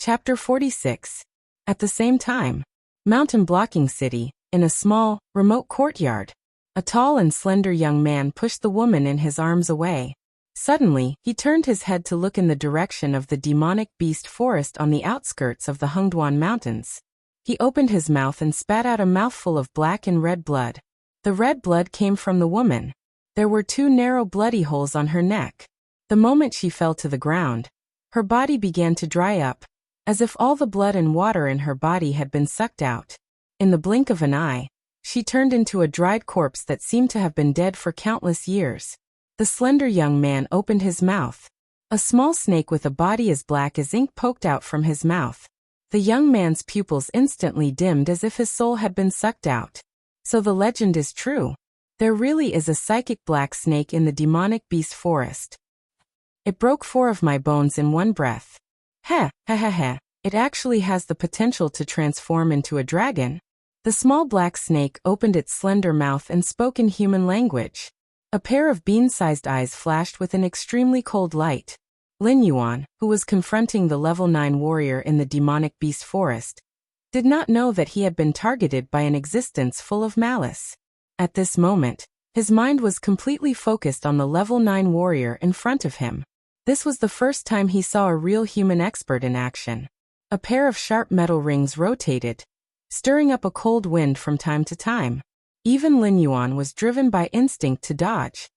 Chapter 46. At the same time, mountain blocking city, in a small, remote courtyard, a tall and slender young man pushed the woman in his arms away. Suddenly, he turned his head to look in the direction of the demonic beast forest on the outskirts of the Hungduan Mountains. He opened his mouth and spat out a mouthful of black and red blood. The red blood came from the woman. There were 2 narrow bloody holes on her neck. The moment she fell to the ground, her body began to dry up, as if all the blood and water in her body had been sucked out. In the blink of an eye, she turned into a dried corpse that seemed to have been dead for countless years. The slender young man opened his mouth. A small snake with a body as black as ink poked out from his mouth. The young man's pupils instantly dimmed as if his soul had been sucked out. So the legend is true. There really is a psychic black snake in the demonic beast forest. It broke 4 of my bones in one breath. Heh, heh heh heh, it actually has the potential to transform into a dragon. The small black snake opened its slender mouth and spoke in human language. A pair of bean-sized eyes flashed with an extremely cold light. Lin Yuan, who was confronting the level 9 warrior in the demonic beast forest, did not know that he had been targeted by an existence full of malice. At this moment, his mind was completely focused on the level 9 warrior in front of him. This was the first time he saw a real human expert in action. A pair of sharp metal rings rotated, stirring up a cold wind from time to time. Even Lin Yuan was driven by instinct to dodge.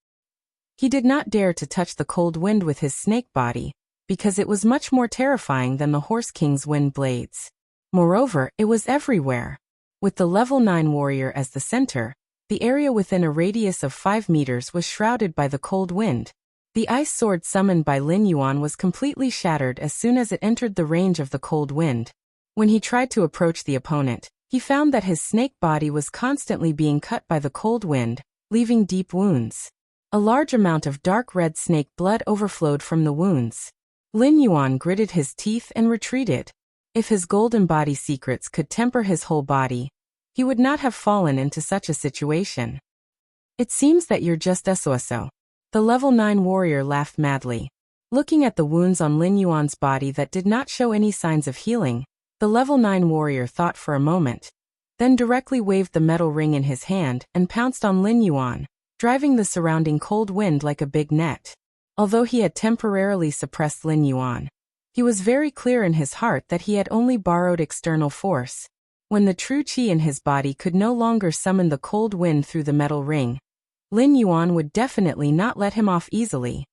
He did not dare to touch the cold wind with his snake body, because it was much more terrifying than the Horse King's wind blades. Moreover, it was everywhere. With the level 9 warrior as the center, the area within a radius of 5 meters was shrouded by the cold wind. The ice sword summoned by Lin Yuan was completely shattered as soon as it entered the range of the cold wind. When he tried to approach the opponent, he found that his snake body was constantly being cut by the cold wind, leaving deep wounds. A large amount of dark red snake blood overflowed from the wounds. Lin Yuan gritted his teeth and retreated. If his golden body secrets could temper his whole body, he would not have fallen into such a situation. It seems that you're just SOSO. The level 9 warrior laughed madly. Looking at the wounds on Lin Yuan's body that did not show any signs of healing, the level 9 warrior thought for a moment, then directly waved the metal ring in his hand and pounced on Lin Yuan, driving the surrounding cold wind like a big net. Although he had temporarily suppressed Lin Yuan, he was very clear in his heart that he had only borrowed external force. When the true chi in his body could no longer summon the cold wind through the metal ring, Lin Yuan would definitely not let him off easily.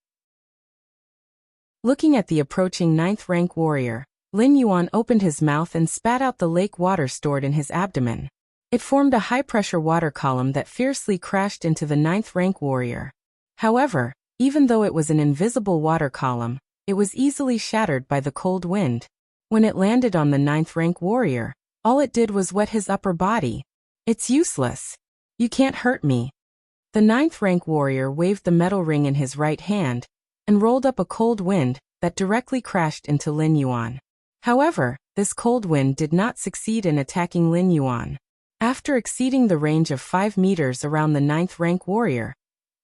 Looking at the approaching 9th rank warrior, Lin Yuan opened his mouth and spat out the lake water stored in his abdomen. It formed a high-pressure water column that fiercely crashed into the 9th rank warrior. However, even though it was an invisible water column, it was easily shattered by the cold wind. When it landed on the 9th rank warrior, all it did was wet his upper body. It's useless. You can't hurt me. The 9th rank warrior waved the metal ring in his right hand and rolled up a cold wind that directly crashed into Lin Yuan. However, this cold wind did not succeed in attacking Lin Yuan. After exceeding the range of 5 meters around the 9th rank warrior,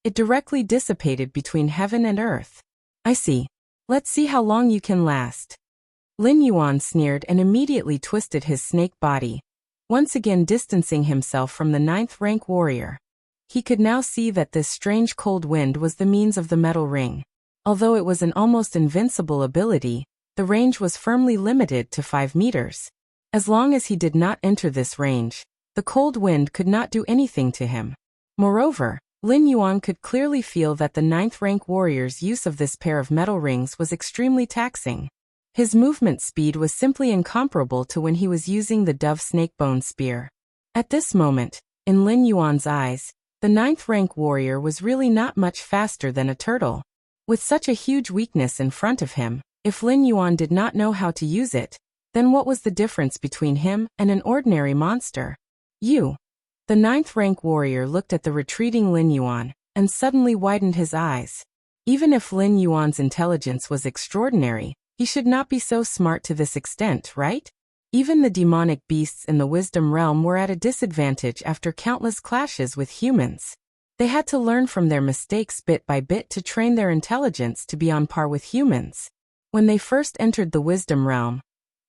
it directly dissipated between heaven and earth. I see. Let's see how long you can last. Lin Yuan sneered and immediately twisted his snake body, once again distancing himself from the 9th rank warrior. He could now see that this strange cold wind was the means of the metal ring. Although it was an almost invincible ability, the range was firmly limited to 5 meters. As long as he did not enter this range, the cold wind could not do anything to him. Moreover, Lin Yuan could clearly feel that the 9th rank warrior's use of this pair of metal rings was extremely taxing. His movement speed was simply incomparable to when he was using the dove snake bone spear. At this moment, in Lin Yuan's eyes, the 9th rank warrior was really not much faster than a turtle. With such a huge weakness in front of him, if Lin Yuan did not know how to use it, then what was the difference between him and an ordinary monster? You. The 9th rank warrior looked at the retreating Lin Yuan and suddenly widened his eyes. Even if Lin Yuan's intelligence was extraordinary, he should not be so smart to this extent, right? Even the demonic beasts in the wisdom realm were at a disadvantage after countless clashes with humans. They had to learn from their mistakes bit by bit to train their intelligence to be on par with humans. When they first entered the wisdom realm,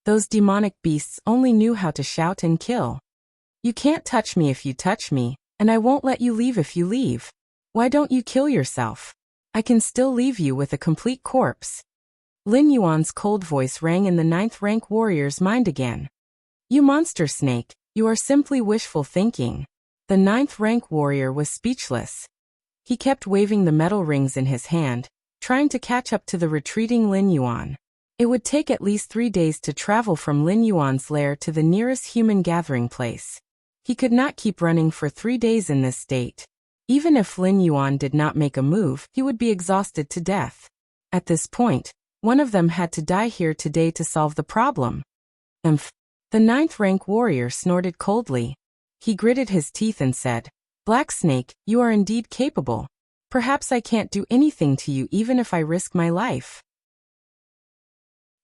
Those demonic beasts only knew how to shout and kill. You can't touch me if you touch me, and I won't let you leave if you leave. Why don't you kill yourself? I can still leave you with a complete corpse. Lin Yuan's cold voice rang in the 9th rank warrior's mind again. You monster snake, you are simply wishful thinking. The 9th rank warrior was speechless. He kept waving the metal rings in his hand, trying to catch up to the retreating Lin Yuan. It would take at least 3 days to travel from Lin Yuan's lair to the nearest human gathering place. He could not keep running for 3 days in this state. Even if Lin Yuan did not make a move, he would be exhausted to death. At this point, one of them had to die here today to solve the problem. Umph. The 9th rank warrior snorted coldly. He gritted his teeth and said, Black Snake, you are indeed capable. Perhaps I can't do anything to you even if I risk my life.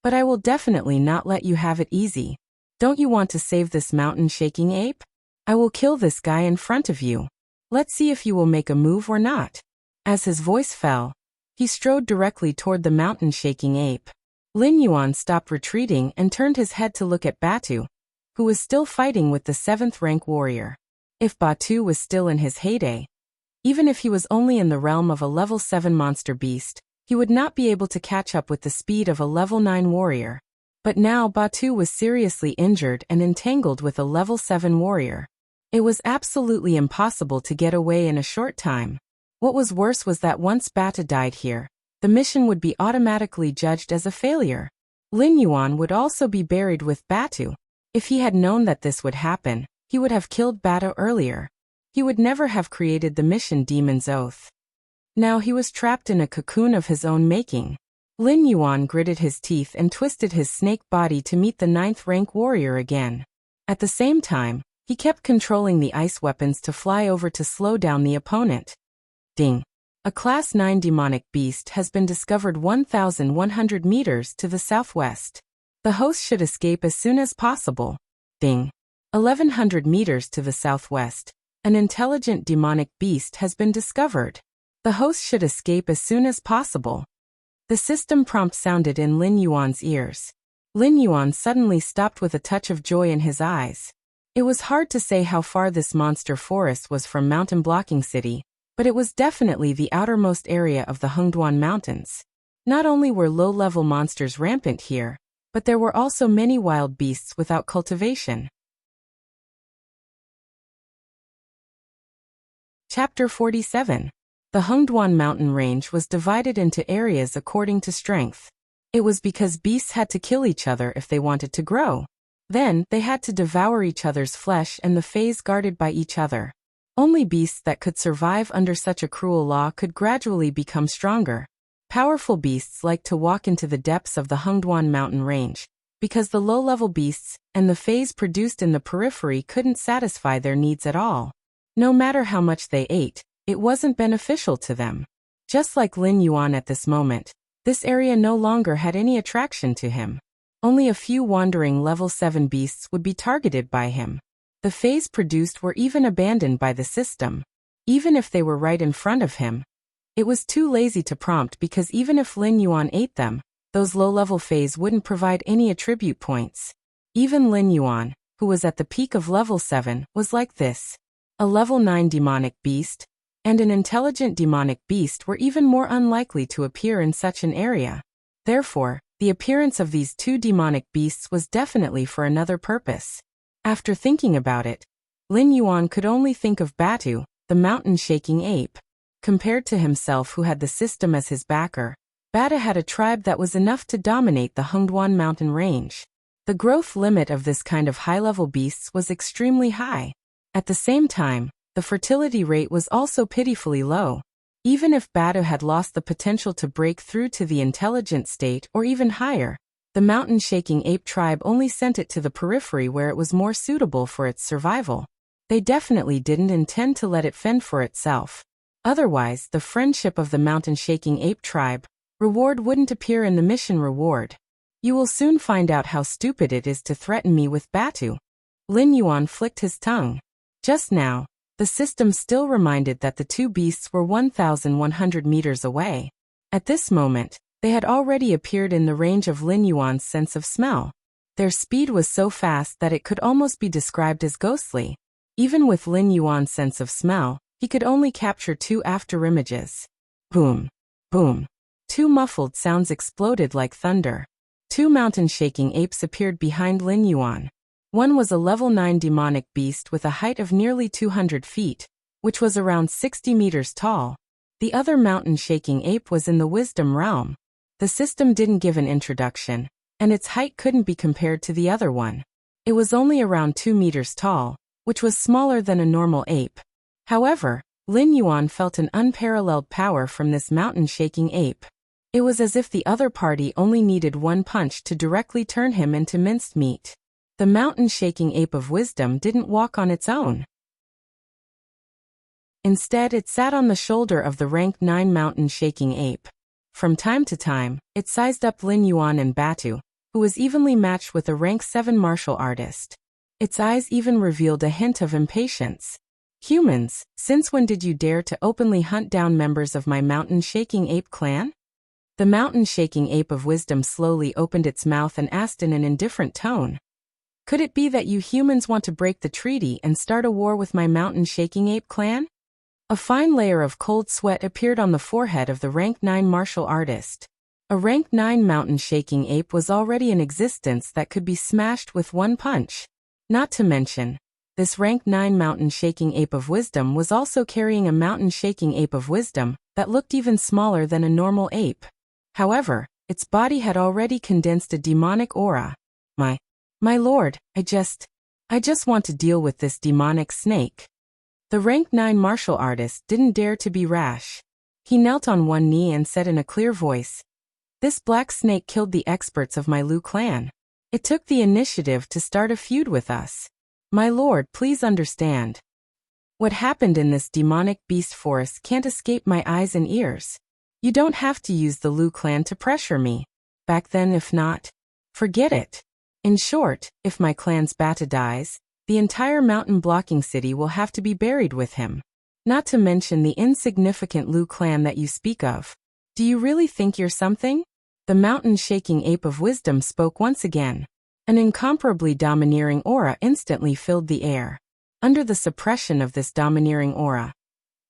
But I will definitely not let you have it easy. Don't you want to save this mountain-shaking ape? I will kill this guy in front of you. Let's see if you will make a move or not. As his voice fell, he strode directly toward the mountain-shaking ape. Lin Yuan stopped retreating and turned his head to look at Batu, who was still fighting with the 7th rank warrior. If Batu was still in his heyday, even if he was only in the realm of a level 7 monster beast, he would not be able to catch up with the speed of a level 9 warrior. But now Batu was seriously injured and entangled with a level 7 warrior. It was absolutely impossible to get away in a short time. What was worse was that once Batu died here, the mission would be automatically judged as a failure. Lin Yuan would also be buried with Batu. If he had known that this would happen, he would have killed Batu earlier. He would never have created the mission Demon's Oath. Now he was trapped in a cocoon of his own making. Lin Yuan gritted his teeth and twisted his snake body to meet the 9th rank warrior again. At the same time, he kept controlling the ice weapons to fly over to slow down the opponent. Ding. A Class 9 demonic beast has been discovered 1,100 meters to the southwest. The host should escape as soon as possible. Ding. 1,100 meters to the southwest. An intelligent demonic beast has been discovered. The host should escape as soon as possible. The system prompt sounded in Lin Yuan's ears. Lin Yuan suddenly stopped with a touch of joy in his eyes. It was hard to say how far this monster forest was from Mountain Blocking City, but it was definitely the outermost area of the Hengduan Mountains. Not only were low-level monsters rampant here, but there were also many wild beasts without cultivation. Chapter 47. The Hengduan mountain range was divided into areas according to strength. It was because beasts had to kill each other if they wanted to grow. Then, they had to devour each other's flesh and the phase guarded by each other. Only beasts that could survive under such a cruel law could gradually become stronger. Powerful beasts liked to walk into the depths of the Hengduan mountain range, because the low-level beasts and the phase produced in the periphery couldn't satisfy their needs at all. No matter how much they ate, it wasn't beneficial to them. Just like Lin Yuan at this moment, this area no longer had any attraction to him. Only a few wandering level 7 beasts would be targeted by him. The phase produced were even abandoned by the system. Even if they were right in front of him, it was too lazy to prompt because even if Lin Yuan ate them, those low-level phase wouldn't provide any attribute points. Even Lin Yuan, who was at the peak of level 7, was like this. A level 9 demonic beast and an intelligent demonic beast were even more unlikely to appear in such an area. Therefore, the appearance of these two demonic beasts was definitely for another purpose. After thinking about it, Lin Yuan could only think of Batu, the mountain-shaking ape. Compared to himself who had the system as his backer, Batu had a tribe that was enough to dominate the Hengduan mountain range. The growth limit of this kind of high-level beasts was extremely high. At the same time, the fertility rate was also pitifully low. Even if Batu had lost the potential to break through to the intelligent state or even higher, the mountain-shaking ape tribe only sent it to the periphery where it was more suitable for its survival. They definitely didn't intend to let it fend for itself. Otherwise, the friendship of the mountain-shaking ape tribe reward wouldn't appear in the mission reward. You will soon find out how stupid it is to threaten me with Batu. Lin Yuan flicked his tongue. Just now, the system still reminded that the two beasts were 1,100 meters away. At this moment, they had already appeared in the range of Lin Yuan's sense of smell. Their speed was so fast that it could almost be described as ghostly. Even with Lin Yuan's sense of smell, he could only capture 2 afterimages. Boom. Boom. 2 muffled sounds exploded like thunder. 2 mountain-shaking apes appeared behind Lin Yuan. One was a level 9 demonic beast with a height of nearly 200 feet, which was around 60 meters tall. The other mountain-shaking ape was in the wisdom realm. The system didn't give an introduction, and its height couldn't be compared to the other one. It was only around 2 meters tall, which was smaller than a normal ape. However, Lin Yuan felt an unparalleled power from this mountain-shaking ape. It was as if the other party only needed one punch to directly turn him into minced meat. The mountain-shaking ape of wisdom didn't walk on its own. Instead, it sat on the shoulder of the rank 9 mountain-shaking ape. From time to time, it sized up Lin Yuan and Batu, who was evenly matched with a rank 7 martial artist. Its eyes even revealed a hint of impatience. Humans, since when did you dare to openly hunt down members of my mountain-shaking ape clan? The mountain-shaking ape of wisdom slowly opened its mouth and asked in an indifferent tone. Could it be that you humans want to break the treaty and start a war with my mountain-shaking ape clan? A fine layer of cold sweat appeared on the forehead of the rank 9 martial artist. A rank 9 mountain-shaking ape was already in existence that could be smashed with one punch. Not to mention, this rank 9 mountain-shaking ape of wisdom was also carrying a mountain-shaking ape of wisdom that looked even smaller than a normal ape. However, its body had already condensed a demonic aura. My lord, I just want to deal with this demonic snake. The rank 9 martial artist didn't dare to be rash. He knelt on one knee and said in a clear voice, "This black snake killed the experts of my Lu clan. It took the initiative to start a feud with us. My lord, please understand. What happened in this demonic beast forest can't escape my eyes and ears. You don't have to use the Lu clan to pressure me. Back then, if not, forget it. In short, if my clan's Bata dies, the entire mountain blocking city will have to be buried with him. Not to mention the insignificant Lu clan that you speak of. Do you really think you're something?" The mountain-shaking ape of wisdom spoke once again. An incomparably domineering aura instantly filled the air. Under the suppression of this domineering aura,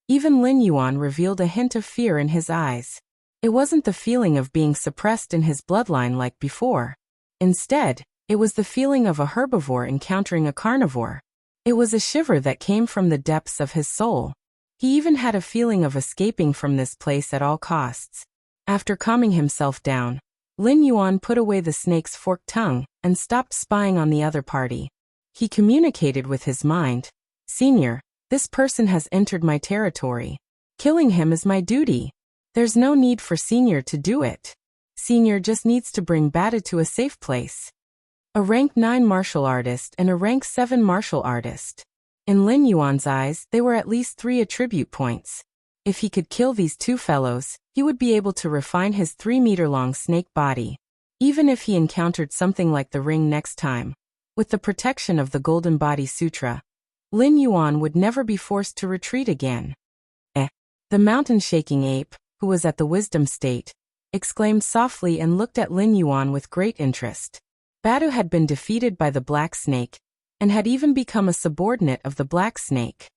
even Lin Yuan revealed a hint of fear in his eyes. It wasn't the feeling of being suppressed in his bloodline like before. Instead, it was the feeling of a herbivore encountering a carnivore. It was a shiver that came from the depths of his soul. He even had a feeling of escaping from this place at all costs. After calming himself down, Lin Yuan put away the snake's forked tongue and stopped spying on the other party. He communicated with his mind. "Senior, this person has entered my territory. Killing him is my duty. There's no need for Senior to do it. Senior just needs to bring Bata to a safe place." A rank 9 martial artist and a rank 7 martial artist. In Lin Yuan's eyes, they were at least 3 attribute points. If he could kill these 2 fellows, he would be able to refine his 3-meter-long snake body. Even if he encountered something like the ring next time, with the protection of the Golden Body Sutra, Lin Yuan would never be forced to retreat again. The mountain-shaking ape, who was at the wisdom state, exclaimed softly and looked at Lin Yuan with great interest. Batu had been defeated by the black snake, and had even become a subordinate of the black snake.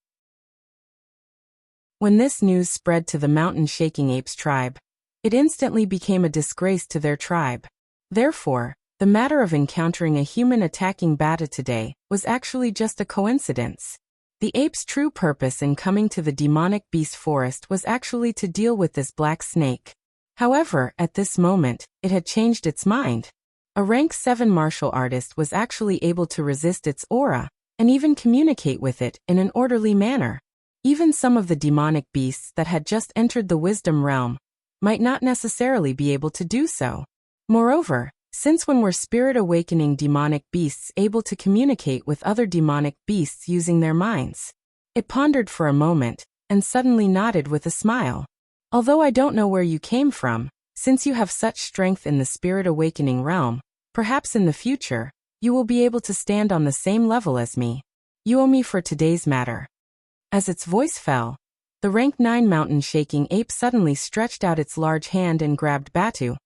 When this news spread to the mountain-shaking apes tribe, it instantly became a disgrace to their tribe. Therefore, the matter of encountering a human attacking Bata today was actually just a coincidence. The ape's true purpose in coming to the demonic beast forest was actually to deal with this black snake. However, at this moment, it had changed its mind. A rank 7 martial artist was actually able to resist its aura, and even communicate with it in an orderly manner. Even some of the demonic beasts that had just entered the wisdom realm might not necessarily be able to do so. Moreover, since when were spirit awakening demonic beasts able to communicate with other demonic beasts using their minds? It pondered for a moment, and suddenly nodded with a smile. "Although I don't know where you came from, since you have such strength in the spirit awakening realm, perhaps in the future, you will be able to stand on the same level as me. You owe me for today's matter." As its voice fell, the rank 9 mountain-shaking ape suddenly stretched out its large hand and grabbed Batu,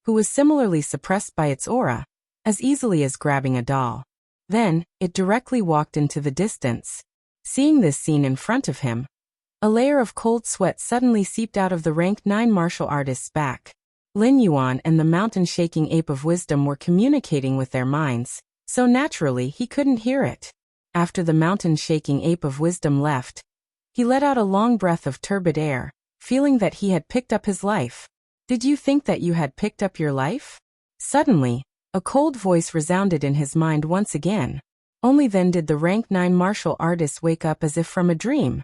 who was similarly suppressed by its aura, as easily as grabbing a doll. Then, it directly walked into the distance. Seeing this scene in front of him, a layer of cold sweat suddenly seeped out of the rank 9 martial artist's back. Lin Yuan and the mountain-shaking ape of wisdom were communicating with their minds, so naturally he couldn't hear it. After the mountain-shaking ape of wisdom left, he let out a long breath of turbid air, feeling that he had picked up his life. Did you think that you had picked up your life? Suddenly, a cold voice resounded in his mind once again. Only then did the rank 9 martial artist wake up as if from a dream.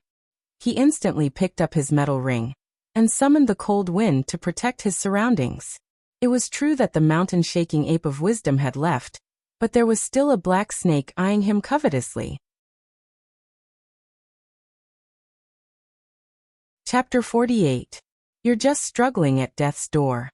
He instantly picked up his metal ring and summoned the cold wind to protect his surroundings. It was true that the mountain-shaking ape of wisdom had left, but there was still a black snake eyeing him covetously. Chapter 48. You're just struggling at death's door.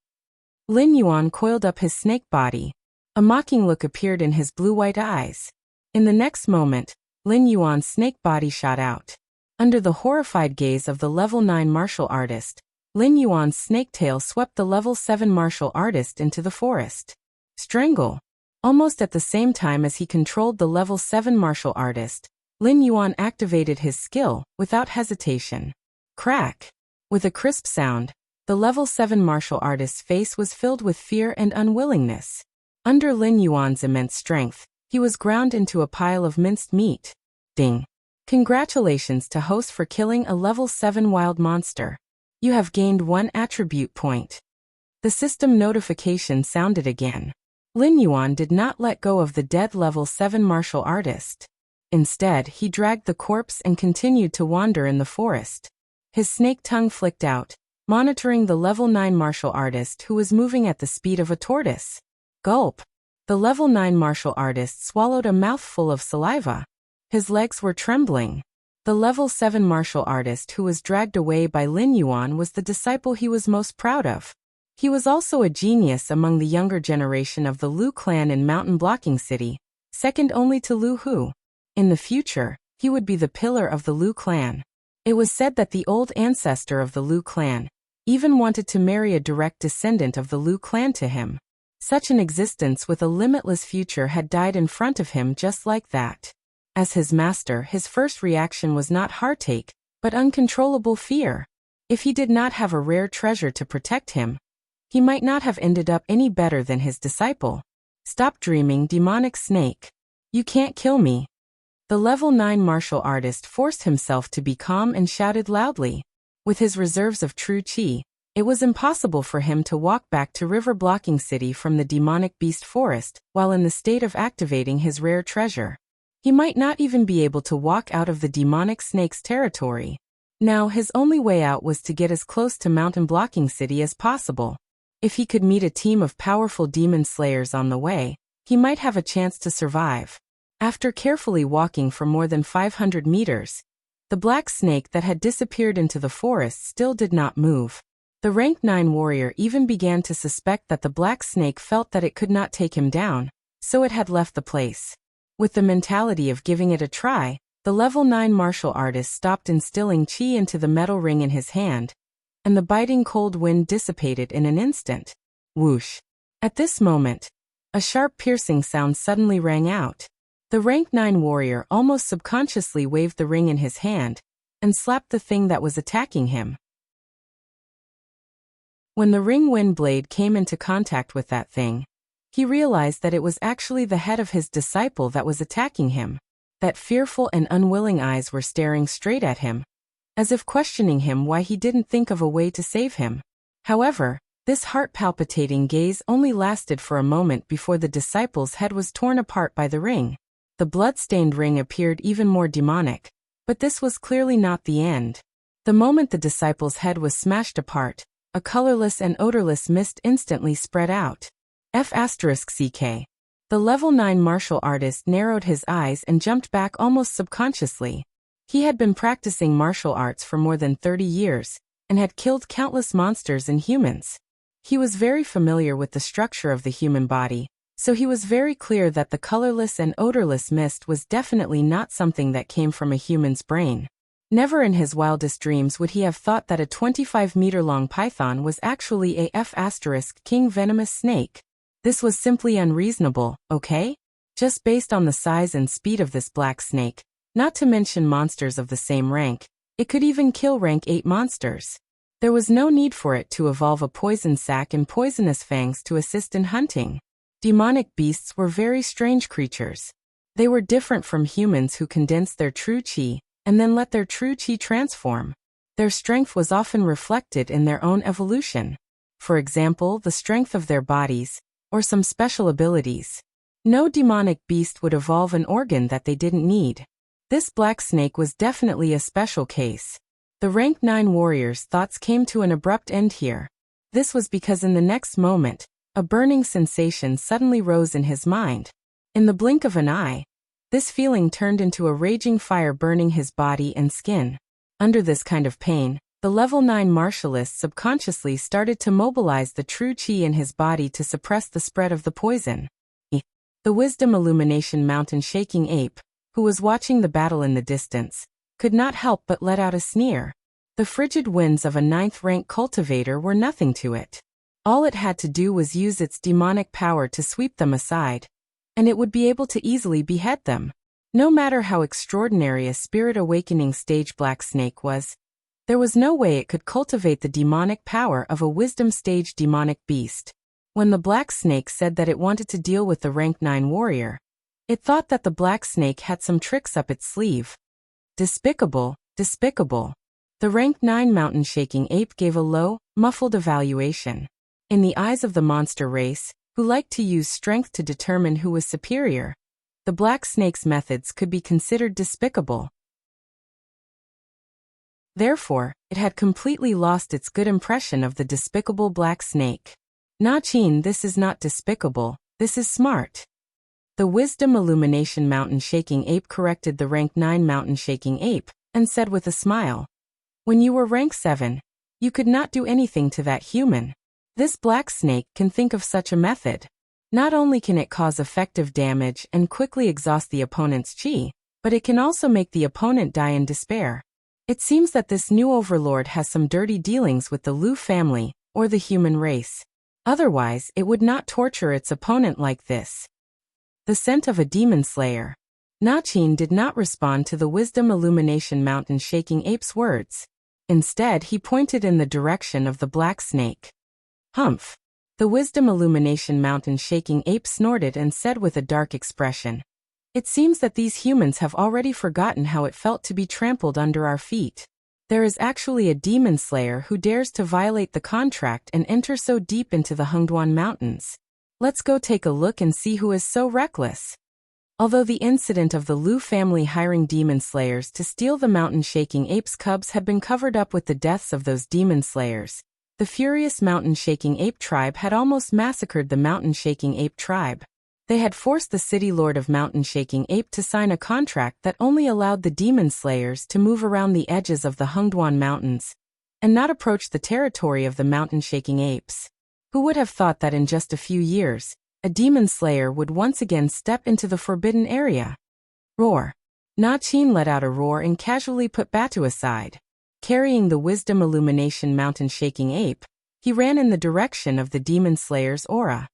Lin Yuan coiled up his snake body. A mocking look appeared in his blue-white eyes. In the next moment, Lin Yuan's snake body shot out. Under the horrified gaze of the level 9 martial artist, Lin Yuan's snake tail swept the level 7 martial artist into the forest. Strangle. Almost at the same time as he controlled the level 7 martial artist, Lin Yuan activated his skill without hesitation. Crack. With a crisp sound, the level 7 martial artist's face was filled with fear and unwillingness. Under Lin Yuan's immense strength, he was ground into a pile of minced meat. Ding. Congratulations to host for killing a level 7 wild monster. You have gained 1 attribute point. The system notification sounded again. Lin Yuan did not let go of the dead level 7 martial artist. Instead, he dragged the corpse and continued to wander in the forest. His snake tongue flicked out, monitoring the level 9 martial artist who was moving at the speed of a tortoise. Gulp. The level 9 martial artist swallowed a mouthful of saliva. His legs were trembling. The level 7 martial artist who was dragged away by Lin Yuan was the disciple he was most proud of. He was also a genius among the younger generation of the Lu clan in Mountain Blocking City, second only to Lu Hu. In the future, he would be the pillar of the Lu clan. It was said that the old ancestor of the Lu clan even wanted to marry a direct descendant of the Lu clan to him. Such an existence with a limitless future had died in front of him just like that. As his master, his first reaction was not heartache, but uncontrollable fear. If he did not have a rare treasure to protect him, he might not have ended up any better than his disciple. Stop dreaming, demonic snake. You can't kill me. The level 9 martial artist forced himself to be calm and shouted loudly. With his reserves of true chi, it was impossible for him to walk back to River Blocking City from the demonic beast forest while in the state of activating his rare treasure. He might not even be able to walk out of the demonic snake's territory. Now his only way out was to get as close to Mountain Blocking City as possible. If he could meet a team of powerful demon slayers on the way, he might have a chance to survive. After carefully walking for more than 500 meters, the black snake that had disappeared into the forest still did not move. The rank 9 warrior even began to suspect that the black snake felt that it could not take him down, so it had left the place. With the mentality of giving it a try, the level 9 martial artist stopped instilling chi into the metal ring in his hand, and the biting cold wind dissipated in an instant. Whoosh. At this moment, a sharp piercing sound suddenly rang out. The rank 9 warrior almost subconsciously waved the ring in his hand and slapped the thing that was attacking him. When the ring wind blade came into contact with that thing, he realized that it was actually the head of his disciple that was attacking him. That fearful and unwilling eyes were staring straight at him, as if questioning him why he didn't think of a way to save him. However, this heart-palpitating gaze only lasted for a moment before the disciple's head was torn apart by the ring. The blood-stained ring appeared even more demonic, but this was clearly not the end. The moment the disciple's head was smashed apart, a colorless and odorless mist instantly spread out. F***CK. The level 9 martial artist narrowed his eyes and jumped back almost subconsciously. He had been practicing martial arts for more than 30 years, and had killed countless monsters and humans. He was very familiar with the structure of the human body, so he was very clear that the colorless and odorless mist was definitely not something that came from a human's brain. Never in his wildest dreams would he have thought that a 25-meter-long python was actually a F*** king venomous snake. This was simply unreasonable, okay? Just based on the size and speed of this black snake, not to mention monsters of the same rank, it could even kill rank 8 monsters. There was no need for it to evolve a poison sac and poisonous fangs to assist in hunting. Demonic beasts were very strange creatures. They were different from humans who condensed their true chi and then let their true chi transform. Their strength was often reflected in their own evolution. For example, the strength of their bodies, or some special abilities. No demonic beast would evolve an organ that they didn't need. This black snake was definitely a special case. The rank 9 warrior's thoughts came to an abrupt end here. This was because in the next moment, a burning sensation suddenly rose in his mind. In the blink of an eye, this feeling turned into a raging fire burning his body and skin. Under this kind of pain, the level 9 martialist subconsciously started to mobilize the true chi in his body to suppress the spread of the poison. The wisdom illumination mountain shaking ape, who was watching the battle in the distance, could not help but let out a sneer. The frigid winds of a 9th rank cultivator were nothing to it. All it had to do was use its demonic power to sweep them aside, and it would be able to easily behead them. No matter how extraordinary a spirit awakening stage black snake was, there was no way it could cultivate the demonic power of a wisdom stage demonic beast. When the black snake said that it wanted to deal with the rank 9 warrior, it thought that the black snake had some tricks up its sleeve. Despicable, despicable. The rank 9 mountain shaking ape gave a low, muffled evaluation. In the eyes of the monster race, who liked to use strength to determine who was superior, the black snake's methods could be considered despicable. Therefore, it had completely lost its good impression of the despicable black snake. Na-chin, this is not despicable, this is smart. The wisdom illumination mountain shaking ape corrected the rank 9 mountain shaking ape, and said with a smile, "When you were rank 7, you could not do anything to that human. This black snake can think of such a method. Not only can it cause effective damage and quickly exhaust the opponent's chi, but it can also make the opponent die in despair. It seems that this new overlord has some dirty dealings with the Lu family, or the human race. Otherwise, it would not torture its opponent like this." The scent of a demon slayer. Na-chin did not respond to the wisdom illumination mountain shaking ape's words. Instead, he pointed in the direction of the black snake. "Humph." The wisdom illumination mountain shaking ape snorted and said with a dark expression, "It seems that these humans have already forgotten how it felt to be trampled under our feet. There is actually a demon slayer who dares to violate the contract and enter so deep into the Hengduan Mountains. Let's go take a look and see who is so reckless." Although the incident of the Lu family hiring demon slayers to steal the mountain shaking ape's cubs had been covered up with the deaths of those demon slayers, the furious mountain shaking ape tribe had almost massacred the mountain shaking ape tribe. They had forced the city lord of mountain shaking ape to sign a contract that only allowed the demon slayers to move around the edges of the Hengduan Mountains and not approach the territory of the mountain shaking apes. Who would have thought that in just a few years, a demon slayer would once again step into the forbidden area? Roar. Na-chin let out a roar and casually put Batu aside. Carrying the wisdom illumination mountain shaking ape, he ran in the direction of the demon slayer's aura.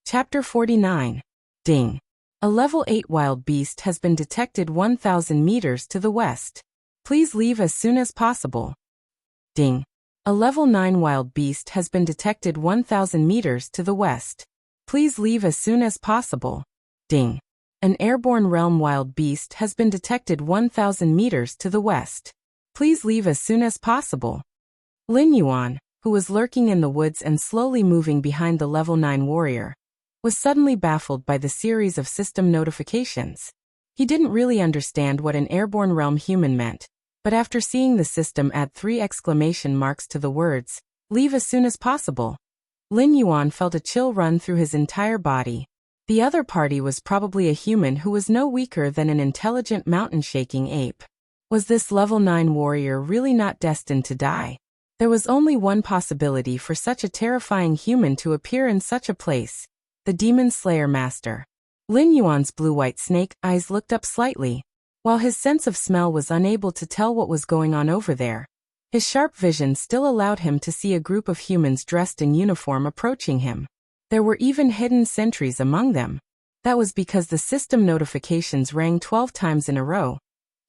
Chapter 49. Ding. A level 8 wild beast has been detected 1,000 meters to the west. Please leave as soon as possible. Ding. A level 9 wild beast has been detected 1,000 meters to the west. Please leave as soon as possible. Ding. An airborne realm wild beast has been detected 1,000 meters to the west. Please leave as soon as possible. Lin Yuan, who was lurking in the woods and slowly moving behind the level 9 warrior, was suddenly baffled by the series of system notifications. He didn't really understand what an airborne realm human meant, but after seeing the system add 3 exclamation marks to the words, "Leave as soon as possible," Lin Yuan felt a chill run through his entire body. The other party was probably a human who was no weaker than an intelligent mountain-shaking ape. Was this level 9 warrior really not destined to die? There was only one possibility for such a terrifying human to appear in such a place: the Demon Slayer Master. Lin Yuan's blue-white snake eyes looked up slightly. While his sense of smell was unable to tell what was going on over there, His sharp vision still allowed him to see a group of humans dressed in uniform approaching him. There were even hidden sentries among them. That was because the system notifications rang 12 times in a row.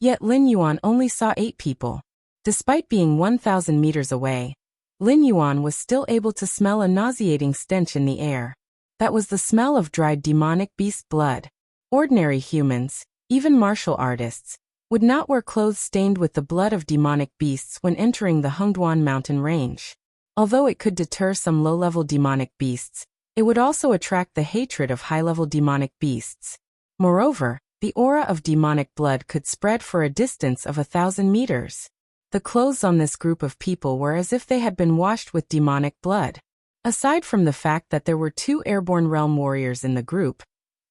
Yet Lin Yuan only saw 8 people. Despite being 1,000 meters away, Lin Yuan was still able to smell a nauseating stench in the air. That was the smell of dried demonic beast blood. Ordinary humans, even martial artists, would not wear clothes stained with the blood of demonic beasts when entering the Hengduan mountain range. Although it could deter some low-level demonic beasts, it would also attract the hatred of high-level demonic beasts. Moreover, the aura of demonic blood could spread for a distance of 1,000 meters. The clothes on this group of people were as if they had been washed with demonic blood. Aside from the fact that there were 2 airborne realm warriors in the group,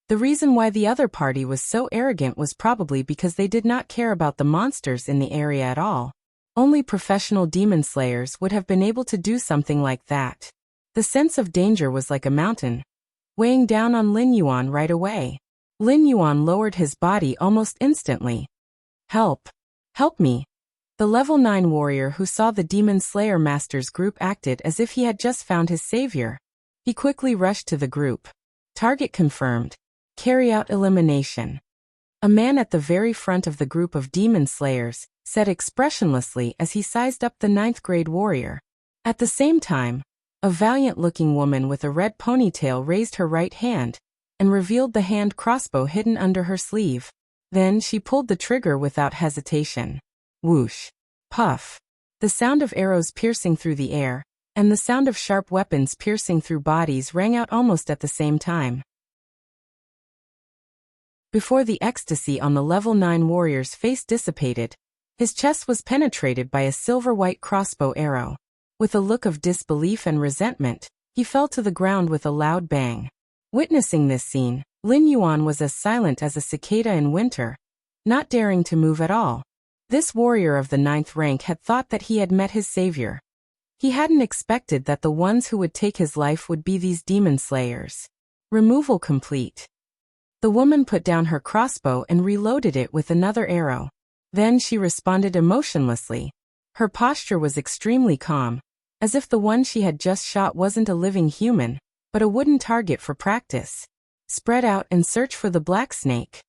the reason why the other party was so arrogant was probably because they did not care about the monsters in the area at all. Only professional demon slayers would have been able to do something like that. The sense of danger was like a mountain, weighing down on Lin Yuan right away. Lin Yuan lowered his body almost instantly. Help! Help me! The level 9 warrior who saw the Demon Slayer Master's group acted as if he had just found his savior. He quickly rushed to the group. Target confirmed. Carry out elimination. A man at the very front of the group of Demon Slayers said expressionlessly as he sized up the 9th grade warrior. At the same time, a valiant-looking woman with a red ponytail raised her right hand and revealed the hand crossbow hidden under her sleeve. Then she pulled the trigger without hesitation. Whoosh. Puff. The sound of arrows piercing through the air and the sound of sharp weapons piercing through bodies rang out almost at the same time. Before the ecstasy on the level 9 warrior's face dissipated, his chest was penetrated by a silver-white crossbow arrow. With a look of disbelief and resentment, he fell to the ground with a loud bang. Witnessing this scene, Lin Yuan was as silent as a cicada in winter, not daring to move at all. This warrior of the 9th rank had thought that he had met his savior. He hadn't expected that the ones who would take his life would be these demon slayers. Removal complete. The woman put down her crossbow and reloaded it with another arrow. Then she responded emotionlessly. Her posture was extremely calm, as if the one she had just shot wasn't a living human, but a wooden target for practice. Spread out and search for the black snake.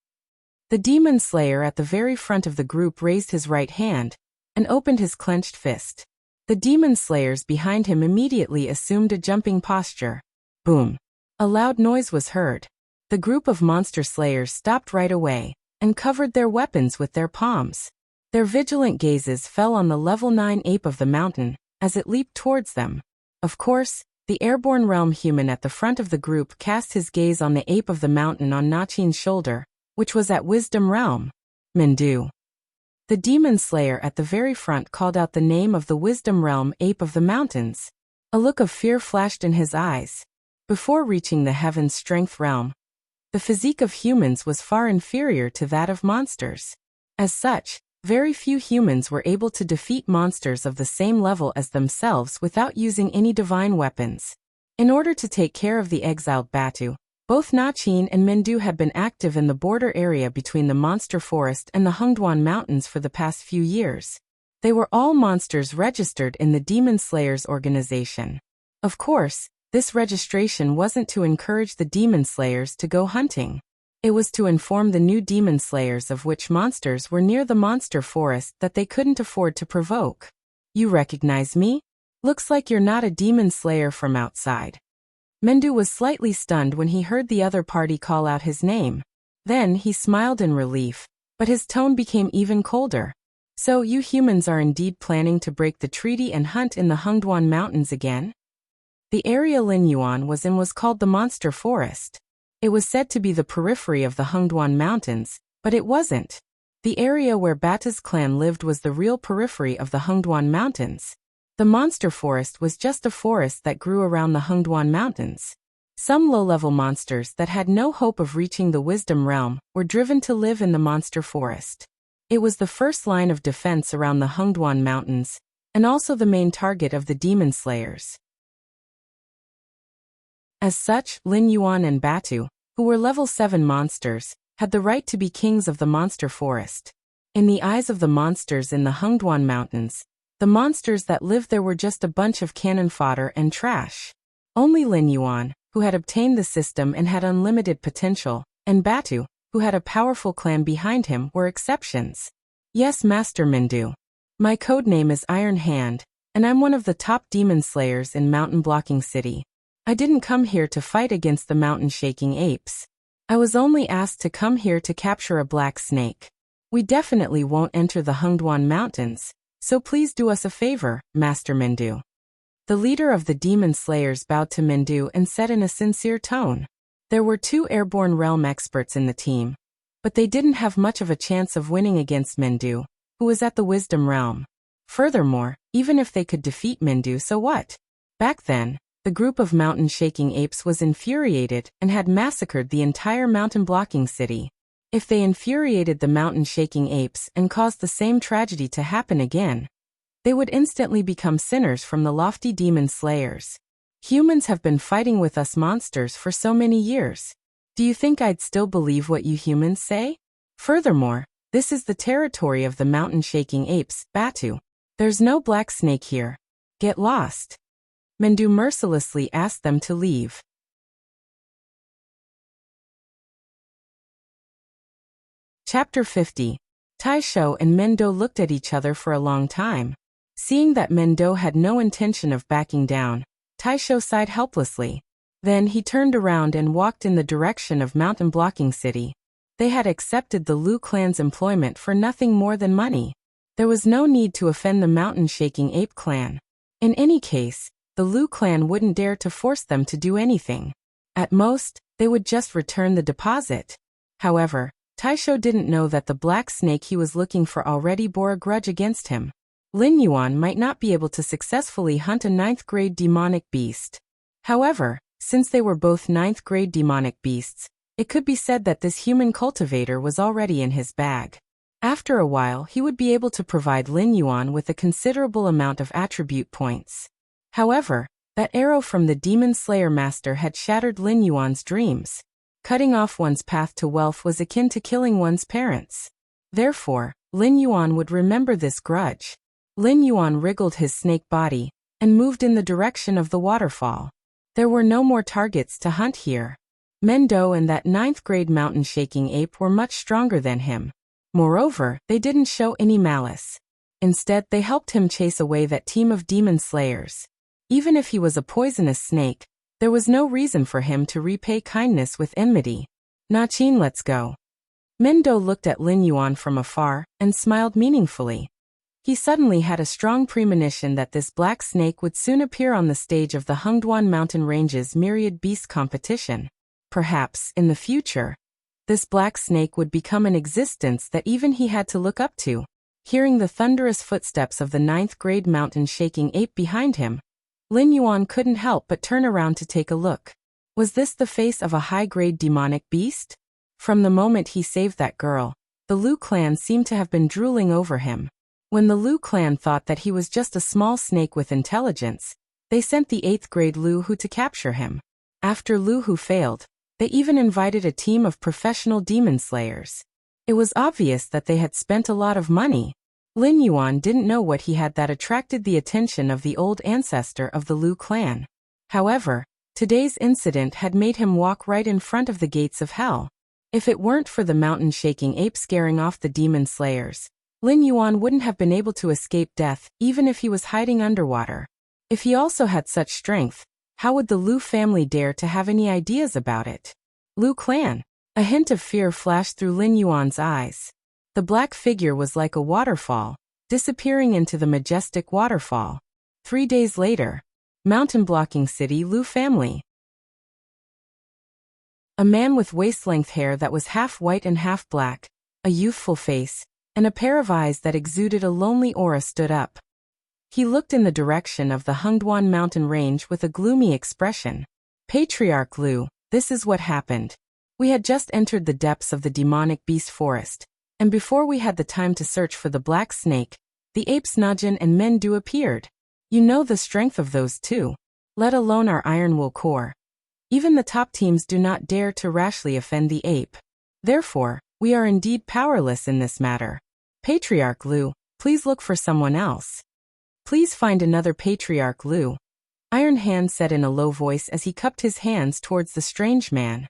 The demon slayer at the very front of the group raised his right hand and opened his clenched fist. The demon slayers behind him immediately assumed a jumping posture. Boom. A loud noise was heard. The group of monster slayers stopped right away and covered their weapons with their palms. Their vigilant gazes fell on the level 9 ape of the mountain as it leaped towards them. Of course, the airborne realm human at the front of the group cast his gaze on the ape of the mountain on Nachin's shoulder, which was at Wisdom Realm. Mendu. The demon slayer at the very front called out the name of the Wisdom Realm ape of the mountains. A look of fear flashed in his eyes. Before reaching the Heaven's Strength Realm, the physique of humans was far inferior to that of monsters. As such, very few humans were able to defeat monsters of the same level as themselves without using any divine weapons. In order to take care of the exiled Batu, both Nachin and Mendu had been active in the border area between the Monster Forest and the Hengduan Mountains for the past few years. They were all monsters registered in the Demon Slayers organization. Of course, this registration wasn't to encourage the Demon Slayers to go hunting. It was to inform the new Demon Slayers of which monsters were near the Monster Forest that they couldn't afford to provoke. You recognize me? Looks like you're not a Demon Slayer from outside. Mendu was slightly stunned when he heard the other party call out his name. Then he smiled in relief, but his tone became even colder. So you humans are indeed planning to break the treaty and hunt in the Hengduan Mountains again? The area Lin Yuan was in was called the Monster Forest. It was said to be the periphery of the Hengduan Mountains, but it wasn't. The area where Bata's clan lived was the real periphery of the Hengduan Mountains. The Monster Forest was just a forest that grew around the Hengduan Mountains. Some low-level monsters that had no hope of reaching the Wisdom Realm were driven to live in the Monster Forest. It was the first line of defense around the Hengduan Mountains, and also the main target of the Demon Slayers. As such, Lin Yuan and Batu, who were level 7 monsters, had the right to be kings of the Monster Forest. In the eyes of the monsters in the Hengduan Mountains, The monsters that lived there were just a bunch of cannon fodder and trash. Only Lin Yuan, who had obtained the system and had unlimited potential, and Batu, who had a powerful clan behind him, were exceptions. Yes, Master Mindu. My codename is Iron Hand, and I'm one of the top demon slayers in Mountain Blocking City. I didn't come here to fight against the mountain-shaking apes. I was only asked to come here to capture a black snake. We definitely won't enter the Hengduan Mountains, so please do us a favor, Master Mindu. The leader of the demon slayers bowed to Mindu and said in a sincere tone. There were 2 airborne realm experts in the team, but they didn't have much of a chance of winning against Mindu, who was at the wisdom realm. Furthermore, even if they could defeat Mindu, so what? Back then, the group of mountain-shaking apes was infuriated and had massacred the entire mountain-blocking city. If they infuriated the mountain-shaking apes and caused the same tragedy to happen again, they would instantly become sinners from the lofty demon slayers. Humans have been fighting with us monsters for so many years. Do you think I'd still believe what you humans say? Furthermore, this is the territory of the mountain-shaking apes, Batu. There's no black snake here. Get lost. Mindu mercilessly asked them to leave. Chapter 50. Taisho and Mendo looked at each other for a long time. Seeing that Mendo had no intention of backing down, Taisho sighed helplessly. Then he turned around and walked in the direction of Mountain Blocking City. They had accepted the Lu clan's employment for nothing more than money. There was no need to offend the mountain-shaking ape clan. In any case, the Lu clan wouldn't dare to force them to do anything. At most, they would just return the deposit. However, Taisho didn't know that the black snake he was looking for already bore a grudge against him. Lin Yuan might not be able to successfully hunt a 9th-grade demonic beast. However, since they were both 9th-grade demonic beasts, it could be said that this human cultivator was already in his bag. After a while, he would be able to provide Lin Yuan with a considerable amount of attribute points. However, that arrow from the Demon Slayer Master had shattered Lin Yuan's dreams. Cutting off one's path to wealth was akin to killing one's parents. Therefore, Lin Yuan would remember this grudge. Lin Yuan wriggled his snake body and moved in the direction of the waterfall. There were no more targets to hunt here. Mendo and that 9th-grade mountain-shaking ape were much stronger than him. Moreover, they didn't show any malice. Instead, they helped him chase away that team of demon slayers. Even if he was a poisonous snake, there was no reason for him to repay kindness with enmity. Nachin, let's go. Mendo looked at Lin Yuan from afar and smiled meaningfully. He suddenly had a strong premonition that this black snake would soon appear on the stage of the Hengduan Mountain Range's Myriad Beast competition. Perhaps, in the future, this black snake would become an existence that even he had to look up to. Hearing the thunderous footsteps of the 9th-grade mountain-shaking ape behind him, Lin Yuan couldn't help but turn around to take a look. Was this the face of a high-grade demonic beast? From the moment he saved that girl, the Lu clan seemed to have been drooling over him. When the Lu clan thought that he was just a small snake with intelligence, they sent the 8th-grade Lu Hu to capture him. After Lu Hu failed, they even invited a team of professional demon slayers. It was obvious that they had spent a lot of money. Lin Yuan didn't know what he had that attracted the attention of the old ancestor of the Lu clan. However, today's incident had made him walk right in front of the gates of hell. If it weren't for the mountain-shaking ape scaring off the demon slayers, Lin Yuan wouldn't have been able to escape death even if he was hiding underwater. If he also had such strength, how would the Lu family dare to have any ideas about it? Lu clan. A hint of fear flashed through Lin Yuan's eyes. The black figure was like a waterfall, disappearing into the majestic waterfall. 3 days later, Mountain Blocking City Lu family. A man with waist-length hair that was half white and half black, a youthful face, and a pair of eyes that exuded a lonely aura stood up. He looked in the direction of the Hengduan mountain range with a gloomy expression. Patriarch Lu, this is what happened. We had just entered the depths of the demonic beast forest, and before we had the time to search for the black snake, the apes Najin and Mendu appeared. You know the strength of those two, let alone our Iron Will Corps. Even the top teams do not dare to rashly offend the ape. Therefore, we are indeed powerless in this matter. Patriarch Lu, please look for someone else. Please find another Patriarch Lu, Iron Hand said in a low voice as he cupped his hands towards the strange man.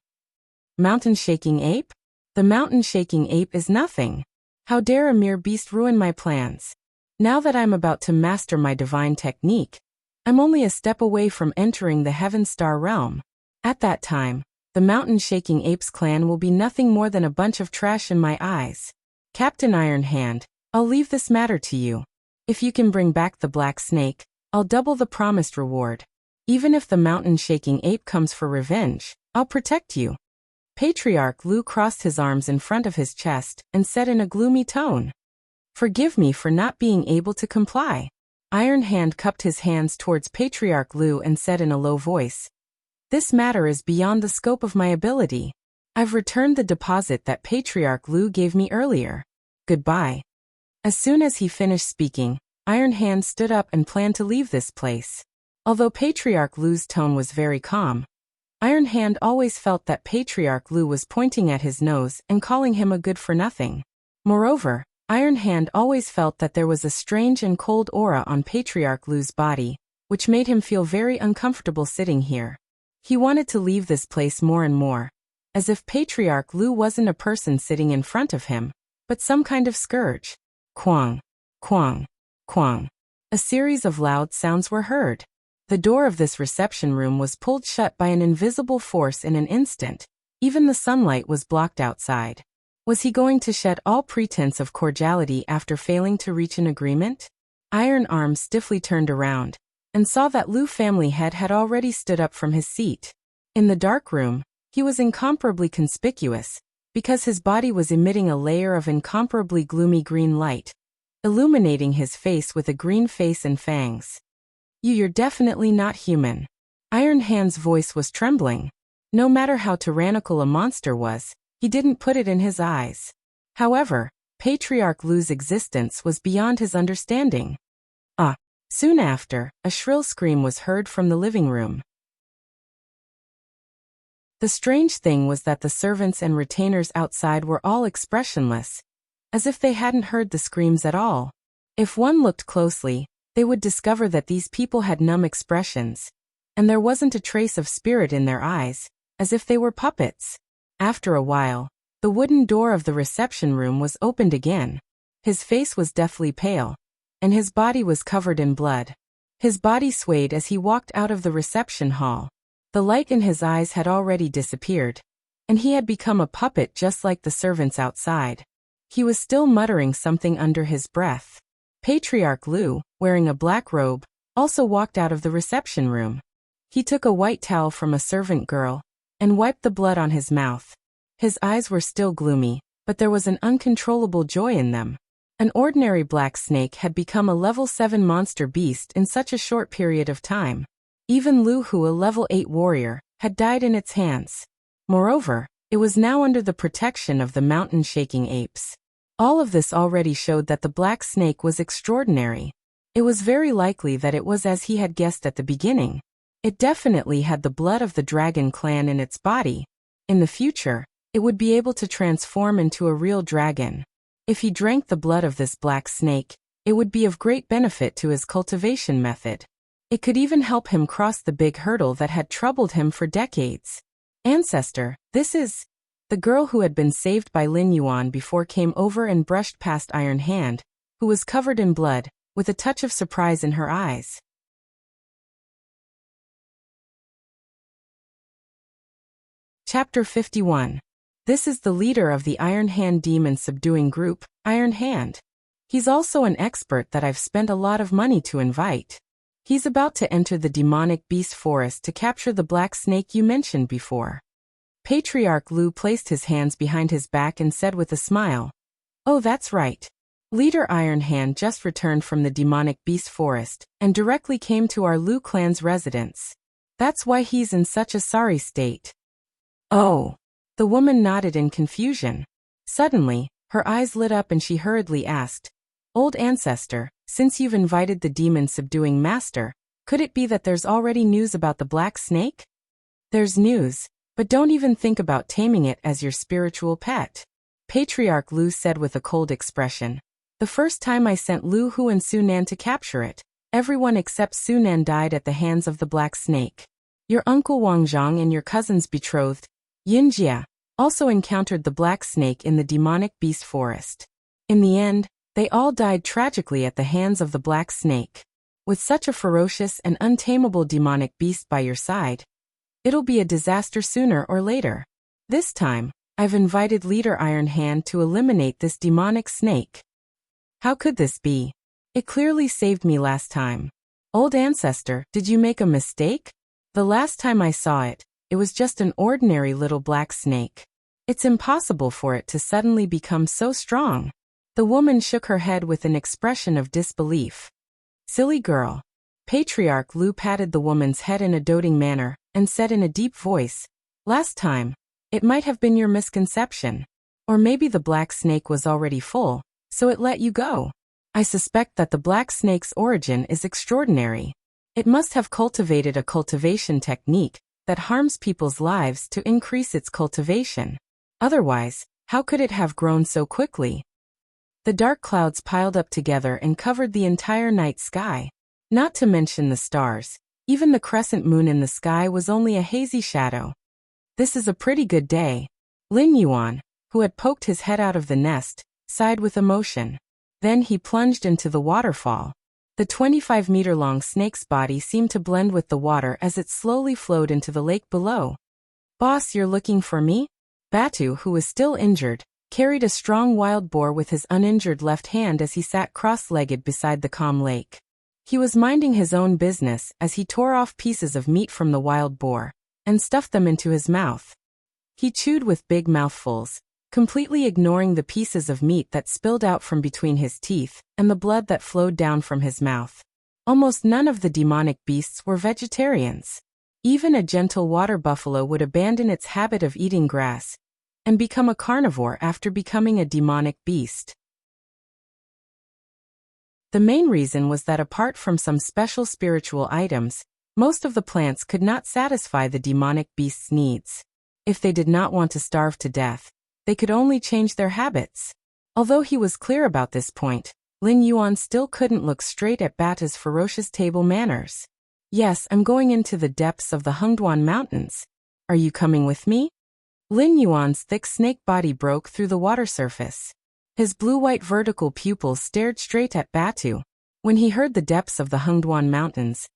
Mountain-shaking ape? The mountain-shaking ape is nothing. How dare a mere beast ruin my plans? Now that I'm about to master my divine technique, I'm only a step away from entering the Heaven Star realm. At that time, the mountain-shaking apes clan will be nothing more than a bunch of trash in my eyes. Captain Iron Hand, I'll leave this matter to you. If you can bring back the black snake, I'll double the promised reward. Even if the mountain-shaking ape comes for revenge, I'll protect you. Patriarch Lu crossed his arms in front of his chest and said in a gloomy tone, Forgive me for not being able to comply. Iron Hand cupped his hands towards Patriarch Lu and said in a low voice, This matter is beyond the scope of my ability. I've returned the deposit that Patriarch Lu gave me earlier. Goodbye. As soon as he finished speaking, Iron Hand stood up and planned to leave this place. Although Patriarch Lu's tone was very calm, Iron Hand always felt that Patriarch Lu was pointing at his nose and calling him a good-for-nothing. Moreover, Iron Hand always felt that there was a strange and cold aura on Patriarch Lu's body, which made him feel very uncomfortable sitting here. He wanted to leave this place more and more, as if Patriarch Lu wasn't a person sitting in front of him, but some kind of scourge. Quang, quang, quang. A series of loud sounds were heard. The door of this reception room was pulled shut by an invisible force in an instant. Even the sunlight was blocked outside. Was he going to shed all pretense of cordiality after failing to reach an agreement? Iron Arm stiffly turned around and saw that Lu family head had already stood up from his seat. In the dark room, he was incomparably conspicuous because his body was emitting a layer of incomparably gloomy green light, illuminating his face with a green face and fangs. You're definitely not human. Iron Hand's voice was trembling. No matter how tyrannical a monster was, he didn't put it in his eyes. However, Patriarch Lu's existence was beyond his understanding. Soon after, a shrill scream was heard from the living room. The strange thing was that the servants and retainers outside were all expressionless, as if they hadn't heard the screams at all. If one looked closely, they would discover that these people had numb expressions, and there wasn't a trace of spirit in their eyes, as if they were puppets. After a while, the wooden door of the reception room was opened again. His face was deathly pale, and his body was covered in blood. His body swayed as he walked out of the reception hall. The light in his eyes had already disappeared, and he had become a puppet just like the servants outside. He was still muttering something under his breath. Patriarch Lu, wearing a black robe, also walked out of the reception room. He took a white towel from a servant girl and wiped the blood on his mouth. His eyes were still gloomy, but there was an uncontrollable joy in them. An ordinary black snake had become a level 7 monster beast in such a short period of time. Even Lu Hu, a level 8 warrior, had died in its hands. Moreover, it was now under the protection of the mountain-shaking apes. All of this already showed that the black snake was extraordinary. It was very likely that it was as he had guessed at the beginning. It definitely had the blood of the dragon clan in its body. In the future, it would be able to transform into a real dragon. If he drank the blood of this black snake, it would be of great benefit to his cultivation method. It could even help him cross the big hurdle that had troubled him for decades. Ancestor, this is... The girl who had been saved by Lin Yuan before came over and brushed past Iron Hand, who was covered in blood, with a touch of surprise in her eyes. Chapter 51. This is the leader of the Iron Hand demon subduing group, Iron Hand. He's also an expert that I've spent a lot of money to invite. He's about to enter the demonic beast forest to capture the black snake you mentioned before. Patriarch Lu placed his hands behind his back and said with a smile, Oh, that's right. Leader Iron Hand just returned from the demonic beast forest and directly came to our Lu clan's residence. That's why he's in such a sorry state. Oh. The woman nodded in confusion. Suddenly, her eyes lit up and she hurriedly asked, Old ancestor, since you've invited the demon-subduing master, could it be that there's already news about the black snake? There's news, but don't even think about taming it as your spiritual pet. Patriarch Lu said with a cold expression. The first time I sent Lu Hu and Su Nan to capture it, Everyone except Sunan died at the hands of the black snake. Your uncle Wang Zhang and your cousin's betrothed, Yinjia, also encountered the black snake in the demonic beast forest. In the end, they all died tragically at the hands of the black snake. With such a ferocious and untamable demonic beast by your side, it'll be a disaster sooner or later. This time, I've invited Leader Iron Hand to eliminate this demonic snake. How could this be? It clearly saved me last time. Old ancestor, did you make a mistake? The last time I saw it, it was just an ordinary little black snake. It's impossible for it to suddenly become so strong. The woman shook her head with an expression of disbelief. Silly girl. Patriarch Lu patted the woman's head in a doting manner and said in a deep voice, last time, it might have been your misconception. Or maybe the black snake was already full, so it let you go. I suspect that the black snake's origin is extraordinary. It must have cultivated a cultivation technique that harms people's lives to increase its cultivation. Otherwise, how could it have grown so quickly? The dark clouds piled up together and covered the entire night sky. Not to mention the stars, even the crescent moon in the sky was only a hazy shadow. This is a pretty good day. Lin Yuan, who had poked his head out of the nest, sighed with emotion. Then he plunged into the waterfall. The 25-meter-long snake's body seemed to blend with the water as it slowly flowed into the lake below. Boss, you're looking for me? Batu, who was still injured, carried a strong wild boar with his uninjured left hand as he sat cross-legged beside the calm lake. He was minding his own business as he tore off pieces of meat from the wild boar and stuffed them into his mouth. He chewed with big mouthfuls, completely ignoring the pieces of meat that spilled out from between his teeth and the blood that flowed down from his mouth. Almost none of the demonic beasts were vegetarians. Even a gentle water buffalo would abandon its habit of eating grass and become a carnivore after becoming a demonic beast. The main reason was that apart from some special spiritual items, most of the plants could not satisfy the demonic beast's needs. If they did not want to starve to death, they could only change their habits. Although he was clear about this point, Lin Yuan still couldn't look straight at Bata's ferocious table manners. Yes, I'm going into the depths of the Hengduan Mountains. Are you coming with me? Lin Yuan's thick snake body broke through the water surface. His blue-white vertical pupils stared straight at Batu. When he heard the depths of the Hengduan Mountains,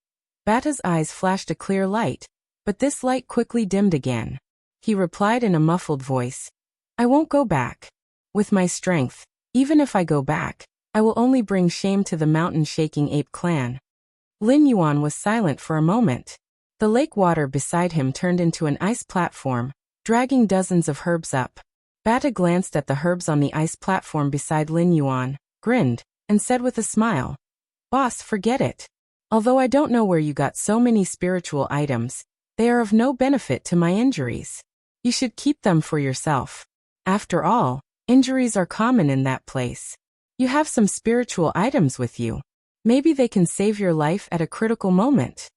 Bata's eyes flashed a clear light, but this light quickly dimmed again. He replied in a muffled voice, I won't go back. With my strength, even if I go back, I will only bring shame to the mountain-shaking ape clan. Lin Yuan was silent for a moment. The lake water beside him turned into an ice platform, dragging dozens of herbs up. Bata glanced at the herbs on the ice platform beside Lin Yuan, grinned, and said with a smile, Boss, forget it. Although I don't know where you got so many spiritual items, they are of no benefit to my injuries. You should keep them for yourself. After all, injuries are common in that place. You have some spiritual items with you. Maybe they can save your life at a critical moment.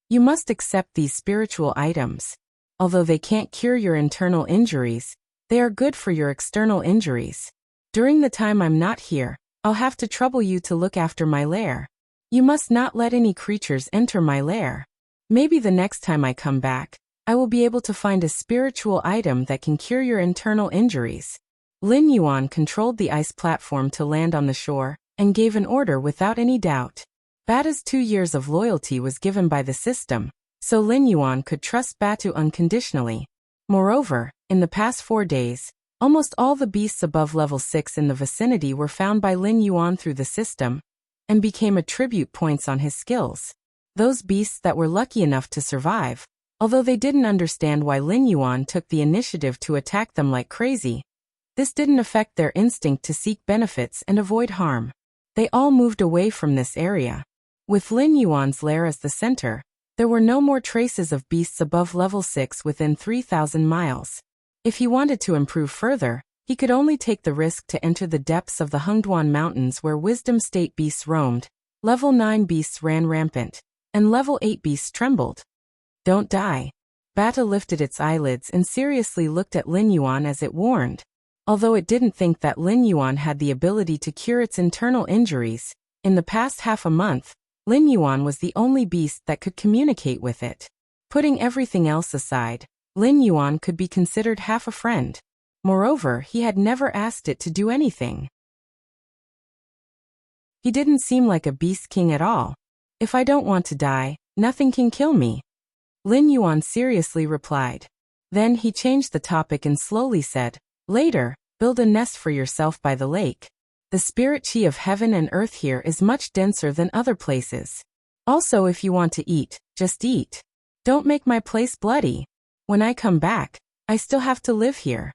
You must accept these spiritual items. Although they can't cure your internal injuries, they are good for your external injuries. During the time I'm not here, I'll have to trouble you to look after my lair. You must not let any creatures enter my lair. Maybe the next time I come back, I will be able to find a spiritual item that can cure your internal injuries. Lin Yuan controlled the ice platform to land on the shore and gave an order without any doubt. Bata's 2 years of loyalty was given by the system, so Lin Yuan could trust Batu unconditionally. Moreover, in the past 4 days, almost all the beasts above level 6 in the vicinity were found by Lin Yuan through the system and became attribute points on his skills. Those beasts that were lucky enough to survive, although they didn't understand why Lin Yuan took the initiative to attack them like crazy, this didn't affect their instinct to seek benefits and avoid harm. They all moved away from this area. With Lin Yuan's lair as the center, there were no more traces of beasts above level 6 within 3,000 miles. If he wanted to improve further, he could only take the risk to enter the depths of the Hengduan Mountains where Wisdom State beasts roamed, level 9 beasts ran rampant, and level 8 beasts trembled. Don't die. Bata lifted its eyelids and seriously looked at Lin Yuan as it warned. Although it didn't think that Lin Yuan had the ability to cure its internal injuries, in the past half a month, Lin Yuan was the only beast that could communicate with it. Putting everything else aside, Lin Yuan could be considered half a friend. Moreover, he had never asked it to do anything. He didn't seem like a beast king at all. If I don't want to die, nothing can kill me, Lin Yuan seriously replied. Then he changed the topic and slowly said, later, build a nest for yourself by the lake. The spirit chi of heaven and earth here is much denser than other places. Also, if you want to eat, just eat. Don't make my place bloody. When I come back, I still have to live here.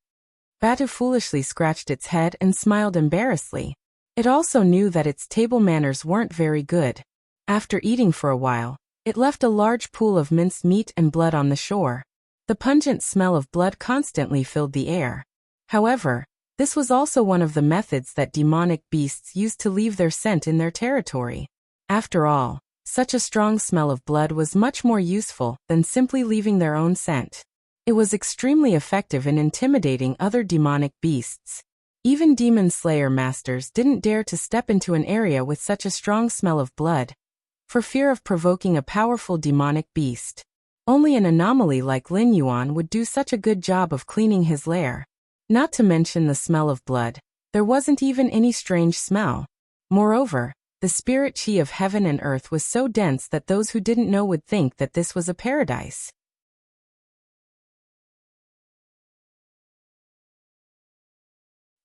Batu foolishly scratched its head and smiled embarrassedly. It also knew that its table manners weren't very good. After eating for a while, it left a large pool of minced meat and blood on the shore. The pungent smell of blood constantly filled the air. However, this was also one of the methods that demonic beasts used to leave their scent in their territory. After all, such a strong smell of blood was much more useful than simply leaving their own scent. It was extremely effective in intimidating other demonic beasts. Even demon slayer masters didn't dare to step into an area with such a strong smell of blood, for fear of provoking a powerful demonic beast. Only an anomaly like Lin Yuan would do such a good job of cleaning his lair. Not to mention the smell of blood, there wasn't even any strange smell. Moreover, the spirit chi of heaven and earth was so dense that those who didn't know would think that this was a paradise.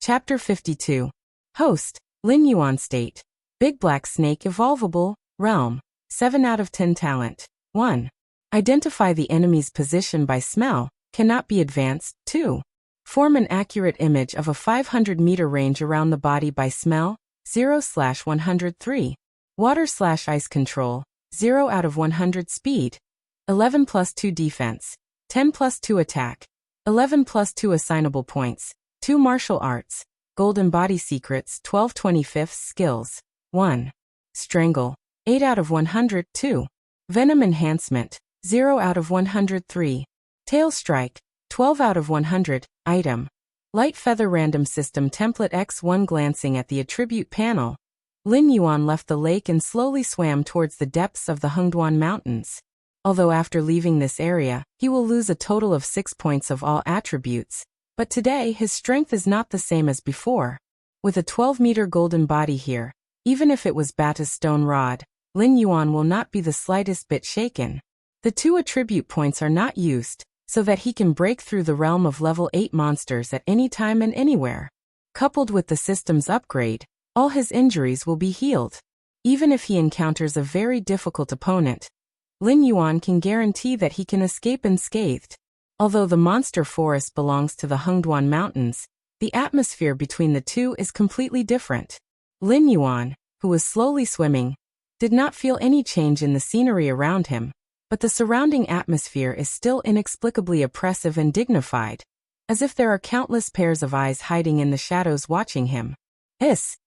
Chapter 52. Host, Lin Yuan State. Big Black Snake Evolvable, Realm. 7 out of 10 Talent. 1. Identify the enemy's position by smell, cannot be advanced. 2. Form an accurate image of a 500-meter range around the body by smell, 0/103. Water/ice control, 0 out of 100 speed. 11 plus 2 defense. 10 plus 2 attack. 11 plus 2 assignable points. 2 martial arts. Golden body secrets 12/25 skills. 1. Strangle, 8 out of 100. 2. Venom enhancement, 0 out of 103. Tail strike, 12 out of 100. Item. Light feather random system template X1. Glancing at the attribute panel, Lin Yuan left the lake and slowly swam towards the depths of the Hengduan Mountains. Although after leaving this area, he will lose a total of 6 points of all attributes, but today his strength is not the same as before. With a 12-meter golden body here, even if it was Bata's stone rod, Lin Yuan will not be the slightest bit shaken. The 2 attribute points are not used, so that he can break through the realm of level 8 monsters at any time and anywhere. Coupled with the system's upgrade, all his injuries will be healed. Even if he encounters a very difficult opponent, Lin Yuan can guarantee that he can escape unscathed. Although the monster forest belongs to the Hengduan Mountains, the atmosphere between the two is completely different. Lin Yuan, who was slowly swimming, did not feel any change in the scenery around him, but the surrounding atmosphere is still inexplicably oppressive and dignified, as if there are countless pairs of eyes hiding in the shadows watching him. Hiss!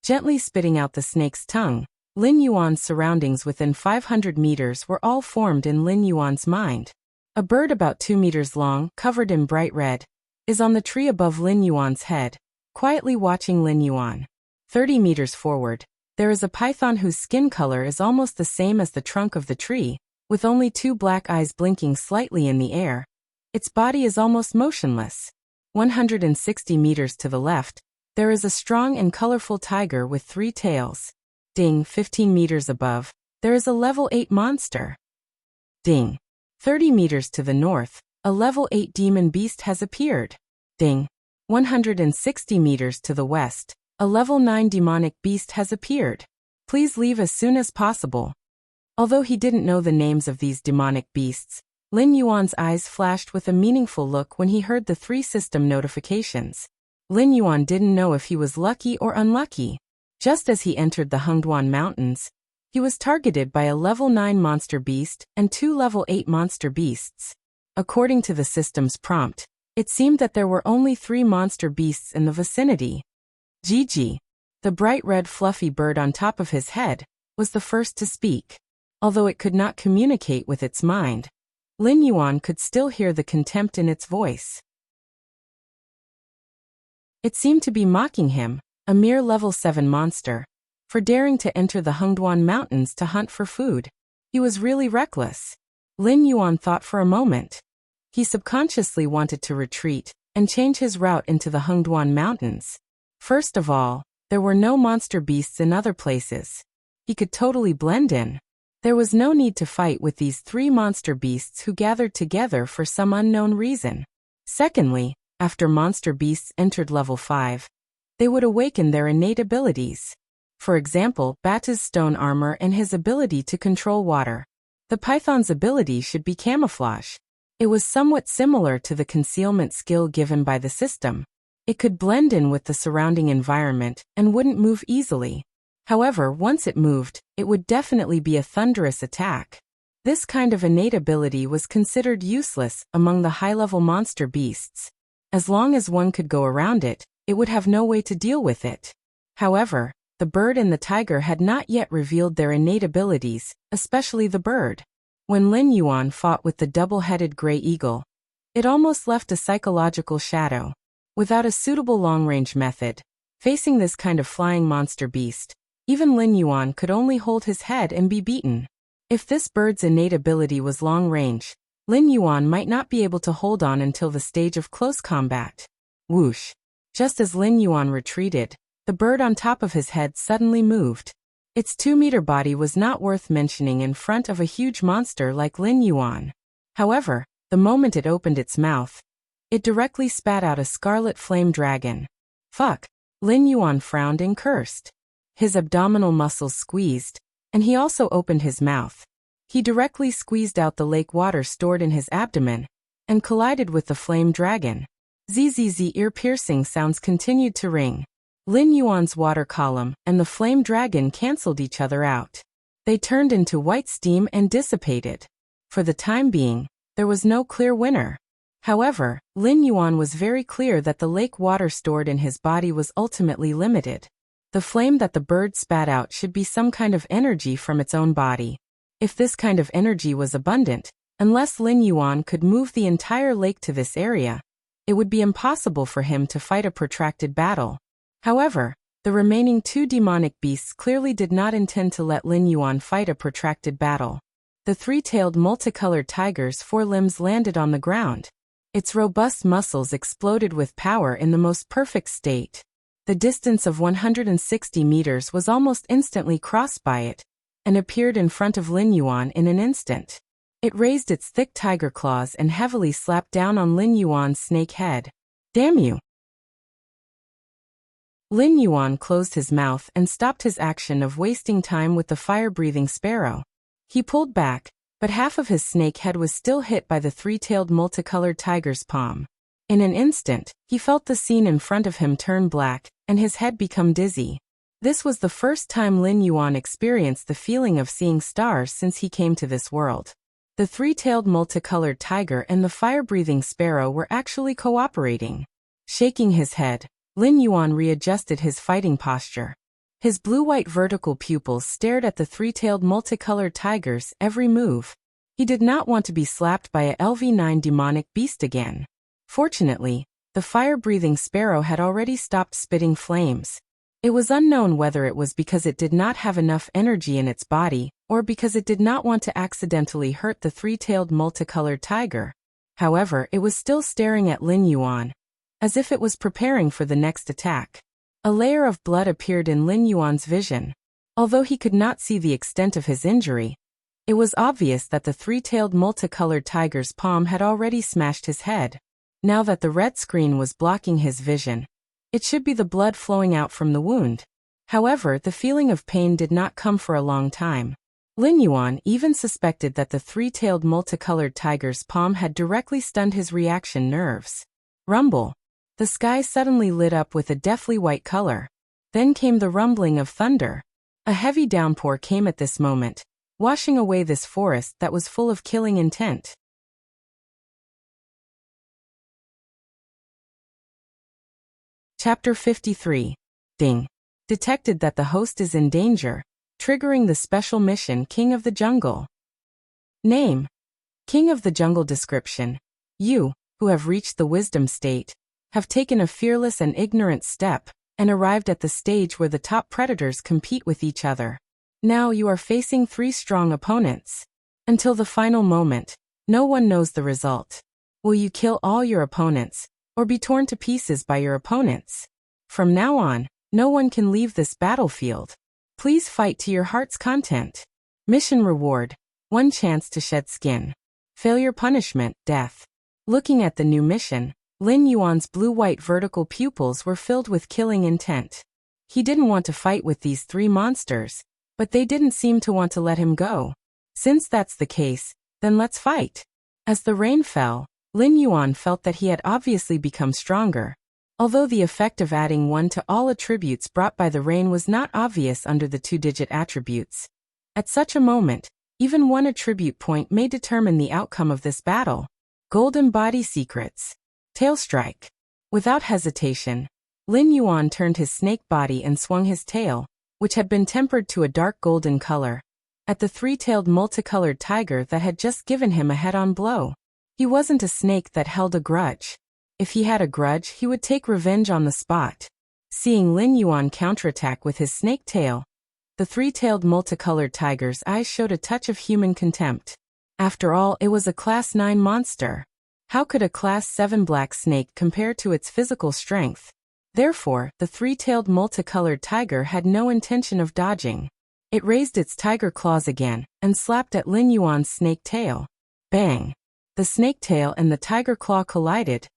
Gently spitting out the snake's tongue, Lin Yuan's surroundings within 500 meters were all formed in Lin Yuan's mind. A bird about 2 meters long, covered in bright red, is on the tree above Lin Yuan's head, quietly watching Lin Yuan. 30 meters forward, there is a python whose skin color is almost the same as the trunk of the tree, with only 2 black eyes blinking slightly in the air. Its body is almost motionless. 160 meters to the left, there is a strong and colorful tiger with 3 tails. Ding! 15 meters above, there is a level 8 monster. Ding! 30 meters to the north, a level 8 demon beast has appeared. Ding! 160 meters to the west, a level 9 demonic beast has appeared. Please leave as soon as possible. Although he didn't know the names of these demonic beasts, Lin Yuan's eyes flashed with a meaningful look when he heard the 3 system notifications. Lin Yuan didn't know if he was lucky or unlucky. Just as he entered the Hengduan Mountains, he was targeted by a level 9 monster beast and 2 level 8 monster beasts. According to the system's prompt, it seemed that there were only 3 monster beasts in the vicinity. Gigi, the bright red fluffy bird on top of his head, was the first to speak. Although it could not communicate with its mind, Lin Yuan could still hear the contempt in its voice. It seemed to be mocking him, a mere level 7 monster. for daring to enter the Hengduan Mountains to hunt for food. He was really reckless. Lin Yuan thought for a moment. He subconsciously wanted to retreat and change his route into the Hengduan Mountains. First of all, there were no monster beasts in other places. He could totally blend in. There was no need to fight with these 3 monster beasts who gathered together for some unknown reason. Secondly, after monster beasts entered level 5, they would awaken their innate abilities. For example, Bata's stone armor and his ability to control water. The python's ability should be camouflage. It was somewhat similar to the concealment skill given by the system. It could blend in with the surrounding environment and wouldn't move easily. However, once it moved, it would definitely be a thunderous attack. This kind of innate ability was considered useless among the high-level monster beasts. As long as one could go around it, it would have no way to deal with it. However, the bird and the tiger had not yet revealed their innate abilities, especially the bird. When Lin Yuan fought with the double-headed gray eagle, it almost left a psychological shadow. Without a suitable long-range method, facing this kind of flying monster beast, even Lin Yuan could only hold his head and be beaten. If this bird's innate ability was long-range, Lin Yuan might not be able to hold on until the stage of close combat. Whoosh! Just as Lin Yuan retreated, the bird on top of his head suddenly moved. Its 2-meter body was not worth mentioning in front of a huge monster like Lin Yuan. However, the moment it opened its mouth, it directly spat out a scarlet flame dragon. Fuck! Lin Yuan frowned and cursed. His abdominal muscles squeezed, and he also opened his mouth. He directly squeezed out the lake water stored in his abdomen, and collided with the flame dragon. Zzz ear-piercing sounds continued to ring. Lin Yuan's water column and the flame dragon cancelled each other out. They turned into white steam and dissipated. For the time being, there was no clear winner. However, Lin Yuan was very clear that the lake water stored in his body was ultimately limited. The flame that the bird spat out should be some kind of energy from its own body. If this kind of energy was abundant, unless Lin Yuan could move the entire lake to this area, it would be impossible for him to fight a protracted battle. However, the remaining 2 demonic beasts clearly did not intend to let Lin Yuan fight a protracted battle. The 3-tailed multicolored tiger's 4 limbs landed on the ground. Its robust muscles exploded with power in the most perfect state. The distance of 160 meters was almost instantly crossed by it, and appeared in front of Lin Yuan in an instant. It raised its thick tiger claws and heavily slapped down on Lin Yuan's snake head. Damn you! Lin Yuan closed his mouth and stopped his action of wasting time with the fire-breathing sparrow. He pulled back, but half of his snake head was still hit by the 3-tailed multicolored tiger's palm. In an instant, he felt the scene in front of him turn black, and his head become dizzy. This was the first time Lin Yuan experienced the feeling of seeing stars since he came to this world. The 3-tailed multicolored tiger and the fire-breathing sparrow were actually cooperating. Shaking his head, Lin Yuan readjusted his fighting posture. His blue-white vertical pupils stared at the 3-tailed multicolored tiger's every move. He did not want to be slapped by a LV9 demonic beast again. Fortunately, the fire-breathing sparrow had already stopped spitting flames. It was unknown whether it was because it did not have enough energy in its body, or because it did not want to accidentally hurt the 3-tailed multicolored tiger. However, it was still staring at Lin Yuan, as if it was preparing for the next attack. A layer of blood appeared in Lin Yuan's vision. Although he could not see the extent of his injury, it was obvious that the 3-tailed multicolored tiger's palm had already smashed his head. Now that the red screen was blocking his vision, it should be the blood flowing out from the wound. However, the feeling of pain did not come for a long time. Lin Yuan even suspected that the 3-tailed multicolored tiger's palm had directly stunned his reaction nerves. Rumble. The sky suddenly lit up with a deathly white color. Then came the rumbling of thunder. A heavy downpour came at this moment, washing away this forest that was full of killing intent. Chapter 53. Ding. Detected that the host is in danger, triggering the special mission King of the Jungle. Name: King of the Jungle. Description: you, who have reached the wisdom state, have taken a fearless and ignorant step, and arrived at the stage where the top predators compete with each other. Now you are facing 3 strong opponents. Until the final moment, no one knows the result. Will you kill all your opponents, or be torn to pieces by your opponents? From now on, no one can leave this battlefield. Please fight to your heart's content. Mission reward: 1 chance to shed skin. Failure punishment: death. Looking at the new mission, Lin Yuan's blue-white vertical pupils were filled with killing intent. He didn't want to fight with these 3 monsters, but they didn't seem to want to let him go. Since that's the case, then let's fight. As the rain fell, Lin Yuan felt that he had obviously become stronger. Although the effect of adding 1 to all attributes brought by the rain was not obvious under the 2-digit attributes. At such a moment, even 1 attribute point may determine the outcome of this battle. Golden Body Secrets. Tail Strike. Without hesitation, Lin Yuan turned his snake body and swung his tail, which had been tempered to a dark golden color, at the 3-tailed multicolored tiger that had just given him a head-on blow. He wasn't a snake that held a grudge. If he had a grudge, he would take revenge on the spot. Seeing Lin Yuan counterattack with his snake tail, the 3-tailed multicolored tiger's eyes showed a touch of human contempt. After all, it was a Class 9 monster. How could a Class 7 black snake compare to its physical strength? Therefore, the 3-tailed multicolored tiger had no intention of dodging. It raised its tiger claws again, and slapped at Lin Yuan's snake tail. Bang! The snake tail and the tiger claw collided,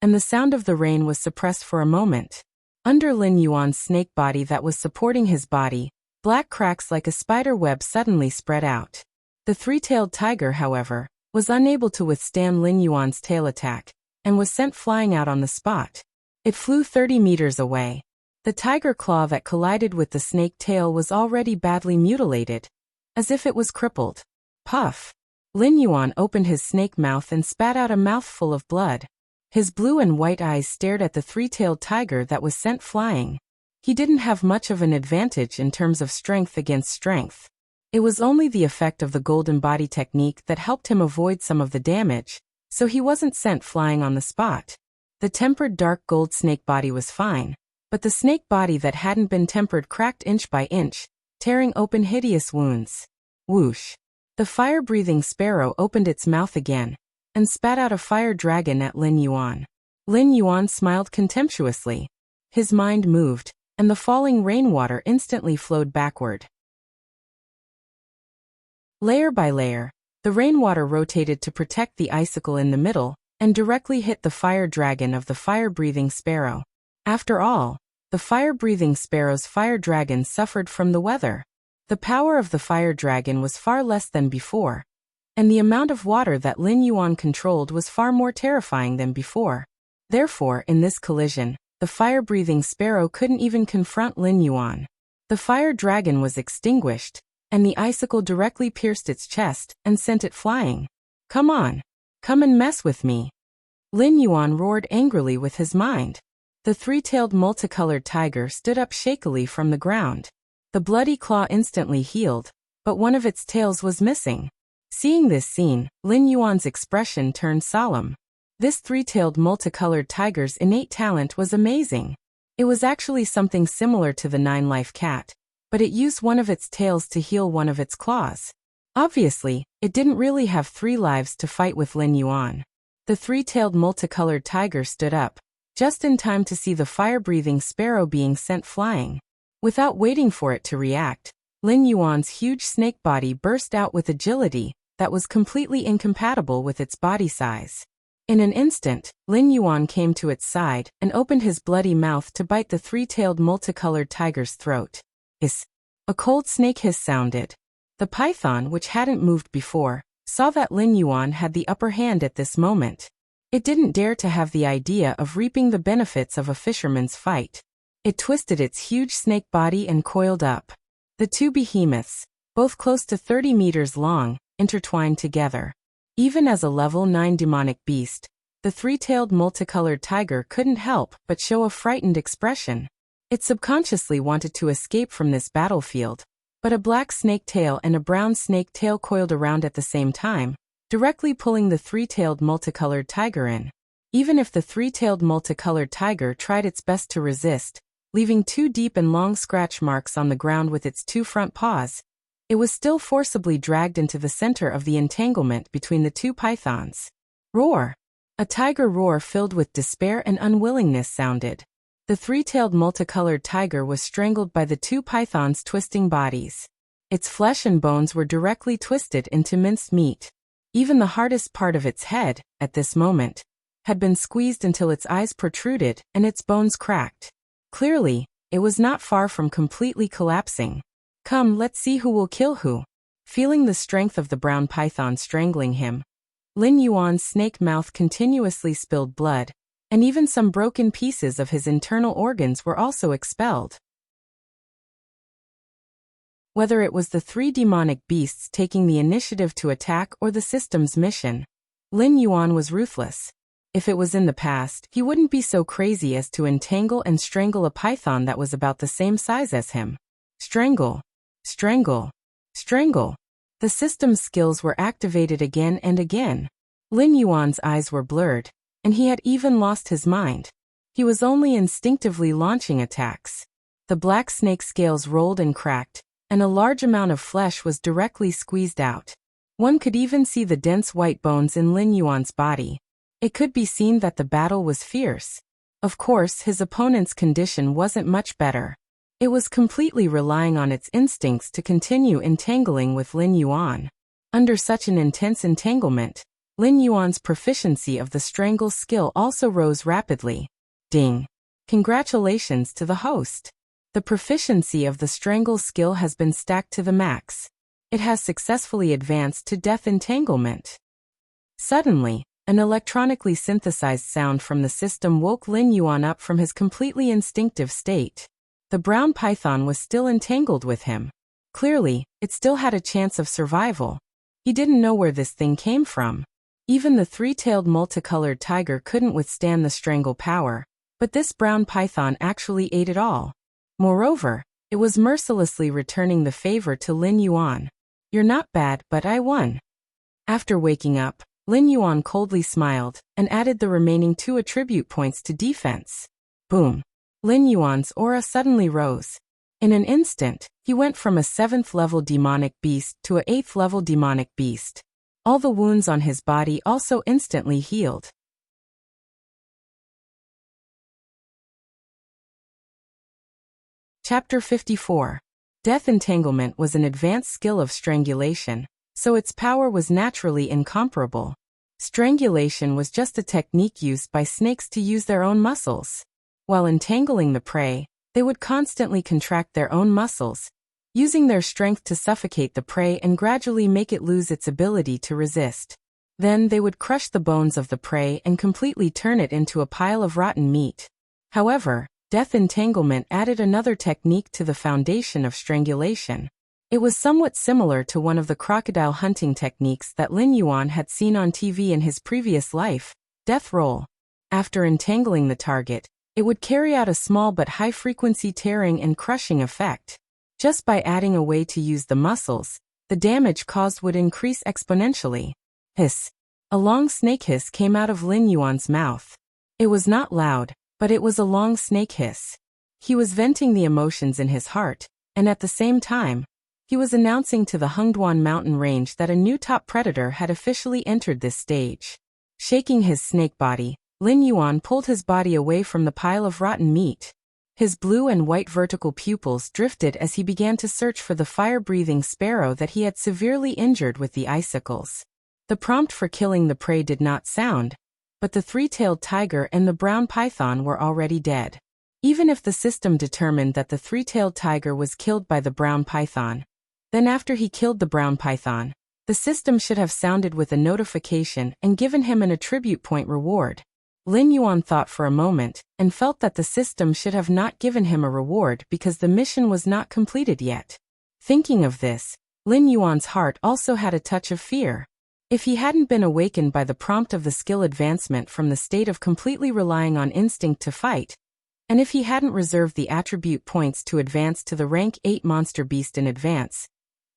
and the sound of the rain was suppressed for a moment. Under Lin Yuan's snake body that was supporting his body, black cracks like a spider web suddenly spread out. The 3-tailed tiger, however, was unable to withstand Lin Yuan's tail attack, and was sent flying out on the spot. It flew 30 meters away. The tiger claw that collided with the snake tail was already badly mutilated, as if it was crippled. Puff! Lin Yuan opened his snake mouth and spat out a mouthful of blood. His blue and white eyes stared at the 3-tailed tiger that was sent flying. He didn't have much of an advantage in terms of strength against strength. It was only the effect of the golden body technique that helped him avoid some of the damage, so he wasn't sent flying on the spot. The tempered dark gold snake body was fine, but the snake body that hadn't been tempered cracked inch by inch, tearing open hideous wounds. Whoosh! The fire-breathing sparrow opened its mouth again, and spat out a fire dragon at Lin Yuan. Lin Yuan smiled contemptuously. His mind moved, and the falling rainwater instantly flowed backward. Layer by layer, the rainwater rotated to protect the icicle in the middle, and directly hit the fire dragon of the fire-breathing sparrow. After all, the fire-breathing sparrow's fire dragon suffered from the weather. The power of the fire dragon was far less than before, and the amount of water that Lin Yuan controlled was far more terrifying than before. Therefore, in this collision, the fire-breathing sparrow couldn't even confront Lin Yuan. The fire dragon was extinguished, and the icicle directly pierced its chest and sent it flying. Come on! Come and mess with me! Lin Yuan roared angrily with his mind. The 3-tailed multicolored tiger stood up shakily from the ground. The bloody claw instantly healed, but one of its tails was missing. Seeing this scene, Lin Yuan's expression turned solemn. This 3-tailed multicolored tiger's innate talent was amazing. It was actually something similar to the 9-life cat, but it used one of its tails to heal one of its claws. Obviously, it didn't really have 3 lives to fight with Lin Yuan. The 3-tailed multicolored tiger stood up, just in time to see the fire-breathing sparrow being sent flying. Without waiting for it to react, Lin Yuan's huge snake body burst out with agility that was completely incompatible with its body size. In an instant, Lin Yuan came to its side and opened his bloody mouth to bite the 3-tailed multicolored tiger's throat. Hiss! A cold snake hiss sounded. The python, which hadn't moved before, saw that Lin Yuan had the upper hand at this moment. It didn't dare to have the idea of reaping the benefits of a fisherman's fight. It twisted its huge snake body and coiled up. The 2 behemoths, both close to 30 meters long, intertwined together. Even as a level 9 demonic beast, the 3-tailed multicolored tiger couldn't help but show a frightened expression. It subconsciously wanted to escape from this battlefield, but a black snake tail and a brown snake tail coiled around at the same time, directly pulling the 3-tailed multicolored tiger in. Even if the 3-tailed multicolored tiger tried its best to resist, leaving 2 deep and long scratch marks on the ground with its 2 front paws. It was still forcibly dragged into the center of the entanglement between the 2 pythons. Roar! A tiger roar filled with despair and unwillingness sounded. The 3-tailed multicolored tiger was strangled by the 2 pythons' twisting bodies. Its flesh and bones were directly twisted into minced meat. Even the hardest part of its head, at this moment, had been squeezed until its eyes protruded and its bones cracked. Clearly, it was not far from completely collapsing. Come, let's see who will kill who. Feeling the strength of the brown python strangling him, Lin Yuan's snake mouth continuously spilled blood, and even some broken pieces of his internal organs were also expelled. Whether it was the 3 demonic beasts taking the initiative to attack or the system's mission, Lin Yuan was ruthless. If it was in the past, he wouldn't be so crazy as to entangle and strangle a python that was about the same size as him. Strangle. Strangle. Strangle. The system's skills were activated again and again. Lin Yuan's eyes were blurred, and he had even lost his mind. He was only instinctively launching attacks. The black snake scales rolled and cracked, and a large amount of flesh was directly squeezed out. One could even see the dense white bones in Lin Yuan's body. It could be seen that the battle was fierce. Of course, his opponent's condition wasn't much better. It was completely relying on its instincts to continue entangling with Lin Yuan. Under such an intense entanglement, Lin Yuan's proficiency of the strangle skill also rose rapidly. Ding! Congratulations to the host. The proficiency of the strangle skill has been stacked to the max. It has successfully advanced to death entanglement. Suddenly, an electronically synthesized sound from the system woke Lin Yuan up from his completely instinctive state. The brown python was still entangled with him. Clearly, it still had a chance of survival. He didn't know where this thing came from. Even the 3-tailed multicolored tiger couldn't withstand the strangle power, but this brown python actually ate it all. Moreover, it was mercilessly returning the favor to Lin Yuan. You're not bad, but I won. After waking up, Lin Yuan coldly smiled and added the remaining 2 attribute points to defense. Boom! Lin Yuan's aura suddenly rose. In an instant, he went from a 7th-level demonic beast to an 8th-level demonic beast. All the wounds on his body also instantly healed. Chapter 54. Death entanglement was an advanced skill of strangulation, so its power was naturally incomparable. Strangulation was just a technique used by snakes to use their own muscles. While entangling the prey, they would constantly contract their own muscles, using their strength to suffocate the prey and gradually make it lose its ability to resist. Then they would crush the bones of the prey and completely turn it into a pile of rotten meat. However, death entanglement added another technique to the foundation of strangulation. It was somewhat similar to one of the crocodile hunting techniques that Lin Yuan had seen on TV in his previous life, death roll. After entangling the target, it would carry out a small but high-frequency tearing and crushing effect. Just by adding a way to use the muscles, the damage caused would increase exponentially. Hiss! A long snake hiss came out of Lin Yuan's mouth. It was not loud, but it was a long snake hiss. He was venting the emotions in his heart, and at the same time, he was announcing to the Hengduan mountain range that a new top predator had officially entered this stage. Shaking his snake body, Lin Yuan pulled his body away from the pile of rotten meat. His blue and white vertical pupils drifted as he began to search for the fire-breathing sparrow that he had severely injured with the icicles. The prompt for killing the prey did not sound, but the 3-tailed tiger and the brown python were already dead. Even if the system determined that the 3-tailed tiger was killed by the brown python, then after he killed the brown python, the system should have sounded with a notification and given him an attribute point reward. Lin Yuan thought for a moment and felt that the system should have not given him a reward because the mission was not completed yet. Thinking of this, Lin Yuan's heart also had a touch of fear. If he hadn't been awakened by the prompt of the skill advancement from the state of completely relying on instinct to fight, and if he hadn't reserved the attribute points to advance to the rank 8 monster beast in advance,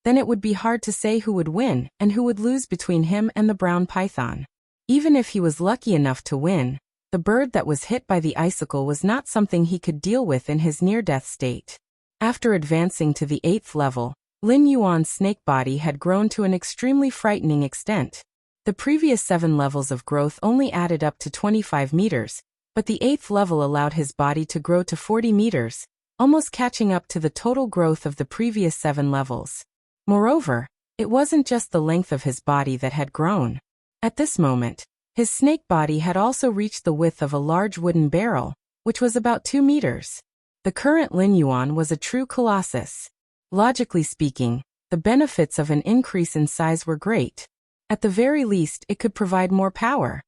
then it would be hard to say who would win and who would lose between him and the brown python. Even if he was lucky enough to win, the bird that was hit by the icicle was not something he could deal with in his near-death state. After advancing to the 8th level, Lin Yuan's snake body had grown to an extremely frightening extent. The previous 7 levels of growth only added up to 25 meters, but the 8th level allowed his body to grow to 40 meters, almost catching up to the total growth of the previous 7 levels. Moreover, it wasn't just the length of his body that had grown. At this moment, his snake body had also reached the width of a large wooden barrel, which was about 2 meters. The current Lin Yuan was a true colossus. Logically speaking, the benefits of an increase in size were great. At the very least, it could provide more power.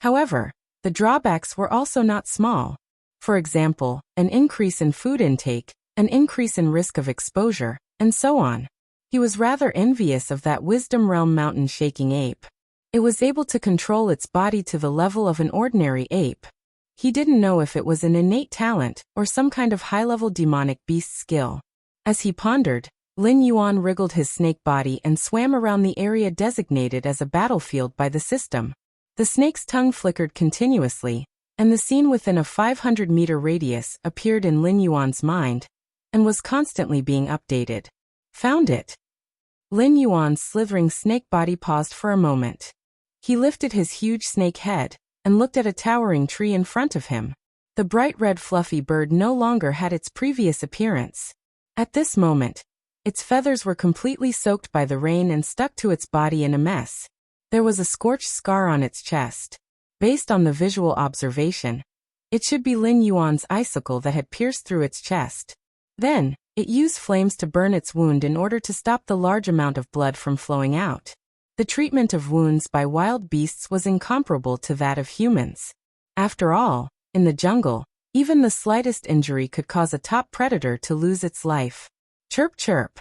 However, the drawbacks were also not small. For example, an increase in food intake, an increase in risk of exposure, and so on. He was rather envious of that Wisdom Realm mountain-shaking ape. It was able to control its body to the level of an ordinary ape. He didn't know if it was an innate talent or some kind of high-level demonic beast skill. As he pondered, Lin Yuan wriggled his snake body and swam around the area designated as a battlefield by the system. The snake's tongue flickered continuously, and the scene within a 500-meter radius appeared in Lin Yuan's mind and was constantly being updated. Found it. Lin Yuan's slithering snake body paused for a moment. He lifted his huge snake head and looked at a towering tree in front of him. The bright red fluffy bird no longer had its previous appearance. At this moment, its feathers were completely soaked by the rain and stuck to its body in a mess. There was a scorched scar on its chest. Based on the visual observation, it should be Lin Yuan's icicle that had pierced through its chest. Then, it used flames to burn its wound in order to stop the large amount of blood from flowing out. The treatment of wounds by wild beasts was incomparable to that of humans. After all, in the jungle, even the slightest injury could cause a top predator to lose its life. Chirp chirp.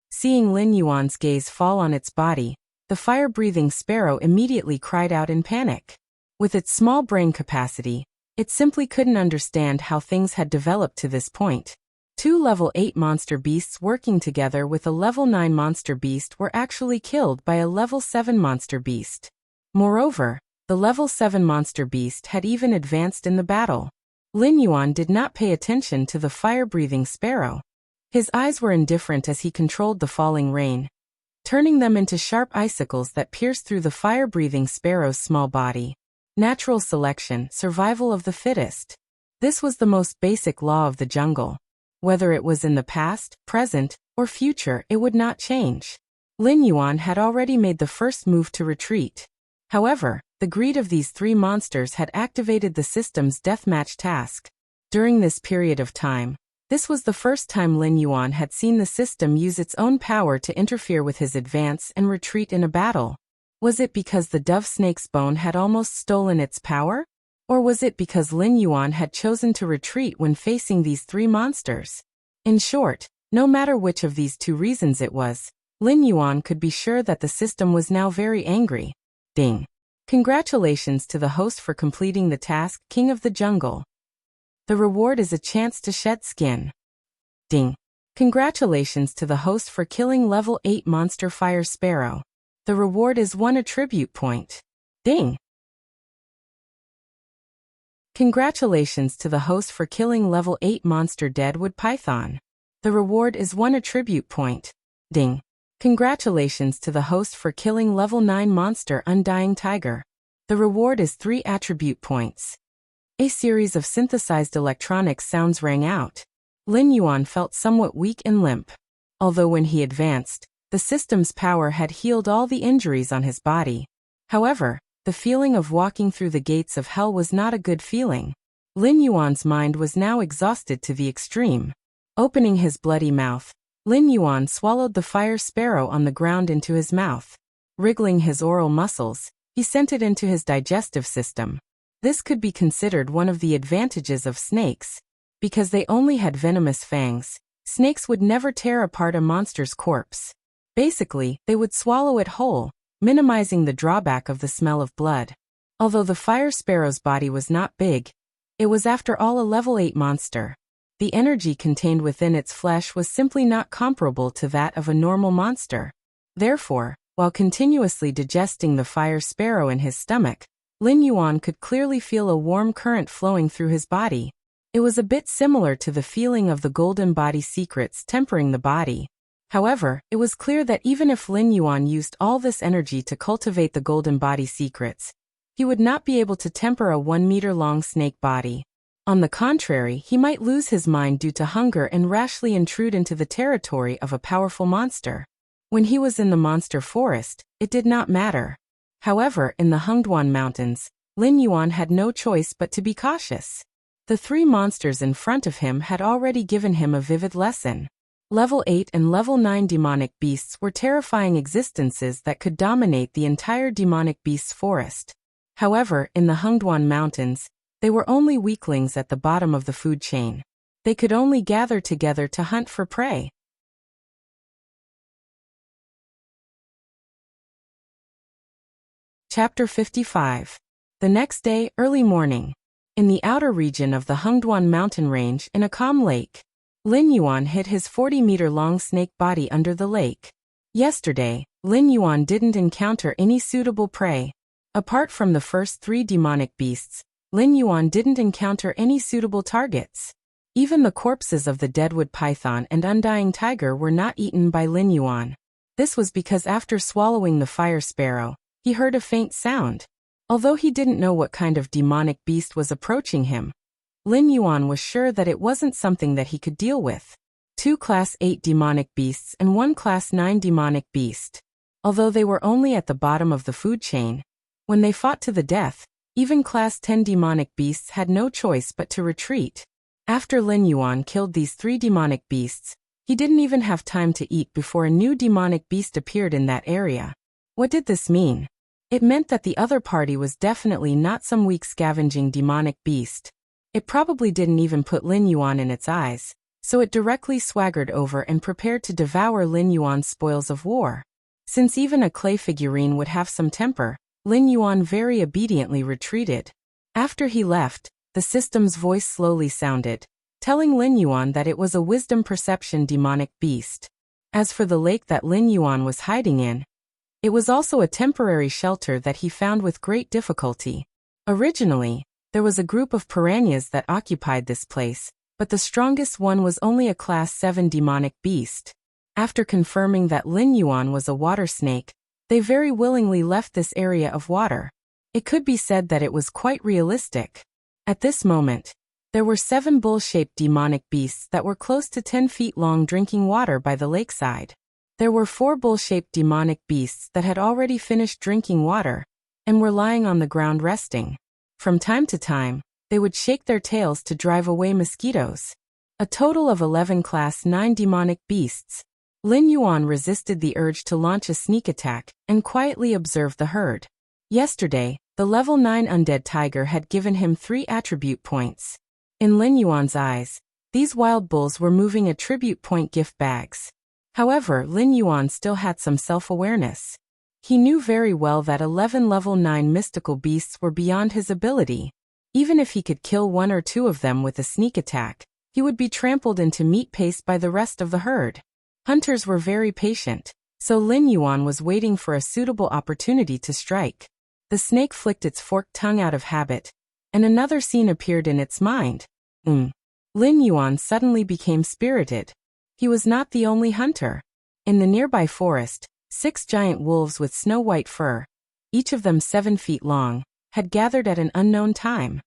Seeing Lin Yuan's gaze fall on its body, the fire-breathing sparrow immediately cried out in panic. With its small brain capacity, it simply couldn't understand how things had developed to this point. 2 level 8 monster beasts working together with a level 9 monster beast were actually killed by a level 7 monster beast. Moreover, the level 7 monster beast had even advanced in the battle. Lin Yuan did not pay attention to the fire-breathing sparrow. His eyes were indifferent as he controlled the falling rain, turning them into sharp icicles that pierced through the fire-breathing sparrow's small body. Natural selection, survival of the fittest. This was the most basic law of the jungle. Whether it was in the past, present, or future, it would not change. Lin Yuan had already made the first move to retreat. However, the greed of these 3 monsters had activated the system's deathmatch task. During this period of time, this was the first time Lin Yuan had seen the system use its own power to interfere with his advance and retreat in a battle. Was it because the dove snake's bone had almost stolen its power? Or was it because Lin Yuan had chosen to retreat when facing these 3 monsters? In short, no matter which of these 2 reasons it was, Lin Yuan could be sure that the system was now very angry. Ding. Congratulations to the host for completing the task, King of the Jungle. The reward is a chance to shed skin. Ding. Congratulations to the host for killing level 8 monster fire sparrow. The reward is 1 attribute point. Ding. Congratulations to the host for killing level 8 monster deadwood python. The reward is 1 attribute point. Ding. Congratulations to the host for killing level 9 monster undying tiger. The reward is 3 attribute points. A series of synthesized electronic sounds rang out. Lin Yuan felt somewhat weak and limp. Although when he advanced, the system's power had healed all the injuries on his body. However, the feeling of walking through the gates of hell was not a good feeling. Lin Yuan's mind was now exhausted to the extreme. Opening his bloody mouth, Lin Yuan swallowed the fire sparrow on the ground into his mouth. Wriggling his oral muscles, he sent it into his digestive system. This could be considered one of the advantages of snakes. Because they only had venomous fangs, snakes would never tear apart a monster's corpse. Basically, they would swallow it whole, minimizing the drawback of the smell of blood. Although the fire sparrow's body was not big, it was after all a level 8 monster. The energy contained within its flesh was simply not comparable to that of a normal monster. Therefore, While continuously digesting the fire sparrow in his stomach, Lin Yuan could clearly feel a warm current flowing through his body. It was a bit similar to the feeling of the golden body secrets tempering the body. However, it was clear that even if Lin Yuan used all this energy to cultivate the golden body secrets, he would not be able to temper a 1-meter-long snake body. On the contrary, he might lose his mind due to hunger and rashly intrude into the territory of a powerful monster. When he was in the monster forest, it did not matter. However, in the Hengduan Mountains, Lin Yuan had no choice but to be cautious. The 3 monsters in front of him had already given him a vivid lesson. Level 8 and Level 9 demonic beasts were terrifying existences that could dominate the entire demonic beasts forest. However, in the Hengduan Mountains, they were only weaklings at the bottom of the food chain. They could only gather together to hunt for prey. Chapter 55. The next day, early morning. In the outer region of the Hengduan mountain range in a calm lake, Lin Yuan hid his 40-meter-long snake body under the lake. Yesterday, Lin Yuan didn't encounter any suitable prey. Apart from the first 3 demonic beasts, Lin Yuan didn't encounter any suitable targets. Even the corpses of the deadwood python and undying tiger were not eaten by Lin Yuan. This was because after swallowing the fire sparrow, he heard a faint sound. Although he didn't know what kind of demonic beast was approaching him, Lin Yuan was sure that it wasn't something that he could deal with. 2 Class 8 demonic beasts and 1 Class 9 demonic beast. Although they were only at the bottom of the food chain, when they fought to the death, even Class 10 demonic beasts had no choice but to retreat. After Lin Yuan killed these 3 demonic beasts, he didn't even have time to eat before a new demonic beast appeared in that area. What did this mean? It meant that the other party was definitely not some weak scavenging demonic beast. It probably didn't even put Lin Yuan in its eyes, so it directly swaggered over and prepared to devour Lin Yuan's spoils of war. Since even a clay figurine would have some temper, Lin Yuan very obediently retreated. After he left, the system's voice slowly sounded, telling Lin Yuan that it was a wisdom perception demonic beast. As for the lake that Lin Yuan was hiding in, it was also a temporary shelter that he found with great difficulty. Originally, there was a group of piranhas that occupied this place, but the strongest one was only a Class 7 demonic beast. After confirming that Lin Yuan was a water snake, they very willingly left this area of water. It could be said that it was quite realistic. At this moment, there were 7 bull-shaped demonic beasts that were close to 10 feet long drinking water by the lakeside. There were 4 bull-shaped demonic beasts that had already finished drinking water and were lying on the ground resting. From time to time, they would shake their tails to drive away mosquitoes. A total of 11 Class 9 demonic beasts. Lin Yuan resisted the urge to launch a sneak attack and quietly observed the herd. Yesterday, the level 9 undead tiger had given him 3 attribute points. In Lin Yuan's eyes, these wild bulls were moving attribute point gift bags. However, Lin Yuan still had some self-awareness. He knew very well that 11 level 9 mystical beasts were beyond his ability. Even if he could kill 1 or 2 of them with a sneak attack, he would be trampled into meat paste by the rest of the herd. Hunters were very patient, so Lin Yuan was waiting for a suitable opportunity to strike. The snake flicked its forked tongue out of habit, and another scene appeared in its mind. Lin Yuan suddenly became spirited. He was not the only hunter. In the nearby forest, 6 giant wolves with snow-white fur, each of them 7 feet long, had gathered at an unknown time.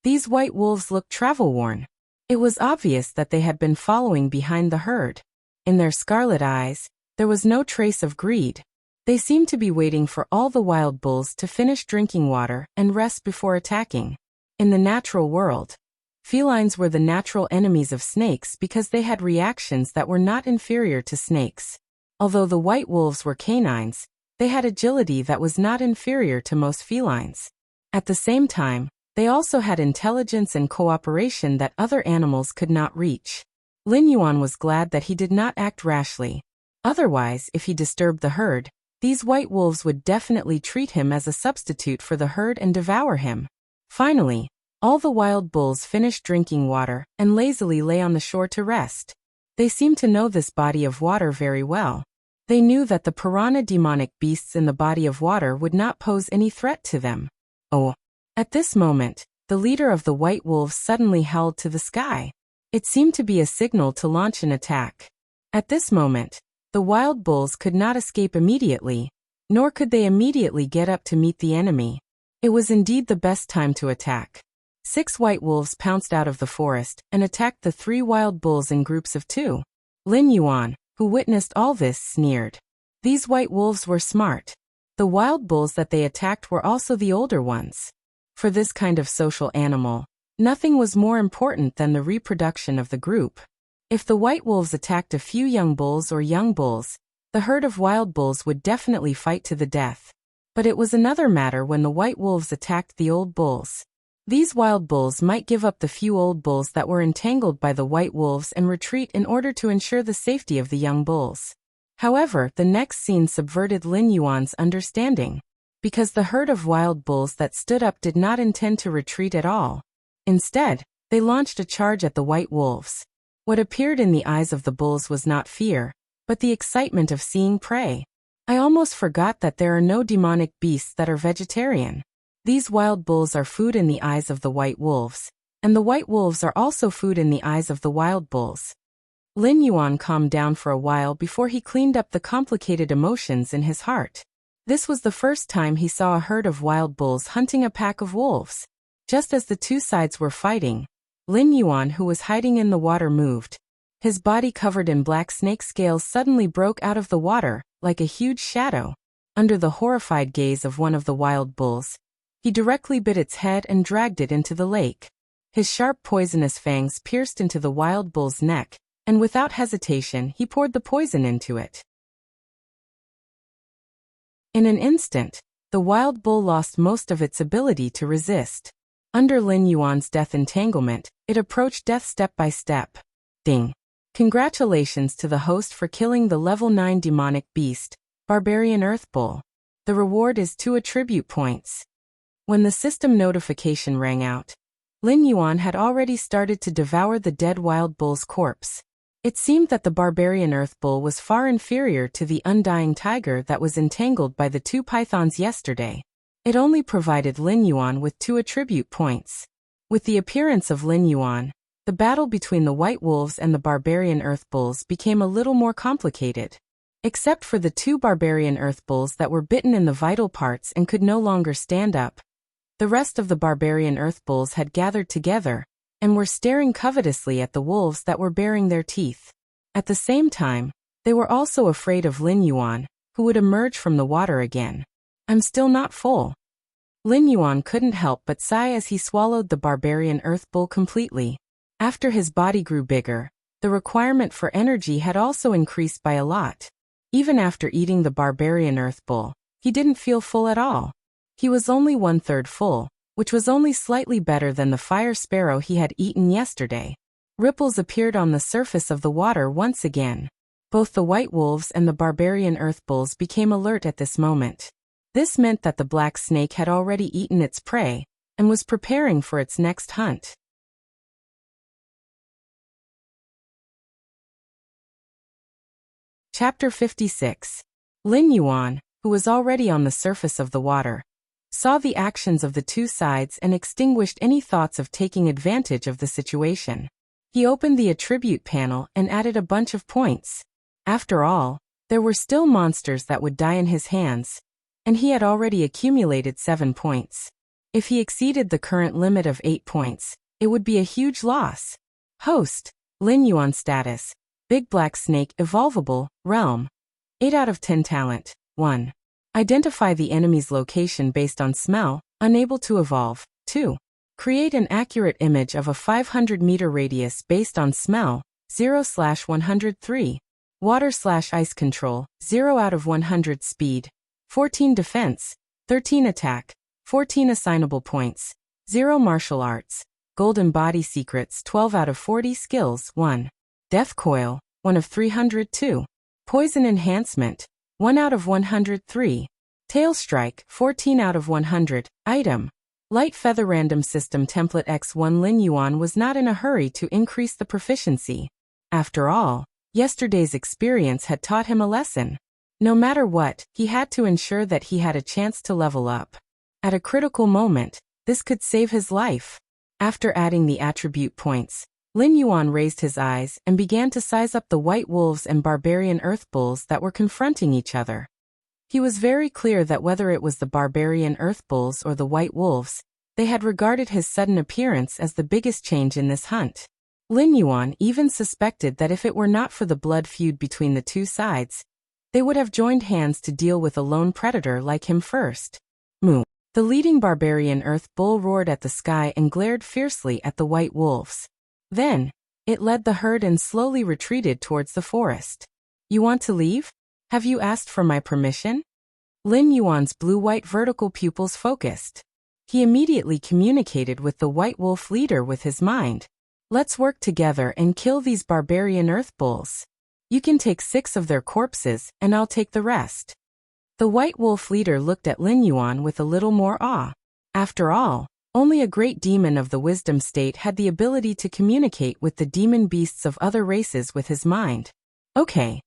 These white wolves looked travel-worn. It was obvious that they had been following behind the herd. In their scarlet eyes, there was no trace of greed. They seemed to be waiting for all the wild bulls to finish drinking water and rest before attacking. In the natural world, felines were the natural enemies of snakes because they had reactions that were not inferior to snakes. Although the white wolves were canines, they had agility that was not inferior to most felines. At the same time, they also had intelligence and cooperation that other animals could not reach. Lin Yuan was glad that he did not act rashly. Otherwise, if he disturbed the herd, these white wolves would definitely treat him as a substitute for the herd and devour him. Finally, all the wild bulls finished drinking water and lazily lay on the shore to rest. They seemed to know this body of water very well. They knew that the piranha demonic beasts in the body of water would not pose any threat to them. Oh! At this moment, the leader of the white wolves suddenly howled to the sky. It seemed to be a signal to launch an attack. At this moment, the wild bulls could not escape immediately, nor could they immediately get up to meet the enemy. It was indeed the best time to attack. 6 white wolves pounced out of the forest and attacked the 3 wild bulls in groups of 2. Lin Yuan, who witnessed all this, sneered. These white wolves were smart. The wild bulls that they attacked were also the older ones. For this kind of social animal, nothing was more important than the reproduction of the group. If the white wolves attacked a few young bulls, the herd of wild bulls would definitely fight to the death. But it was another matter when the white wolves attacked the old bulls. These wild bulls might give up the few old bulls that were entangled by the white wolves and retreat in order to ensure the safety of the young bulls. However, the next scene subverted Lin Yuan's understanding. Because the herd of wild bulls that stood up did not intend to retreat at all. Instead, they launched a charge at the white wolves. What appeared in the eyes of the bulls was not fear, but the excitement of seeing prey. I almost forgot that there are no demonic beasts that are vegetarian. These wild bulls are food in the eyes of the white wolves, and the white wolves are also food in the eyes of the wild bulls. Lin Yuan calmed down for a while before he cleaned up the complicated emotions in his heart. This was the first time he saw a herd of wild bulls hunting a pack of wolves. Just as the 2 sides were fighting, Lin Yuan, who was hiding in the water, moved. His body covered in black snake scales suddenly broke out of the water, like a huge shadow. Under the horrified gaze of one of the wild bulls, he directly bit its head and dragged it into the lake. His sharp poisonous fangs pierced into the wild bull's neck, and without hesitation he poured the poison into it. In an instant, the wild bull lost most of its ability to resist. Under Lin Yuan's death entanglement, it approached death step by step. Ding! Congratulations to the host for killing the level 9 demonic beast, Barbarian Earth Bull. The reward is 2 attribute points. When the system notification rang out, Lin Yuan had already started to devour the dead wild bull's corpse. It seemed that the Barbarian Earth Bull was far inferior to the undying tiger that was entangled by the 2 pythons yesterday. It only provided Lin Yuan with 2 attribute points. With the appearance of Lin Yuan, the battle between the white wolves and the Barbarian Earth Bulls became a little more complicated. Except for the 2 Barbarian Earth Bulls that were bitten in the vital parts and could no longer stand up, the rest of the Barbarian Earth Bulls had gathered together and were staring covetously at the wolves that were baring their teeth. At the same time, they were also afraid of Lin Yuan, who would emerge from the water again. I'm still not full. Lin Yuan couldn't help but sigh as he swallowed the Barbarian Earth Bull completely. After his body grew bigger, the requirement for energy had also increased by a lot. Even after eating the Barbarian Earth Bull, he didn't feel full at all. He was only 1/3 full, which was only slightly better than the fire sparrow he had eaten yesterday. Ripples appeared on the surface of the water once again. Both the white wolves and the Barbarian Earth Bulls became alert at this moment. This meant that the black snake had already eaten its prey and was preparing for its next hunt. Chapter 56. Lin Yuan, who was already on the surface of the water, saw the actions of the 2 sides and extinguished any thoughts of taking advantage of the situation. He opened the attribute panel and added a bunch of points. After all, there were still monsters that would die in his hands, and he had already accumulated 7 points. If he exceeded the current limit of 8 points, it would be a huge loss. Host, Lin Yuan status, Big Black Snake Evolvable, Realm. 8 out of 10 talent, 1. Identify the enemy's location based on smell, unable to evolve, 2. Create an accurate image of a 500-meter radius based on smell, 0/103. Water/ice control, 0 out of 100 speed, 14 defense, 13 attack, 14 assignable points, 0 martial arts, golden body secrets 12 out of 40 skills, 1. Death coil, 1 of 302. Poison enhancement, 1 out of 103. Tail strike, 14 out of 100. Item. Light feather random system template X1. Lin Yuan was not in a hurry to increase the proficiency. After all, Yesterday's experience had taught him a lesson. No matter what, he had to ensure that he had a chance to level up. At a critical moment, this could save his life. After adding the attribute points, Lin Yuan raised his eyes and began to size up the white wolves and barbarian earth bulls that were confronting each other. He was very clear that whether it was the barbarian earth bulls or the white wolves, they had regarded his sudden appearance as the biggest change in this hunt. Lin Yuan even suspected that if it were not for the blood feud between the two sides, they would have joined hands to deal with a lone predator like him first. Moo. The leading barbarian earth bull roared at the sky and glared fiercely at the white wolves. Then, it led the herd and slowly retreated towards the forest. You want to leave? Have you asked for my permission? Lin Yuan's blue-white vertical pupils focused. He immediately communicated with the white wolf leader with his mind. Let's work together and kill these barbarian earth bulls. You can take 6 of their corpses and I'll take the rest. The white wolf leader looked at Lin Yuan with a little more awe. After all, only a great demon of the wisdom state had the ability to communicate with the demon beasts of other races with his mind. Okay.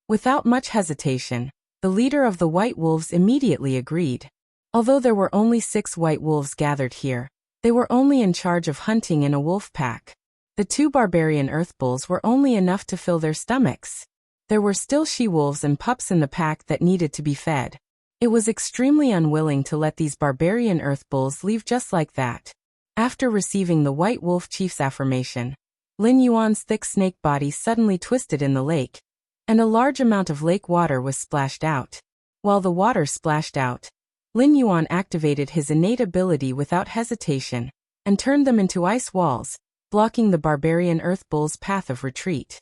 Without much hesitation, the leader of the white wolves immediately agreed. Although there were only 6 white wolves gathered here, they were only in charge of hunting in a wolf pack. The 2 barbarian earth bulls were only enough to fill their stomachs. There were still she-wolves and pups in the pack that needed to be fed. It was extremely unwilling to let these barbarian earth bulls leave just like that. After receiving the white wolf chief's affirmation, Lin Yuan's thick snake body suddenly twisted in the lake, and a large amount of lake water was splashed out. While the water splashed out, Lin Yuan activated his innate ability without hesitation, and turned them into ice walls, blocking the barbarian earth bull's path of retreat.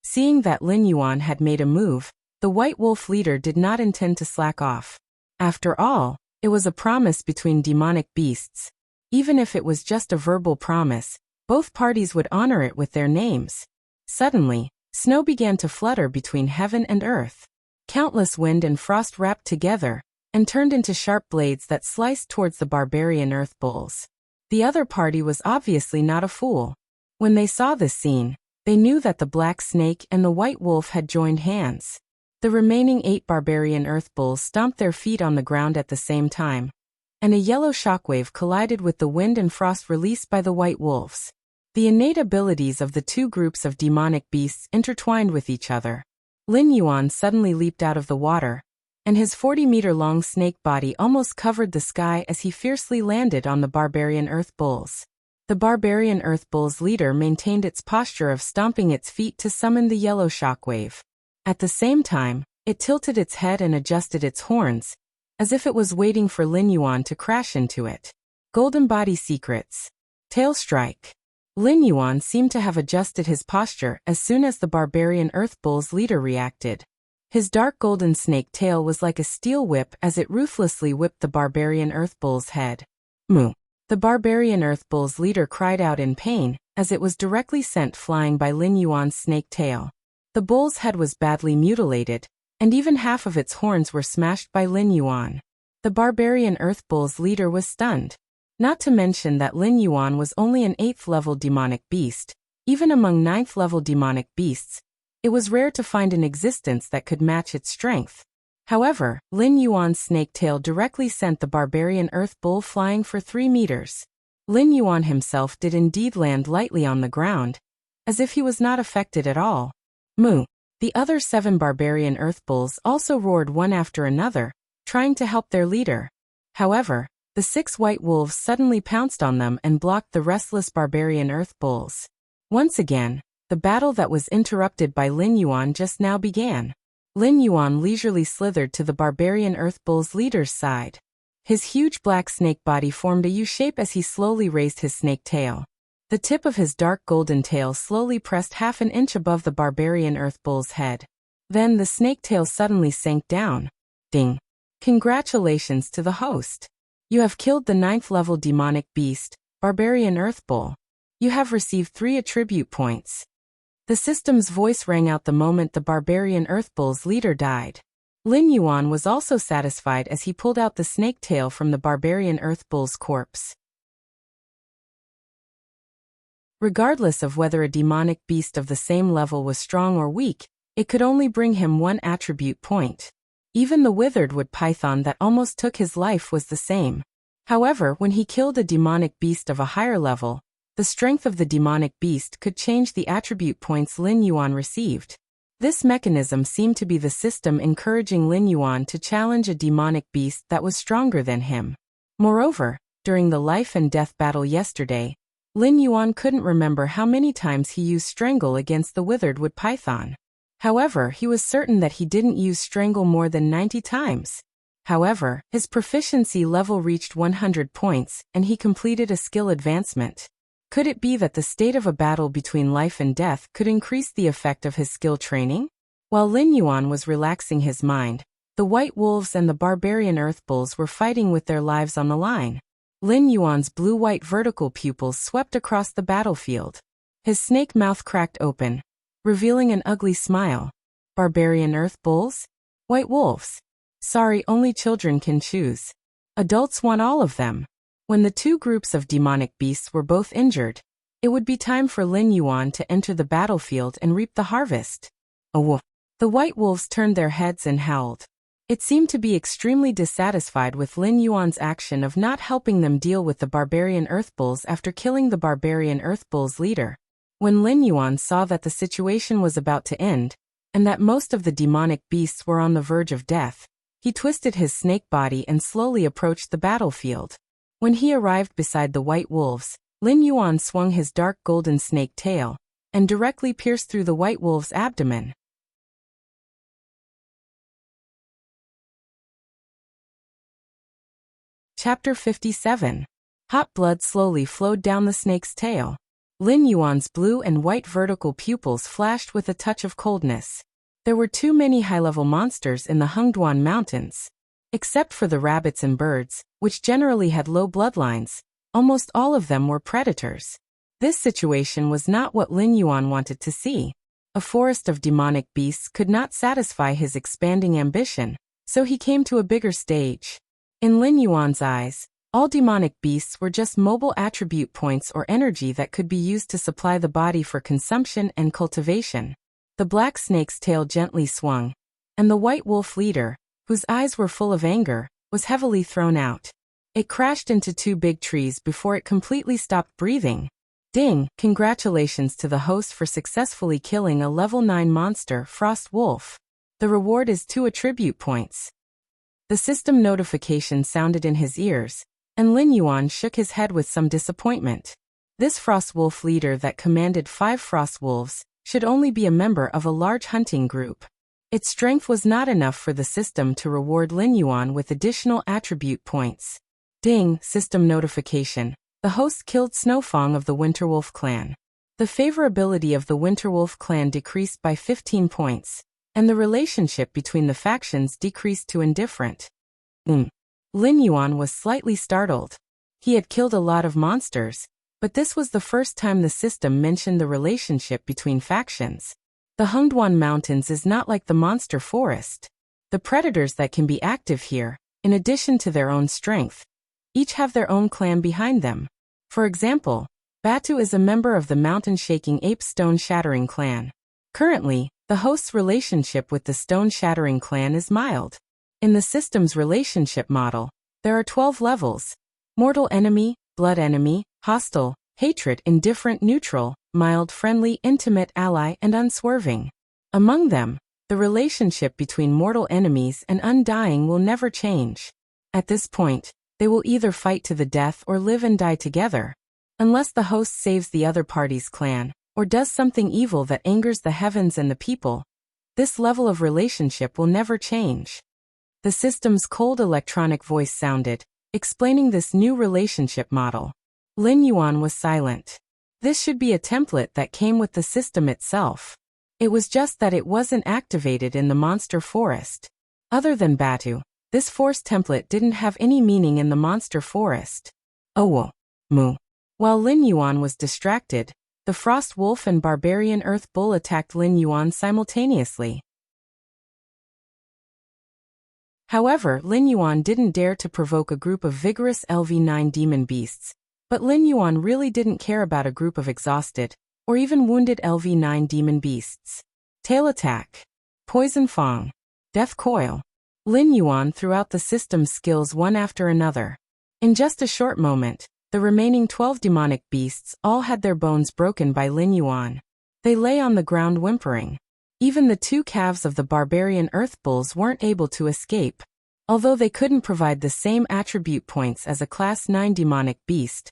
Seeing that Lin Yuan had made a move, the white wolf leader did not intend to slack off. After all, it was a promise between demonic beasts. Even if it was just a verbal promise, both parties would honor it with their names. Suddenly, snow began to flutter between heaven and earth. Countless wind and frost wrapped together, and turned into sharp blades that sliced towards the barbarian earth bulls. The other party was obviously not a fool. When they saw this scene, they knew that the black snake and the white wolf had joined hands. The remaining 8 barbarian earth bulls stomped their feet on the ground at the same time, and a yellow shockwave collided with the wind and frost released by the white wolves. The innate abilities of the 2 groups of demonic beasts intertwined with each other. Lin Yuan suddenly leaped out of the water, and his 40-meter-long snake body almost covered the sky as he fiercely landed on the barbarian earth bulls. The barbarian earth bull's leader maintained its posture of stomping its feet to summon the yellow shockwave. At the same time, it tilted its head and adjusted its horns, as if it was waiting for Lin Yuan to crash into it. Golden Body Secrets. Tail Strike. Lin Yuan seemed to have adjusted his posture as soon as the barbarian earth bull's leader reacted. His dark golden snake tail was like a steel whip as it ruthlessly whipped the barbarian earth bull's head. Moo. The barbarian earth bull's leader cried out in pain, as it was directly sent flying by Lin Yuan's snake tail. The bull's head was badly mutilated, and even half of its horns were smashed by Lin Yuan. The barbarian earth bull's leader was stunned. Not to mention that Lin Yuan was only an 8th-level demonic beast. Even among 9th-level demonic beasts, it was rare to find an existence that could match its strength. However, Lin Yuan's snake tail directly sent the barbarian earth bull flying for 3 meters. Lin Yuan himself did indeed land lightly on the ground, as if he was not affected at all. Moo. The other 7 barbarian earth bulls also roared one after another, trying to help their leader. However, the 6 white wolves suddenly pounced on them and blocked the restless barbarian earth bulls. Once again, the battle that was interrupted by Lin Yuan just now began. Lin Yuan leisurely slithered to the barbarian earth bull's leader's side. His huge black snake body formed a U shape as he slowly raised his snake tail. The tip of his dark golden tail slowly pressed half an inch above the barbarian earth bull's head. Then the snake tail suddenly sank down. Ding. Congratulations to the host. You have killed the 9th-level demonic beast, barbarian earth bull. You have received 3 attribute points. The system's voice rang out the moment the barbarian earth bull's leader died. Lin Yuan was also satisfied as he pulled out the snake tail from the barbarian earth bull's corpse. Regardless of whether a demonic beast of the same level was strong or weak, it could only bring him one attribute point. Even the withered wood python that almost took his life was the same. However, when he killed a demonic beast of a higher level, the strength of the demonic beast could change the attribute points Lin Yuan received. This mechanism seemed to be the system encouraging Lin Yuan to challenge a demonic beast that was stronger than him. Moreover, during the life and death battle yesterday, Lin Yuan couldn't remember how many times he used strangle against the withered wood python. However, he was certain that he didn't use strangle more than 90 times. However, his proficiency level reached 100 points, and he completed a skill advancement. Could it be that the state of a battle between life and death could increase the effect of his skill training? While Lin Yuan was relaxing his mind, the white wolves and the barbarian earth bulls were fighting with their lives on the line. Lin Yuan's blue-white vertical pupils swept across the battlefield. His snake mouth cracked open, revealing an ugly smile. Barbarian earth bulls? White wolves? Sorry, only children can choose. Adults want all of them. When the two groups of demonic beasts were both injured, it would be time for Lin Yuan to enter the battlefield and reap the harvest. Oh! The white wolves turned their heads and howled. It seemed to be extremely dissatisfied with Lin Yuan's action of not helping them deal with the barbarian earth bulls after killing the barbarian earth bulls leader. When Lin Yuan saw that the situation was about to end, and that most of the demonic beasts were on the verge of death, he twisted his snake body and slowly approached the battlefield. When he arrived beside the white wolves, Lin Yuan swung his dark golden snake tail, and directly pierced through the white wolf's abdomen. Chapter 57. Hot blood slowly flowed down the snake's tail. Lin Yuan's blue and white vertical pupils flashed with a touch of coldness. There were too many high-level monsters in the Hengduan Mountains. Except for the rabbits and birds, which generally had low bloodlines, almost all of them were predators. This situation was not what Lin Yuan wanted to see. A forest of demonic beasts could not satisfy his expanding ambition, so he came to a bigger stage. In Lin Yuan's eyes, all demonic beasts were just mobile attribute points or energy that could be used to supply the body for consumption and cultivation. The black snake's tail gently swung, and the white wolf leader, whose eyes were full of anger, was heavily thrown out. It crashed into two big trees before it completely stopped breathing. Ding! Congratulations to the host for successfully killing a level 9 monster, Frost Wolf. The reward is 2 attribute points. The system notification sounded in his ears, and Lin Yuan shook his head with some disappointment. This Frost Wolf leader that commanded 5 Frost Wolves should only be a member of a large hunting group. Its strength was not enough for the system to reward Lin Yuan with additional attribute points. Ding! System notification. The host killed Snowfang of the Winterwolf clan. The favorability of the Winterwolf clan decreased by 15 points, and the relationship between the factions decreased to indifferent. Lin Yuan was slightly startled. He had killed a lot of monsters, but this was the first time the system mentioned the relationship between factions. The Hengduan Mountains is not like the monster forest. The predators that can be active here, in addition to their own strength, each have their own clan behind them. For example, Batu is a member of the mountain-shaking ape stone-shattering clan. Currently, the host's relationship with the stone-shattering clan is mild. In the system's relationship model, there are 12 levels: mortal enemy, blood enemy, hostile, hatred, indifferent, neutral, mild, friendly, intimate, ally, and unswerving. Among them, the relationship between mortal enemies and undying will never change. At this point, they will either fight to the death or live and die together. Unless the host saves the other party's clan, or does something evil that angers the heavens and the people, this level of relationship will never change. The system's cold electronic voice sounded, explaining this new relationship model. Lin Yuan was silent. This should be a template that came with the system itself. It was just that it wasn't activated in the monster forest. Other than Batu, this force template didn't have any meaning in the monster forest. Oh, moo. While Lin Yuan was distracted, the Frost Wolf and Barbarian Earth Bull attacked Lin Yuan simultaneously. However, Lin Yuan didn't dare to provoke a group of vigorous LV9 demon beasts, But Lin Yuan really didn't care about a group of exhausted, or even wounded LV9 demon beasts. Tail attack. Poison Fang. Death coil. Lin Yuan threw out the system's skills one after another. In just a short moment, the remaining 12 demonic beasts all had their bones broken by Lin Yuan. They lay on the ground whimpering. Even the 2 calves of the barbarian earth bulls weren't able to escape. Although they couldn't provide the same attribute points as a Class 9 demonic beast,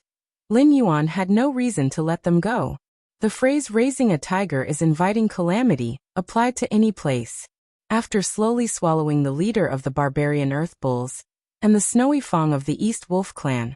Lin Yuan had no reason to let them go. The phrase raising a tiger is inviting calamity, applied to any place. After slowly swallowing the leader of the barbarian earth bulls, and the snowy Fang of the East Wolf clan,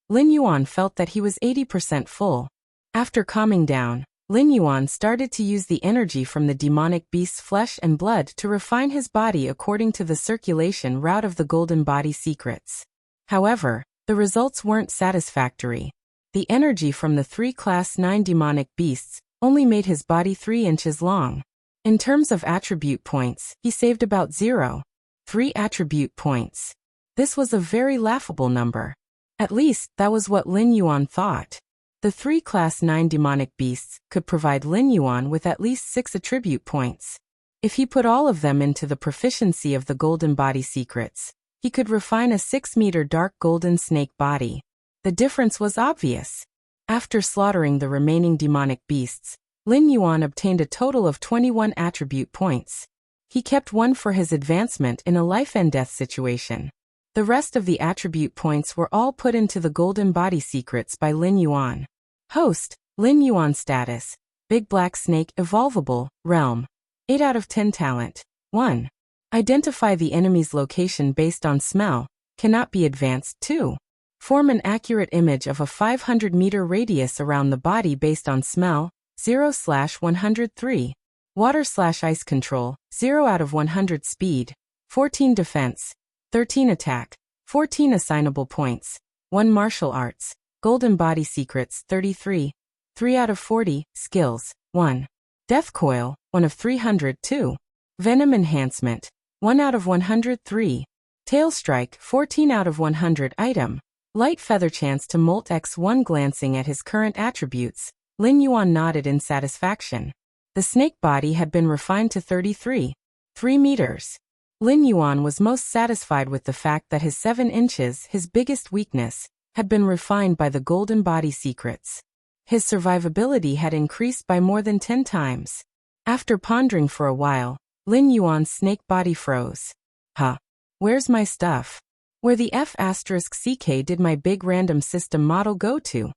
Lin Yuan felt that he was 80% full. After calming down, Lin Yuan started to use the energy from the demonic beast's flesh and blood to refine his body according to the circulation route of the golden body secrets. However, the results weren't satisfactory. The energy from the 3 Class 9 demonic beasts only made his body 3 inches long. In terms of attribute points, he saved about 0.3 attribute points. This was a very laughable number. At least, that was what Lin Yuan thought. The 3 Class 9 demonic beasts could provide Lin Yuan with at least 6 attribute points. If he put all of them into the proficiency of the golden body secrets, he could refine a 6-meter dark golden snake body. The difference was obvious. After slaughtering the remaining demonic beasts, Lin Yuan obtained a total of 21 attribute points. He kept one for his advancement in a life-and-death situation. The rest of the attribute points were all put into the golden body secrets by Lin Yuan. Host, Lin Yuan status, Big Black Snake Evolvable, Realm. 8 out of 10 talent. 1. Identify the enemy's location based on smell, cannot be advanced. 2. Form an accurate image of a 500-meter radius around the body based on smell, 0/103. Water/ice control, 0 out of 100 speed, 14 defense, 13 attack, 14 assignable points, 1 martial arts, golden body secrets 33, 3 out of 40, skills, 1. Death coil, 1 of 300, 2. Venom enhancement, 1 out of 103. Tail strike, 14 out of 100 item. Light feather chance to molt X1. Glancing at his current attributes, Lin Yuan nodded in satisfaction. The snake body had been refined to 3 meters. Lin Yuan was most satisfied with the fact that his 7 inches, his biggest weakness, had been refined by the golden body secrets. His survivability had increased by more than 10 times. After pondering for a while, Lin Yuan's snake body froze. Huh. Where's my stuff? Where the F***ck did my big random system model go to?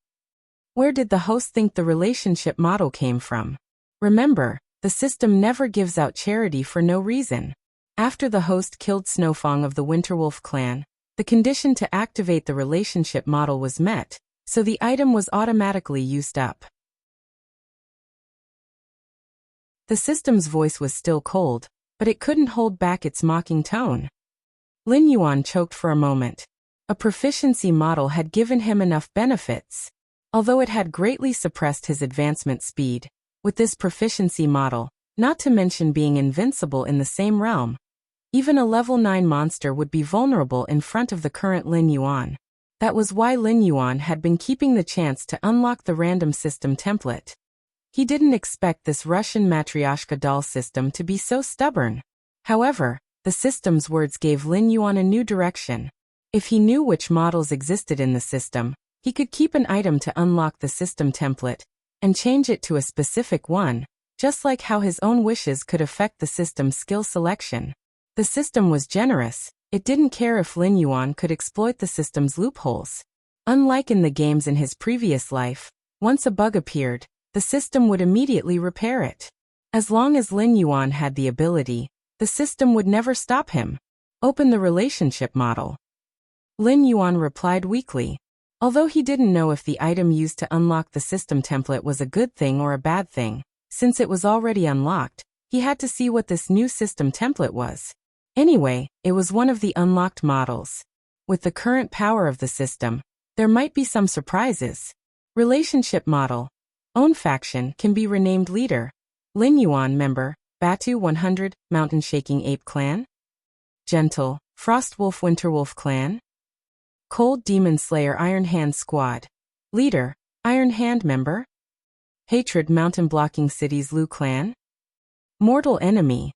Where did the host think the relationship model came from? Remember, the system never gives out charity for no reason. After the host killed Snowfang of the Winterwolf clan, the condition to activate the relationship model was met, so the item was automatically used up. The system's voice was still cold, but it couldn't hold back its mocking tone. Lin Yuan choked for a moment. A proficiency model had given him enough benefits. Although it had greatly suppressed his advancement speed, with this proficiency model, not to mention being invincible in the same realm, even a level 9 monster would be vulnerable in front of the current Lin Yuan. That was why Lin Yuan had been keeping the chance to unlock the random system template. He didn't expect this Russian Matryoshka doll system to be so stubborn. However, the system's words gave Lin Yuan a new direction. If he knew which models existed in the system, he could keep an item to unlock the system template, and change it to a specific one, just like how his own wishes could affect the system's skill selection. The system was generous. It didn't care if Lin Yuan could exploit the system's loopholes. Unlike in the games in his previous life, once a bug appeared, the system would immediately repair it. As long as Lin Yuan had the ability, the system would never stop him. Open the relationship model. Lin Yuan replied weakly. Although he didn't know if the item used to unlock the system template was a good thing or a bad thing, since it was already unlocked, he had to see what this new system template was. Anyway, it was one of the unlocked models. With the current power of the system, there might be some surprises. Relationship model. Own faction can be renamed leader. Lin Yuan member, Batu 100, Mountain Shaking Ape Clan. Gentle, Frostwolf Winterwolf Clan. Cold Demon Slayer Iron Hand Squad. Leader, Iron Hand member. Hatred, Mountain Blocking City's Lu clan. Mortal enemy.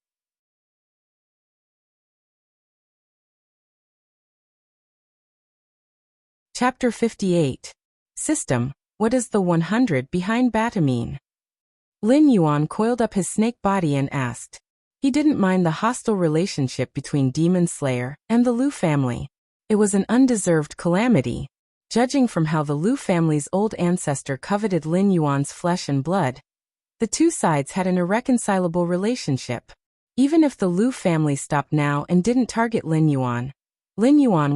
Chapter 58. System, what does the 100 behind Bata mean? Lin Yuan coiled up his snake body and asked. He didn't mind the hostile relationship between Demon Slayer and the Lu family. It was an undeserved calamity. Judging from how the Lu family's old ancestor coveted Lin Yuan's flesh and blood, the two sides had an irreconcilable relationship. Even if the Lu family stopped now and didn't target Lin Yuan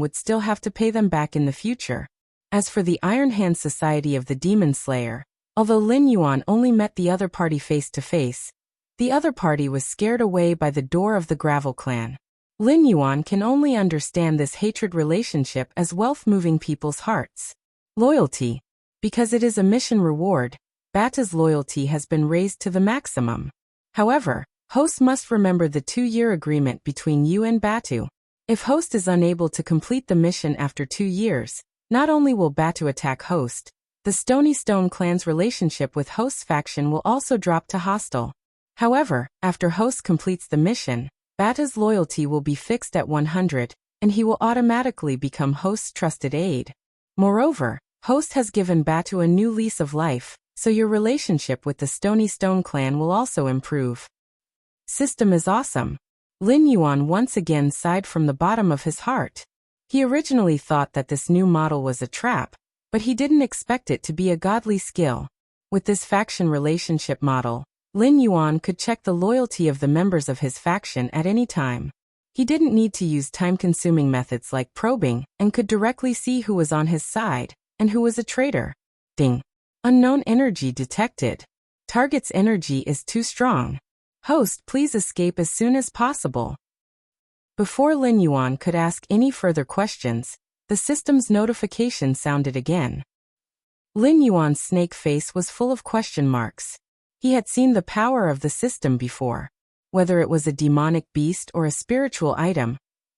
would still have to pay them back in the future. As for the Iron Hand Society of the Demon Slayer, although Lin Yuan only met the other party face to face, the other party was scared away by the door of the Gravel clan. Lin Yuan can only understand this hatred relationship as wealth moving people's hearts. Loyalty. Because it is a mission reward, Bata's loyalty has been raised to the maximum. However, host must remember the 2-year agreement between you and Batu. If host is unable to complete the mission after 2 years, not only will Batu attack host, the Stony Stone clan's relationship with host's faction will also drop to hostile. However, after host completes the mission, Bata's loyalty will be fixed at 100, and he will automatically become host's trusted aide. Moreover, host has given Batu a new lease of life, so your relationship with the Stony Stone clan will also improve. System is awesome. Lin Yuan once again sighed from the bottom of his heart. He originally thought that this new model was a trap, but he didn't expect it to be a godly skill. With this faction relationship model, Lin Yuan could check the loyalty of the members of his faction at any time. He didn't need to use time-consuming methods like probing and could directly see who was on his side and who was a traitor. Ding. Unknown energy detected. Target's energy is too strong. Host, please escape as soon as possible. Before Lin Yuan could ask any further questions, the system's notification sounded again. Lin Yuan's snake face was full of question marks. He had seen the power of the system before. Whether it was a demonic beast or a spiritual item,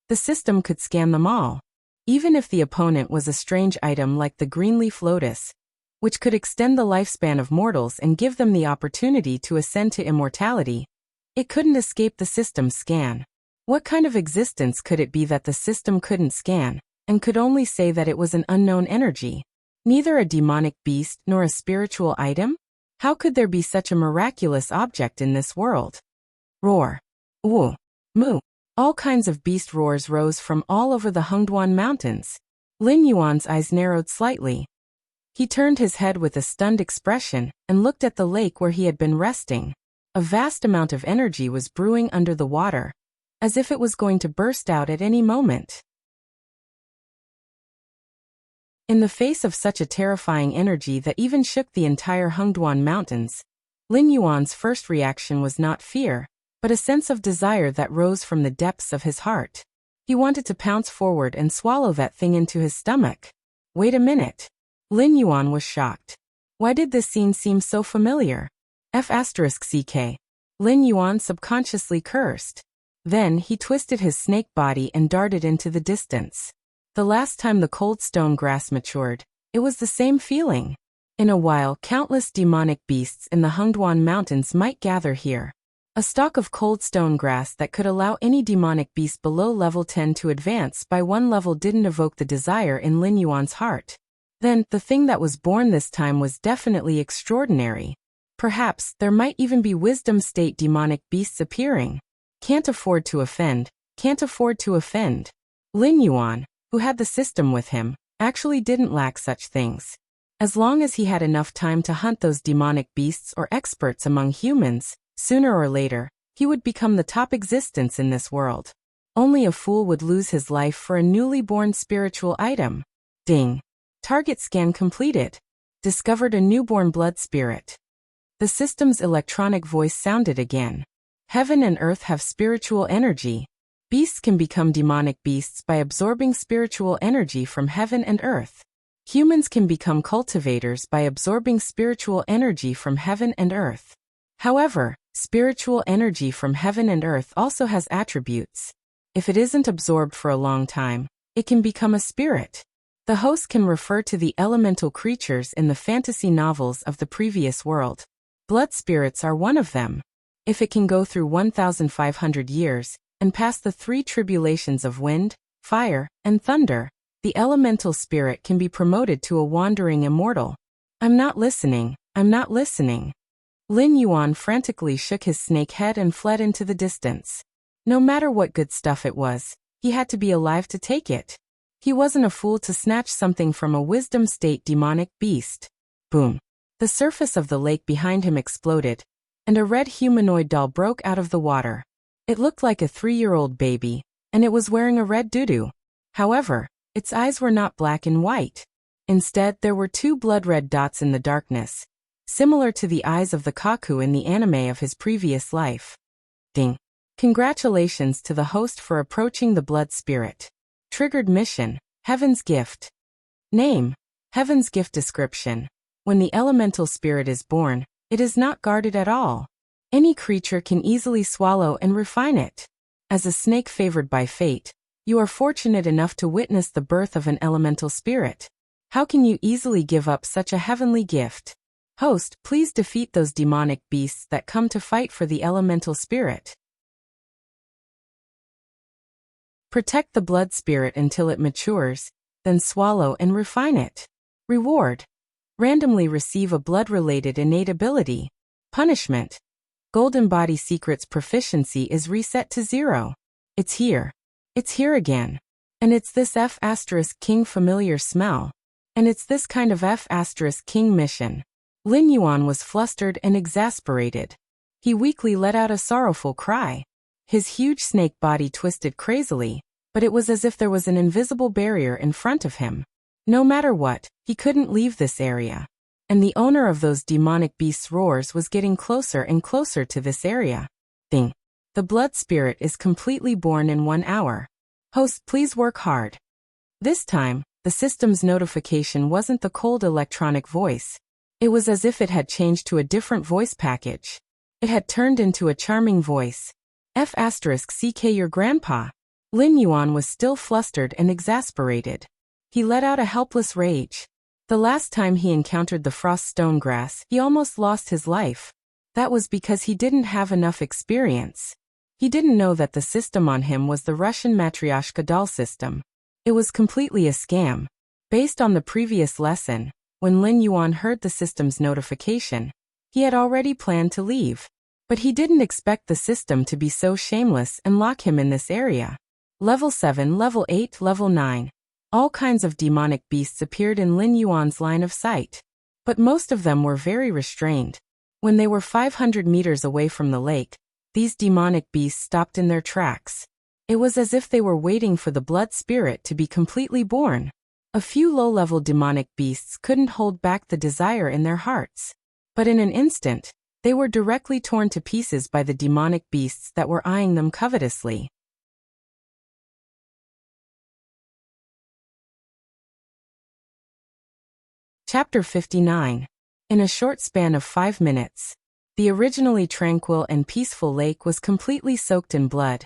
the system could scan them all. Even if the opponent was a strange item like the greenleaf lotus, which could extend the lifespan of mortals and give them the opportunity to ascend to immortality, it couldn't escape the system's scan. What kind of existence could it be that the system couldn't scan, and could only say that it was an unknown energy? Neither a demonic beast nor a spiritual item? How could there be such a miraculous object in this world? Roar. Woo. Moo. All kinds of beast roars rose from all over the Hengduan Mountains. Lin Yuan's eyes narrowed slightly. He turned his head with a stunned expression and looked at the lake where he had been resting. A vast amount of energy was brewing under the water, as if it was going to burst out at any moment. In the face of such a terrifying energy that even shook the entire Hengduan Mountains, Lin Yuan's first reaction was not fear, but a sense of desire that rose from the depths of his heart. He wanted to pounce forward and swallow that thing into his stomach. Wait a minute. Lin Yuan was shocked. Why did this scene seem so familiar? F***ck. Lin Yuan subconsciously cursed. Then he twisted his snake body and darted into the distance. The last time the cold stone grass matured, it was the same feeling. In a while, countless demonic beasts in the Hengduan Mountains might gather here. A stalk of cold stone grass that could allow any demonic beast below level 10 to advance by 1 level didn't evoke the desire in Lin Yuan's heart. Then, the thing that was born this time was definitely extraordinary. Perhaps there might even be wisdom state demonic beasts appearing. Can't afford to offend. Can't afford to offend. Lin Yuan, who had the system with him, actually didn't lack such things. As long as he had enough time to hunt those demonic beasts or experts among humans, sooner or later, he would become the top existence in this world. Only a fool would lose his life for a newly born spiritual item. Ding. Target scan completed. Discovered a newborn blood spirit. The system's electronic voice sounded again. Heaven and earth have spiritual energy. Beasts can become demonic beasts by absorbing spiritual energy from heaven and earth. Humans can become cultivators by absorbing spiritual energy from heaven and earth. However, spiritual energy from heaven and earth also has attributes. If it isn't absorbed for a long time, it can become a spirit. The host can refer to the elemental creatures in the fantasy novels of the previous world. Blood spirits are one of them. If it can go through 1,500 years and pass the 3 tribulations of wind, fire, and thunder, the elemental spirit can be promoted to a wandering immortal. I'm not listening, I'm not listening. Lin Yuan frantically shook his snake head and fled into the distance. No matter what good stuff it was, he had to be alive to take it. He wasn't a fool to snatch something from a wisdom state demonic beast. Boom. The surface of the lake behind him exploded, and a red humanoid doll broke out of the water. It looked like a 3-year-old baby, and it was wearing a red doo-doo. However, its eyes were not black and white. Instead, there were 2 blood-red dots in the darkness, similar to the eyes of the Kaku in the anime of his previous life. Ding. Congratulations to the host for approaching the blood spirit. Triggered mission, Heaven's Gift. Name, Heaven's Gift. Description. When the elemental spirit is born, it is not guarded at all. Any creature can easily swallow and refine it. As a snake favored by fate, you are fortunate enough to witness the birth of an elemental spirit. How can you easily give up such a heavenly gift? Host, please defeat those demonic beasts that come to fight for the elemental spirit. Protect the blood spirit until it matures, then swallow and refine it. Reward. Randomly receive a blood-related innate ability. Punishment. Golden Body Secret's proficiency is reset to 0. It's here. It's here again. And it's this F*King familiar smell. And it's this kind of F*King mission. Lin Yuan was flustered and exasperated. He weakly let out a sorrowful cry. His huge snake body twisted crazily, but it was as if there was an invisible barrier in front of him. No matter what, he couldn't leave this area. And the owner of those demonic beasts' roars was getting closer and closer to this area. Ding. The blood spirit is completely born in 1 hour. Host, please work hard. This time, the system's notification wasn't the cold electronic voice. It was as if it had changed to a different voice package. It had turned into a charming voice. F***ck your grandpa. Lin Yuan was still flustered and exasperated. He let out a helpless rage. The last time he encountered the frost stone grass, he almost lost his life. That was because he didn't have enough experience. He didn't know that the system on him was the Russian Matryoshka doll system. It was completely a scam. Based on the previous lesson, when Lin Yuan heard the system's notification, he had already planned to leave. But he didn't expect the system to be so shameless and lock him in this area. Level 7, Level 8, Level 9. All kinds of demonic beasts appeared in Lin Yuan's line of sight. But most of them were very restrained. When they were 500 meters away from the lake, these demonic beasts stopped in their tracks. It was as if they were waiting for the blood spirit to be completely born. A few low-level demonic beasts couldn't hold back the desire in their hearts. But in an instant, they were directly torn to pieces by the demonic beasts that were eyeing them covetously. Chapter 59. In a short span of 5 minutes, the originally tranquil and peaceful lake was completely soaked in blood,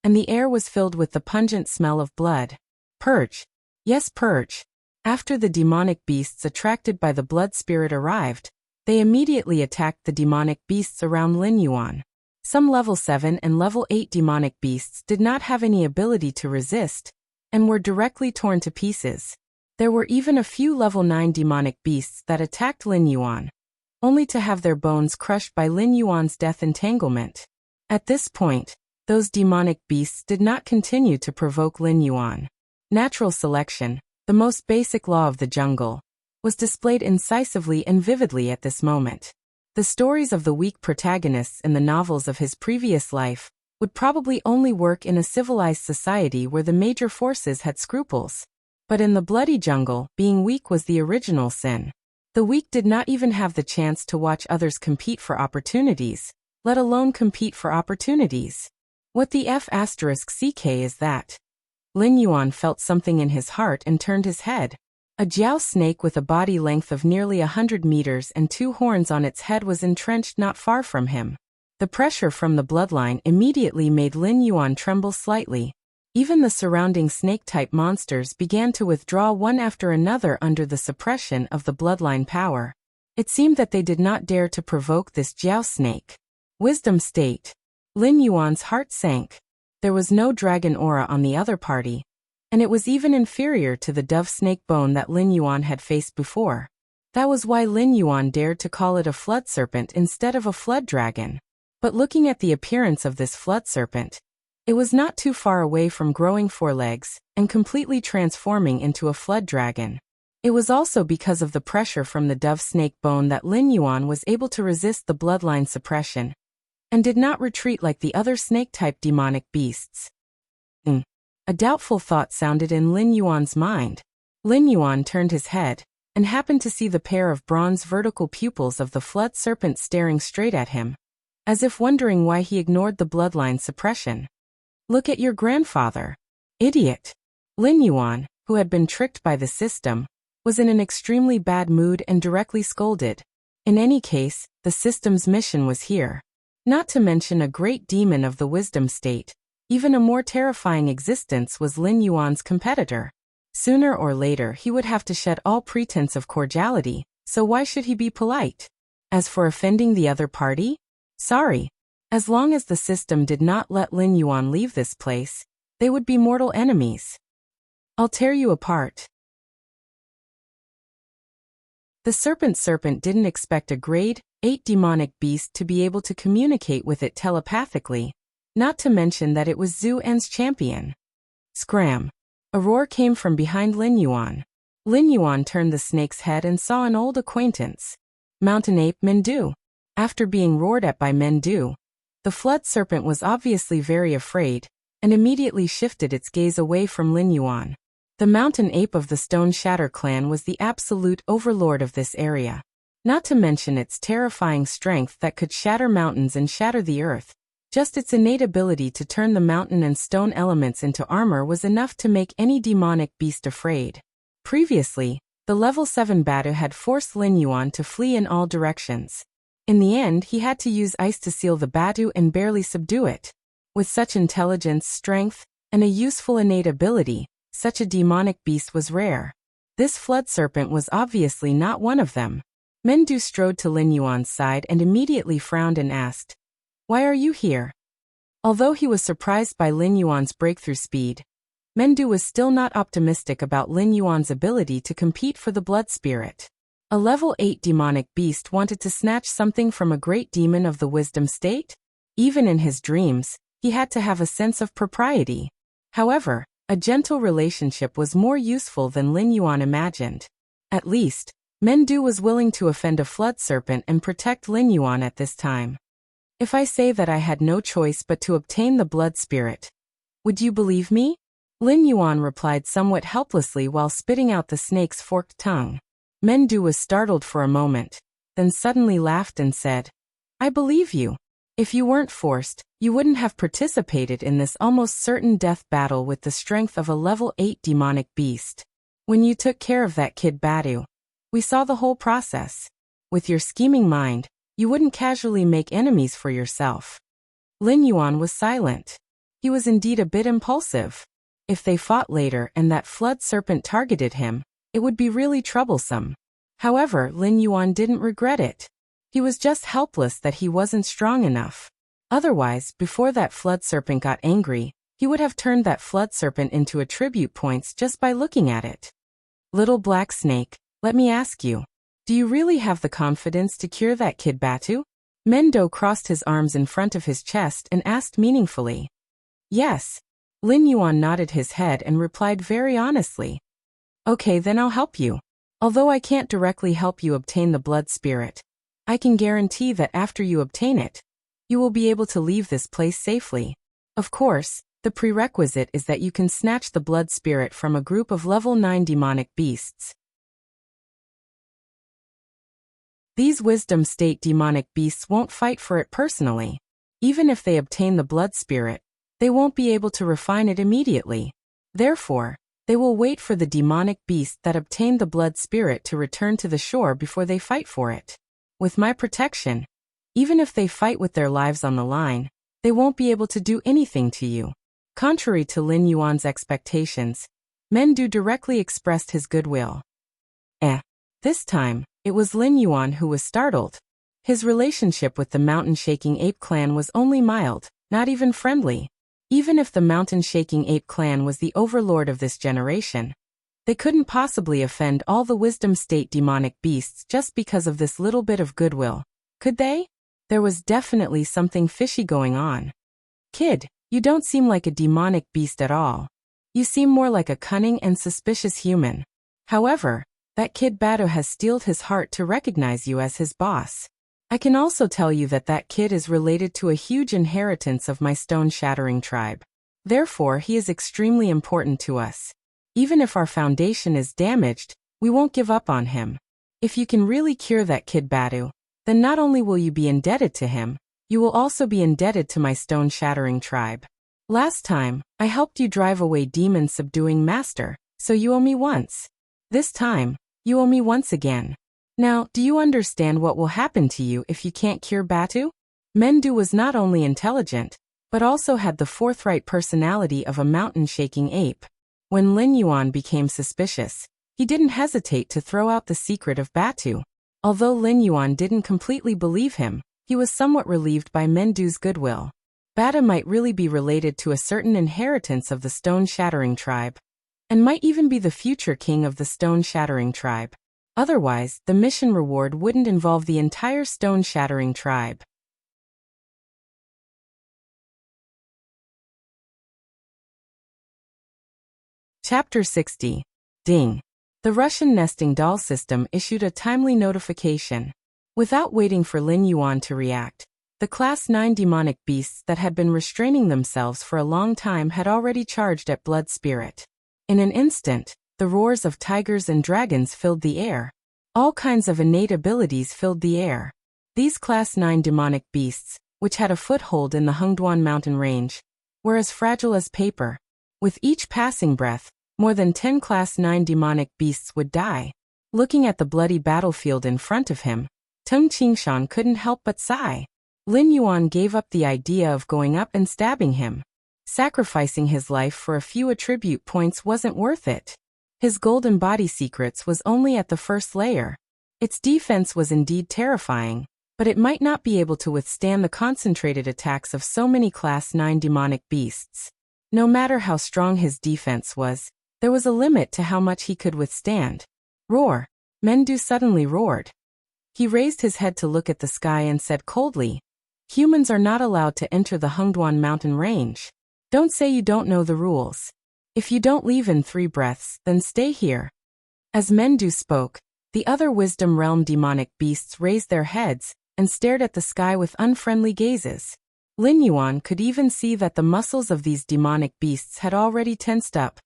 and the air was filled with the pungent smell of blood. Purge. Yes, purge. After the demonic beasts attracted by the blood spirit arrived, they immediately attacked the demonic beasts around Lin Yuan. Some level 7 and level 8 demonic beasts did not have any ability to resist, and were directly torn to pieces. There were even a few level 9 demonic beasts that attacked Lin Yuan, only to have their bones crushed by Lin Yuan's death entanglement. At this point, those demonic beasts did not continue to provoke Lin Yuan. Natural selection, the most basic law of the jungle, was displayed incisively and vividly at this moment. The stories of the weak protagonists in the novels of his previous life would probably only work in a civilized society where the major forces had scruples. But in the bloody jungle, being weak was the original sin. The weak did not even have the chance to watch others compete for opportunities, let alone compete for opportunities. What the F***ck is that? Lin Yuan felt something in his heart and turned his head. A jiao snake with a body length of nearly 100 meters and 2 horns on its head was entrenched not far from him. The pressure from the bloodline immediately made Lin Yuan tremble slightly. Even the surrounding snake-type monsters began to withdraw one after another under the suppression of the bloodline power. It seemed that they did not dare to provoke this Jiao snake. Wisdom state. Lin Yuan's heart sank. There was no dragon aura on the other party, and it was even inferior to the dove snake bone that Lin Yuan had faced before. That was why Lin Yuan dared to call it a flood serpent instead of a flood dragon. But looking at the appearance of this flood serpent, it was not too far away from growing forelegs and completely transforming into a flood dragon. It was also because of the pressure from the dove snake bone that Lin Yuan was able to resist the bloodline suppression and did not retreat like the other snake-type demonic beasts. A doubtful thought sounded in Lin Yuan's mind. Lin Yuan turned his head and happened to see the pair of bronze vertical pupils of the flood serpent staring straight at him, as if wondering why he ignored the bloodline suppression. Look at your grandfather. Idiot. Lin Yuan, who had been tricked by the system, was in an extremely bad mood and directly scolded. In any case, the system's mission was here. Not to mention a great demon of the wisdom state. Even a more terrifying existence was Lin Yuan's competitor. Sooner or later he would have to shed all pretense of cordiality, so why should he be polite? As for offending the other party? Sorry. As long as the system did not let Lin Yuan leave this place, they would be mortal enemies. I'll tear you apart. The serpent didn't expect a grade 8 demonic beast to be able to communicate with it telepathically, not to mention that it was Zhu En's champion. Scram. A roar came from behind Lin Yuan. Lin Yuan turned the snake's head and saw an old acquaintance. Mountain ape Mendu. After being roared at by Mendu, the flood serpent was obviously very afraid, and immediately shifted its gaze away from Lin Yuan. The mountain ape of the Stone Shatter clan was the absolute overlord of this area. Not to mention its terrifying strength that could shatter mountains and shatter the earth. Just its innate ability to turn the mountain and stone elements into armor was enough to make any demonic beast afraid. Previously, the level 7 Batu had forced Lin Yuan to flee in all directions. In the end, he had to use ice to seal the Batu and barely subdue it. With such intelligence, strength, and a useful innate ability, such a demonic beast was rare. This flood serpent was obviously not one of them. Mendu strode to Lin Yuan's side and immediately frowned and asked, "Why are you here?" Although he was surprised by Lin Yuan's breakthrough speed, Mendu was still not optimistic about Lin Yuan's ability to compete for the blood spirit. A level 8 demonic beast wanted to snatch something from a great demon of the wisdom state? Even in his dreams, he had to have a sense of propriety. However, a gentle relationship was more useful than Lin Yuan imagined. At least, Mendu was willing to offend a flood serpent and protect Lin Yuan at this time. If I say that I had no choice but to obtain the blood spirit, would you believe me? Lin Yuan replied somewhat helplessly while spitting out the snake's forked tongue. Mendu was startled for a moment, then suddenly laughed and said, "I believe you. If you weren't forced, you wouldn't have participated in this almost certain death battle with the strength of a level 8 demonic beast. When you took care of that kid Batu, we saw the whole process. With your scheming mind, you wouldn't casually make enemies for yourself." Lin Yuan was silent. He was indeed a bit impulsive. If they fought later and that flood serpent targeted him, it would be really troublesome. However, Lin Yuan didn't regret it. He was just helpless that he wasn't strong enough. Otherwise, before that flood serpent got angry, he would have turned that flood serpent into attribute points just by looking at it. Little black snake, let me ask you, do you really have the confidence to cure that kid Batu? Mendo crossed his arms in front of his chest and asked meaningfully. Yes. Lin Yuan nodded his head and replied very honestly. Okay, then I'll help you. Although I can't directly help you obtain the blood spirit, I can guarantee that after you obtain it, you will be able to leave this place safely. Of course, the prerequisite is that you can snatch the blood spirit from a group of level 9 demonic beasts. These wisdom state demonic beasts won't fight for it personally. Even if they obtain the blood spirit, they won't be able to refine it immediately. Therefore, they will wait for the demonic beast that obtained the blood spirit to return to the shore before they fight for it. With my protection, even if they fight with their lives on the line, they won't be able to do anything to you. Contrary to Lin Yuan's expectations, Mengdu directly expressed his goodwill. This time, it was Lin Yuan who was startled. His relationship with the mountain-shaking ape clan was only mild, not even friendly. Even if the mountain-shaking ape clan was the overlord of this generation, they couldn't possibly offend all the wisdom state demonic beasts just because of this little bit of goodwill, could they? There was definitely something fishy going on. Kid, you don't seem like a demonic beast at all. You seem more like a cunning and suspicious human. However, that kid Bado has steeled his heart to recognize you as his boss. I can also tell you that that kid is related to a huge inheritance of my stone-shattering tribe. Therefore, he is extremely important to us. Even if our foundation is damaged, we won't give up on him. If you can really cure that kid Bado, then not only will you be indebted to him, you will also be indebted to my stone-shattering tribe. Last time, I helped you drive away demon-subduing master, so you owe me once. This time, you owe me once again. Now, do you understand what will happen to you if you can't cure Batu? Mengdu was not only intelligent, but also had the forthright personality of a mountain-shaking ape. When Lin Yuan became suspicious, he didn't hesitate to throw out the secret of Batu. Although Lin Yuan didn't completely believe him, he was somewhat relieved by Mengdu's goodwill. Batu might really be related to a certain inheritance of the stone-shattering tribe, and might even be the future king of the stone-shattering tribe. Otherwise, the mission reward wouldn't involve the entire stone-shattering tribe. Chapter 60. Ding. The Russian nesting doll system issued a timely notification. Without waiting for Lin Yuan to react, the Class 9 demonic beasts that had been restraining themselves for a long time had already charged at Blood Spirit. In an instant, the roars of tigers and dragons filled the air. All kinds of innate abilities filled the air. These Class 9 demonic beasts, which had a foothold in the Hengduan mountain range, were as fragile as paper. With each passing breath, more than 10 Class 9 demonic beasts would die. Looking at the bloody battlefield in front of him, Tung Qingshan couldn't help but sigh. Lin Yuan gave up the idea of going up and stabbing him. Sacrificing his life for a few attribute points wasn't worth it. His golden body secrets was only at the first layer. Its defense was indeed terrifying, but it might not be able to withstand the concentrated attacks of so many Class 9 demonic beasts. No matter how strong his defense was, there was a limit to how much he could withstand. Roar! Mengdu suddenly roared. He raised his head to look at the sky and said coldly, "Humans are not allowed to enter the Hengduan mountain range. Don't say you don't know the rules. If you don't leave in 3 breaths, then stay here." As Mengdu spoke, the other Wisdom Realm demonic beasts raised their heads and stared at the sky with unfriendly gazes. Lin Yuan could even see that the muscles of these demonic beasts had already tensed up,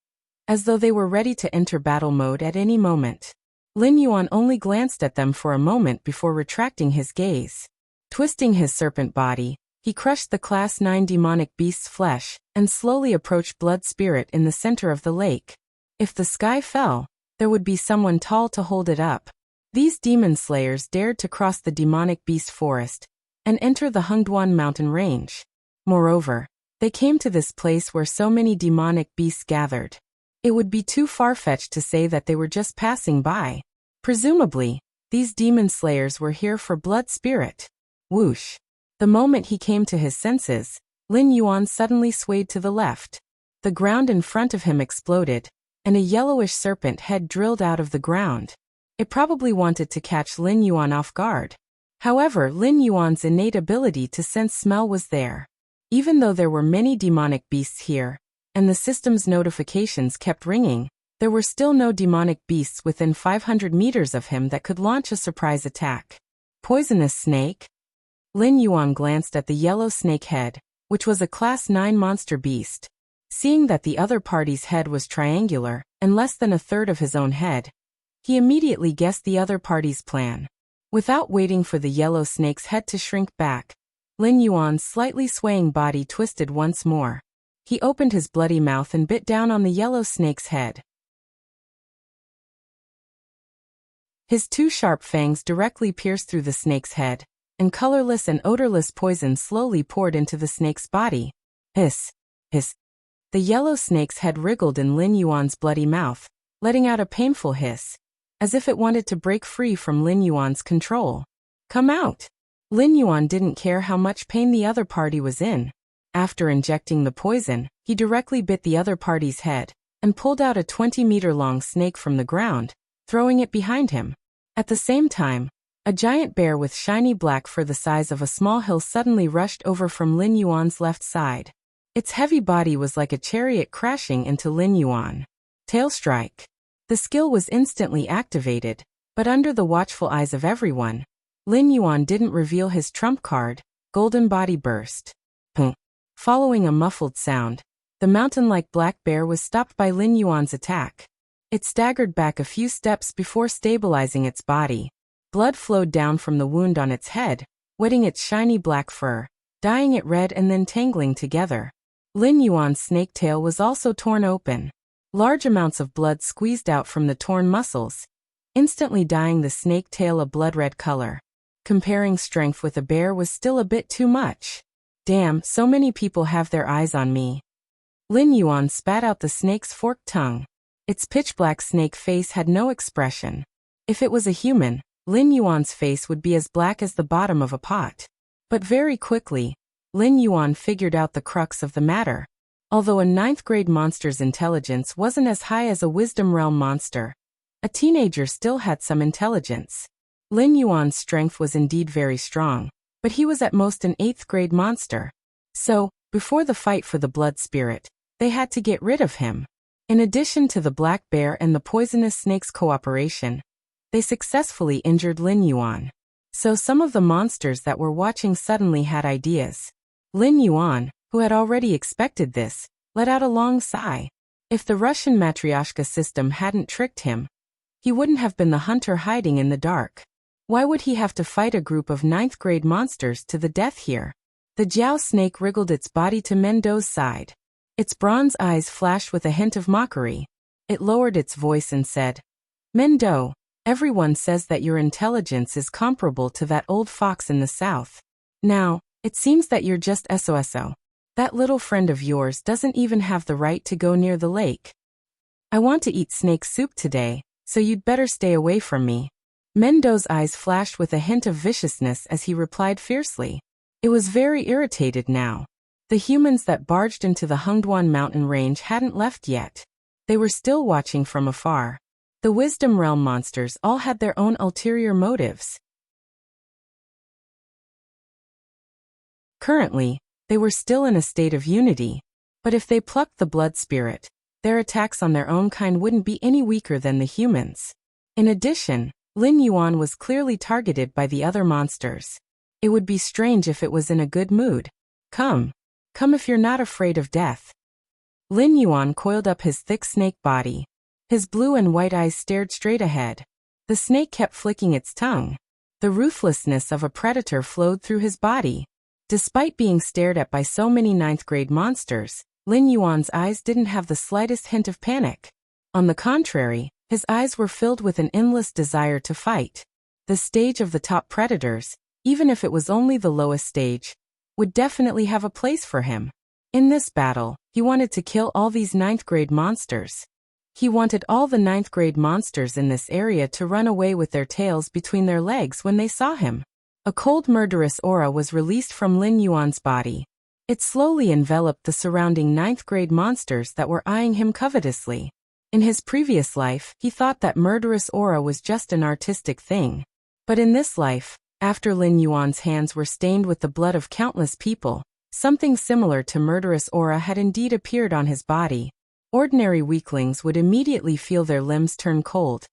as though they were ready to enter battle mode at any moment. Lin Yuan only glanced at them for a moment before retracting his gaze. Twisting his serpent body, he crushed the Class 9 demonic beast's flesh and slowly approached Blood Spirit in the center of the lake. If the sky fell, there would be someone tall to hold it up. These demon slayers dared to cross the demonic beast forest and enter the Hengduan mountain range. Moreover, they came to this place where so many demonic beasts gathered. It would be too far-fetched to say that they were just passing by. Presumably, these demon slayers were here for Blood Spirit. Whoosh! The moment he came to his senses, Lin Yuan suddenly swayed to the left. The ground in front of him exploded, and a yellowish serpent head drilled out of the ground. It probably wanted to catch Lin Yuan off guard. However, Lin Yuan's innate ability to sense smell was there. Even though there were many demonic beasts here, and the system's notifications kept ringing, there were still no demonic beasts within 500 meters of him that could launch a surprise attack. Poisonous snake? Lin Yuan glanced at the yellow snake head, which was a Class 9 monster beast. Seeing that the other party's head was triangular, and less than a third of his own head, he immediately guessed the other party's plan. Without waiting for the yellow snake's head to shrink back, Lin Yuan's slightly swaying body twisted once more. He opened his bloody mouth and bit down on the yellow snake's head. His 2 sharp fangs directly pierced through the snake's head, and colorless and odorless poison slowly poured into the snake's body. Hiss! Hiss! The yellow snake's head wriggled in Lin Yuan's bloody mouth, letting out a painful hiss, as if it wanted to break free from Lin Yuan's control. Come out! Lin Yuan didn't care how much pain the other party was in. After injecting the poison, he directly bit the other party's head, and pulled out a 20-meter-long snake from the ground, throwing it behind him. At the same time, a giant bear with shiny black fur the size of a small hill suddenly rushed over from Lin Yuan's left side. Its heavy body was like a chariot crashing into Lin Yuan. Tail strike. The skill was instantly activated, but under the watchful eyes of everyone, Lin Yuan didn't reveal his trump card, Golden Body Burst. Following a muffled sound, the mountain-like black bear was stopped by Lin Yuan's attack. It staggered back a few steps before stabilizing its body. Blood flowed down from the wound on its head, wetting its shiny black fur, dyeing it red and then tangling together. Lin Yuan's snake tail was also torn open. Large amounts of blood squeezed out from the torn muscles, instantly dyeing the snake tail a blood-red color. Comparing strength with a bear was still a bit too much. Damn, so many people have their eyes on me. Lin Yuan spat out the snake's forked tongue. Its pitch-black snake face had no expression. If it was a human, Lin Yuan's face would be as black as the bottom of a pot. But very quickly, Lin Yuan figured out the crux of the matter. Although a 9th-grade monster's intelligence wasn't as high as a Wisdom Realm monster, a teenager still had some intelligence. Lin Yuan's strength was indeed very strong, but he was at most an 8th-grade monster. So, before the fight for the blood spirit, they had to get rid of him. In addition to the black bear and the poisonous snake's cooperation, they successfully injured Lin Yuan. So some of the monsters that were watching suddenly had ideas. Lin Yuan, who had already expected this, let out a long sigh. If the Russian Matryoshka system hadn't tricked him, he wouldn't have been the hunter hiding in the dark. Why would he have to fight a group of 9th-grade monsters to the death here? The Jiao snake wriggled its body to Mendo's side. Its bronze eyes flashed with a hint of mockery. It lowered its voice and said, "Mendo, everyone says that your intelligence is comparable to that old fox in the south. Now, it seems that you're just SOSO. That little friend of yours doesn't even have the right to go near the lake. I want to eat snake soup today, so you'd better stay away from me." Mendo's eyes flashed with a hint of viciousness as he replied fiercely. It was very irritated now. The humans that barged into the Hengduan mountain range hadn't left yet. They were still watching from afar. The Wisdom Realm monsters all had their own ulterior motives. Currently, they were still in a state of unity, but if they plucked the blood spirit, their attacks on their own kind wouldn't be any weaker than the humans. In addition, Lin Yuan was clearly targeted by the other monsters. It would be strange if it was in a good mood. Come if you're not afraid of death. Lin Yuan coiled up his thick snake body. His blue and white eyes stared straight ahead. The snake kept flicking its tongue. The ruthlessness of a predator flowed through his body. Despite being stared at by so many 9th-grade monsters, Lin Yuan's eyes didn't have the slightest hint of panic. On the contrary, his eyes were filled with an endless desire to fight. The stage of the top predators, even if it was only the lowest stage, would definitely have a place for him. In this battle, he wanted to kill all these 9th-grade monsters. He wanted all the 9th-grade monsters in this area to run away with their tails between their legs when they saw him. A cold murderous aura was released from Lin Yuan's body. It slowly enveloped the surrounding 9th-grade monsters that were eyeing him covetously. In his previous life, he thought that murderous aura was just an artistic thing. But in this life, after Lin Yuan's hands were stained with the blood of countless people, something similar to murderous aura had indeed appeared on his body. Ordinary weaklings would immediately feel their limbs turn cold,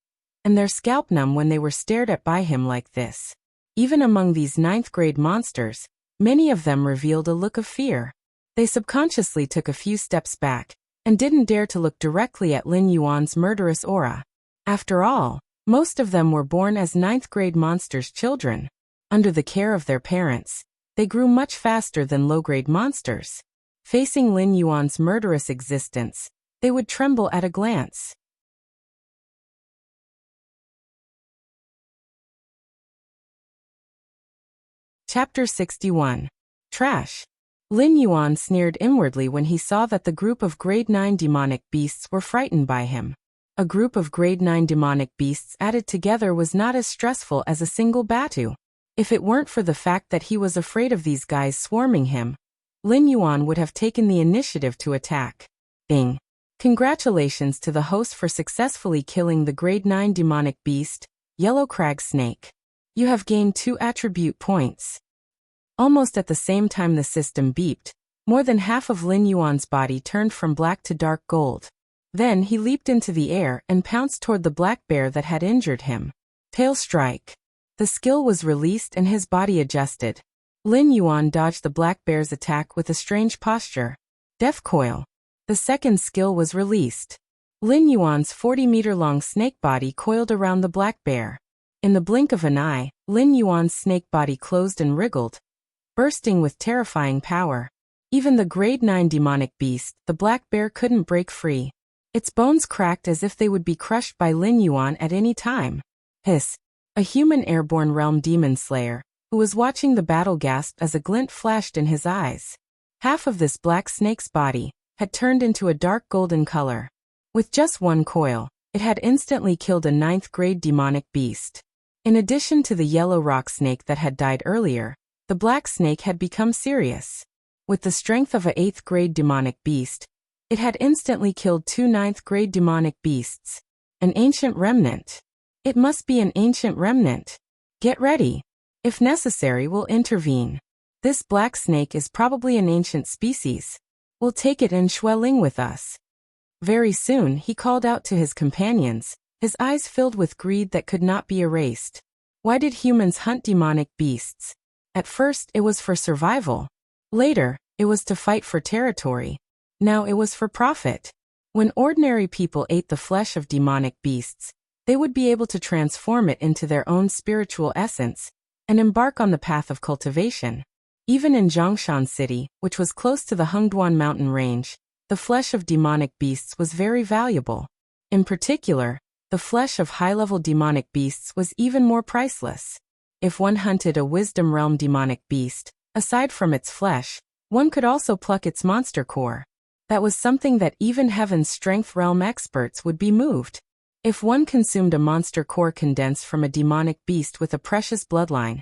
and their scalp numb when they were stared at by him like this. Even among these 9th-grade monsters, many of them revealed a look of fear. They subconsciously took a few steps back, and didn't dare to look directly at Lin Yuan's murderous aura. After all, most of them were born as 9th-grade monsters' children. Under the care of their parents, they grew much faster than low-grade monsters. Facing Lin Yuan's murderous existence, they would tremble at a glance. Chapter 61. Trash. Lin Yuan sneered inwardly when he saw that the group of grade 9 demonic beasts were frightened by him. A group of grade 9 demonic beasts added together was not as stressful as a single Batu. If it weren't for the fact that he was afraid of these guys swarming him, Lin Yuan would have taken the initiative to attack. Bing. Congratulations to the host for successfully killing the grade 9 demonic beast, Yellow Crag Snake. You have gained 2 attribute points. Almost at the same time the system beeped, more than half of Lin Yuan's body turned from black to dark gold. Then he leaped into the air and pounced toward the black bear that had injured him. Tail Strike. The skill was released and his body adjusted. Lin Yuan dodged the black bear's attack with a strange posture. Death Coil. The second skill was released. Lin Yuan's 40-meter-long snake body coiled around the black bear. In the blink of an eye, Lin Yuan's snake body closed and wriggled, bursting with terrifying power. Even the grade 9 demonic beast, the black bear, couldn't break free. Its bones cracked as if they would be crushed by Lin Yuan at any time. Hiss. A human airborne realm demon slayer, who was watching the battle, gasped as a glint flashed in his eyes. Half of this black snake's body had turned into a dark golden color. With just one coil, it had instantly killed a 9th grade demonic beast. In addition to the yellow rock snake that had died earlier, the black snake had become serious. With the strength of a 8th grade demonic beast, it had instantly killed 2 9th grade demonic beasts. An ancient remnant. It must be an ancient remnant. Get ready. If necessary, we'll intervene. This black snake is probably an ancient species. We'll take it in Xueling with us. Very soon he called out to his companions, his eyes filled with greed that could not be erased. Why did humans hunt demonic beasts? At first it was for survival. Later, it was to fight for territory. Now it was for profit. When ordinary people ate the flesh of demonic beasts, they would be able to transform it into their own spiritual essence and embark on the path of cultivation. Even in Zhongshan City, which was close to the Hengduan mountain range, the flesh of demonic beasts was very valuable. In particular, the flesh of high-level demonic beasts was even more priceless. If one hunted a wisdom realm demonic beast, aside from its flesh, one could also pluck its monster core. That was something that even Heaven's Strength realm experts would be moved. If one consumed a monster core condensed from a demonic beast with a precious bloodline,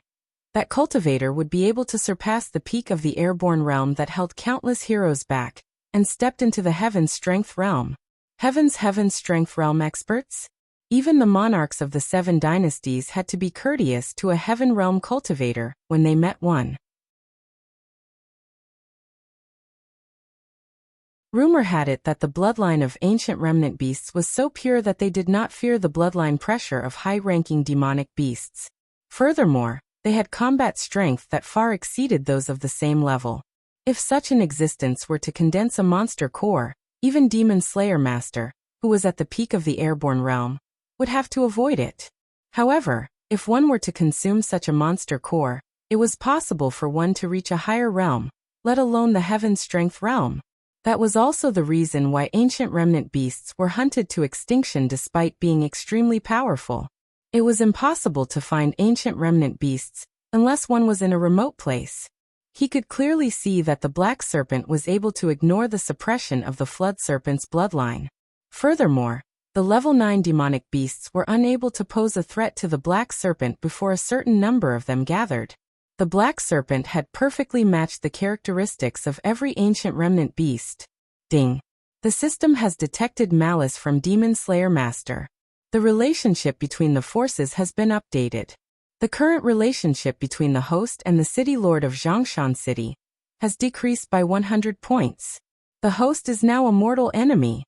that cultivator would be able to surpass the peak of the airborne realm that held countless heroes back, and stepped into the Heaven's Strength realm. Heaven's Strength realm experts? Even the monarchs of the 7 dynasties had to be courteous to a Heaven realm cultivator when they met one. Rumor had it that the bloodline of ancient remnant beasts was so pure that they did not fear the bloodline pressure of high-ranking demonic beasts. Furthermore, they had combat strength that far exceeded those of the same level. If such an existence were to condense a monster core, even Demon Slayer Master, who was at the peak of the airborne realm, would have to avoid it. However, if one were to consume such a monster core, it was possible for one to reach a higher realm, let alone the Heaven's Strength realm. That was also the reason why ancient remnant beasts were hunted to extinction despite being extremely powerful. It was impossible to find ancient remnant beasts unless one was in a remote place. He could clearly see that the black serpent was able to ignore the suppression of the flood serpent's bloodline. Furthermore, the level 9 demonic beasts were unable to pose a threat to the black serpent before a certain number of them gathered. The black serpent had perfectly matched the characteristics of every ancient remnant beast. Ding. The system has detected malice from Demon Slayer Master. The relationship between the forces has been updated. The current relationship between the host and the city lord of Zhongshan City has decreased by 100 points. The host is now a mortal enemy.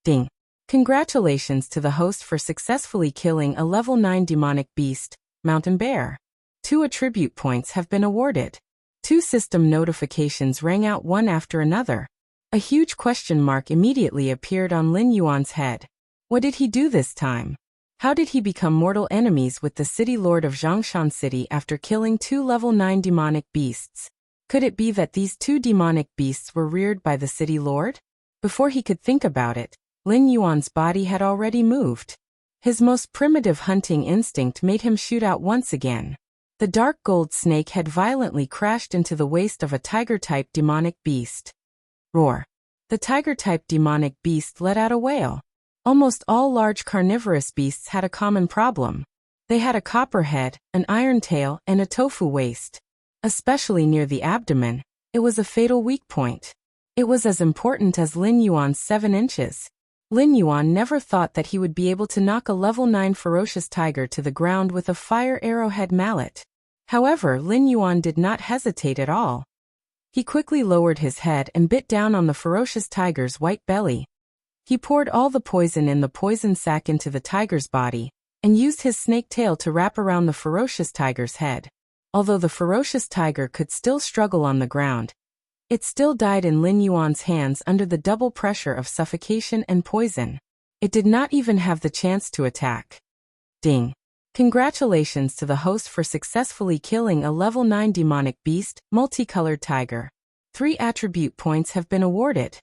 Ding. Congratulations to the host for successfully killing a level 9 demonic beast, Mountain Bear. 2 attribute points have been awarded. 2 system notifications rang out one after another. A huge question mark immediately appeared on Lin Yuan's head. What did he do this time? How did he become mortal enemies with the city lord of Zhongshan City after killing 2 level 9 demonic beasts? Could it be that these 2 demonic beasts were reared by the city lord? Before he could think about it, Lin Yuan's body had already moved. His most primitive hunting instinct made him shoot out once again. The dark gold snake had violently crashed into the waist of a tiger-type demonic beast. Roar. The tiger-type demonic beast let out a wail. Almost all large carnivorous beasts had a common problem. They had a copper head, an iron tail, and a tofu waist. Especially near the abdomen, it was a fatal weak point. It was as important as Lin Yuan's 7 inches. Lin Yuan never thought that he would be able to knock a level 9 ferocious tiger to the ground with a fire arrowhead mallet. However, Lin Yuan did not hesitate at all. He quickly lowered his head and bit down on the ferocious tiger's white belly. He poured all the poison in the poison sac into the tiger's body, and used his snake tail to wrap around the ferocious tiger's head. Although the ferocious tiger could still struggle on the ground, it still died in Lin Yuan's hands under the double pressure of suffocation and poison. It did not even have the chance to attack. Ding! Congratulations to the host for successfully killing a level 9 demonic beast, multicolored tiger. 3 attribute points have been awarded.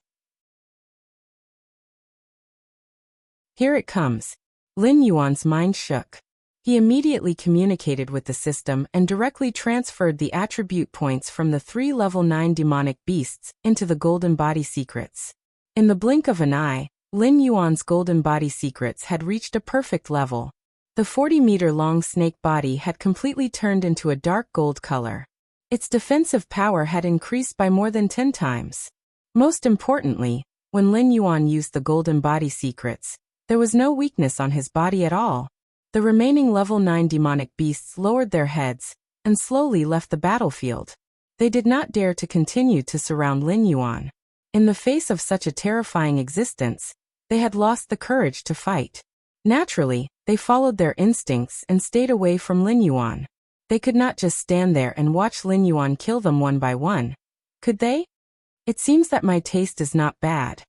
Here it comes. Lin Yuan's mind shook. He immediately communicated with the system and directly transferred the attribute points from the 3 level 9 demonic beasts into the golden body secrets. In the blink of an eye, Lin Yuan's golden body secrets had reached a perfect level. The 40-meter-long snake body had completely turned into a dark gold color. Its defensive power had increased by more than 10 times. Most importantly, when Lin Yuan used the golden body secrets, there was no weakness on his body at all. The remaining level 9 demonic beasts lowered their heads and slowly left the battlefield. They did not dare to continue to surround Lin Yuan. In the face of such a terrifying existence, they had lost the courage to fight. Naturally, they followed their instincts and stayed away from Lin Yuan. They could not just stand there and watch Lin Yuan kill them one by one. Could they? It seems that my taste is not bad.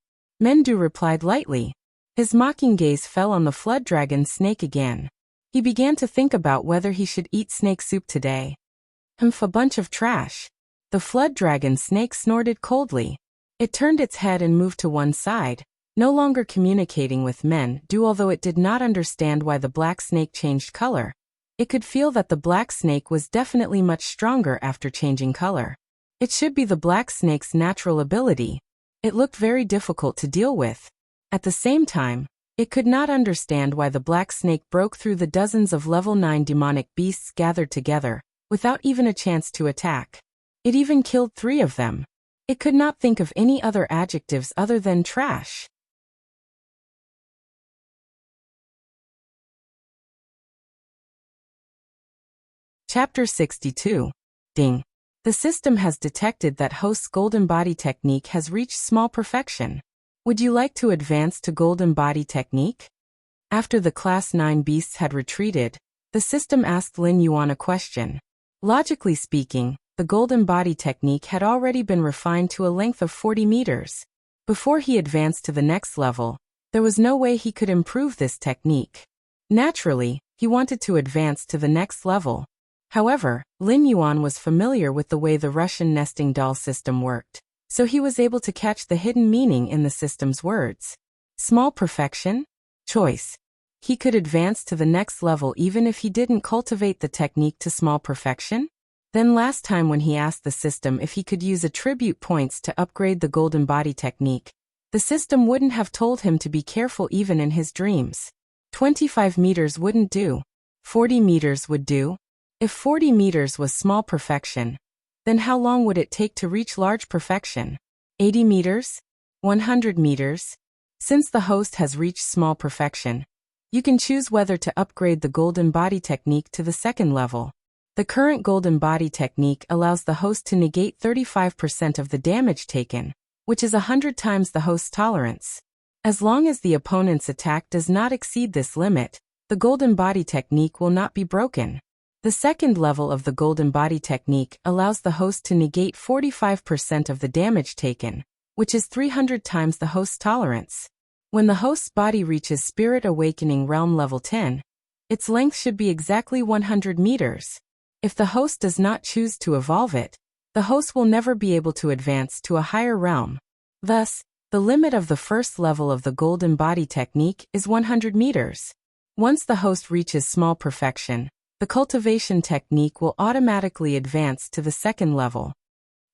Mendu replied lightly. His mocking gaze fell on the flood dragon snake again. He began to think about whether he should eat snake soup today. A bunch of trash. The flood dragon snake snorted coldly. It turned its head and moved to one side, no longer communicating with Mendu. Although it did not understand why the black snake changed color, it could feel that the black snake was definitely much stronger after changing color. It should be the black snake's natural ability. It looked very difficult to deal with. At the same time, it could not understand why the black snake broke through the dozens of level 9 demonic beasts gathered together, without even a chance to attack. It even killed 3 of them. It could not think of any other adjectives other than trash. Chapter 62. Ding. The system has detected that host's golden body technique has reached small perfection. Would you like to advance to golden body technique? After the class 9 beasts had retreated, the system asked Lin Yuan a question. Logically speaking, the golden body technique had already been refined to a length of 40 meters. Before he advanced to the next level, there was no way he could improve this technique. Naturally, he wanted to advance to the next level. However, Lin Yuan was familiar with the way the Russian nesting doll system worked, so he was able to catch the hidden meaning in the system's words. Small perfection? Choice. He could advance to the next level even if he didn't cultivate the technique to small perfection? Then last time when he asked the system if he could use attribute points to upgrade the golden body technique, the system wouldn't have told him to be careful even in his dreams. 25 meters wouldn't do. 40 meters would do. If 40 meters was small perfection, then how long would it take to reach large perfection? 80 meters? 100 meters? Since the host has reached small perfection, you can choose whether to upgrade the golden body technique to the second level. The current golden body technique allows the host to negate 35% of the damage taken, which is 100 times the host's tolerance. As long as the opponent's attack does not exceed this limit, the golden body technique will not be broken. The second level of the golden body technique allows the host to negate 45% of the damage taken, which is 300 times the host's tolerance. When the host's body reaches Spirit Awakening Realm level 10, its length should be exactly 100 meters. If the host does not choose to evolve it, the host will never be able to advance to a higher realm. Thus, the limit of the first level of the golden body technique is 100 meters. Once the host reaches small perfection, the cultivation technique will automatically advance to the second level.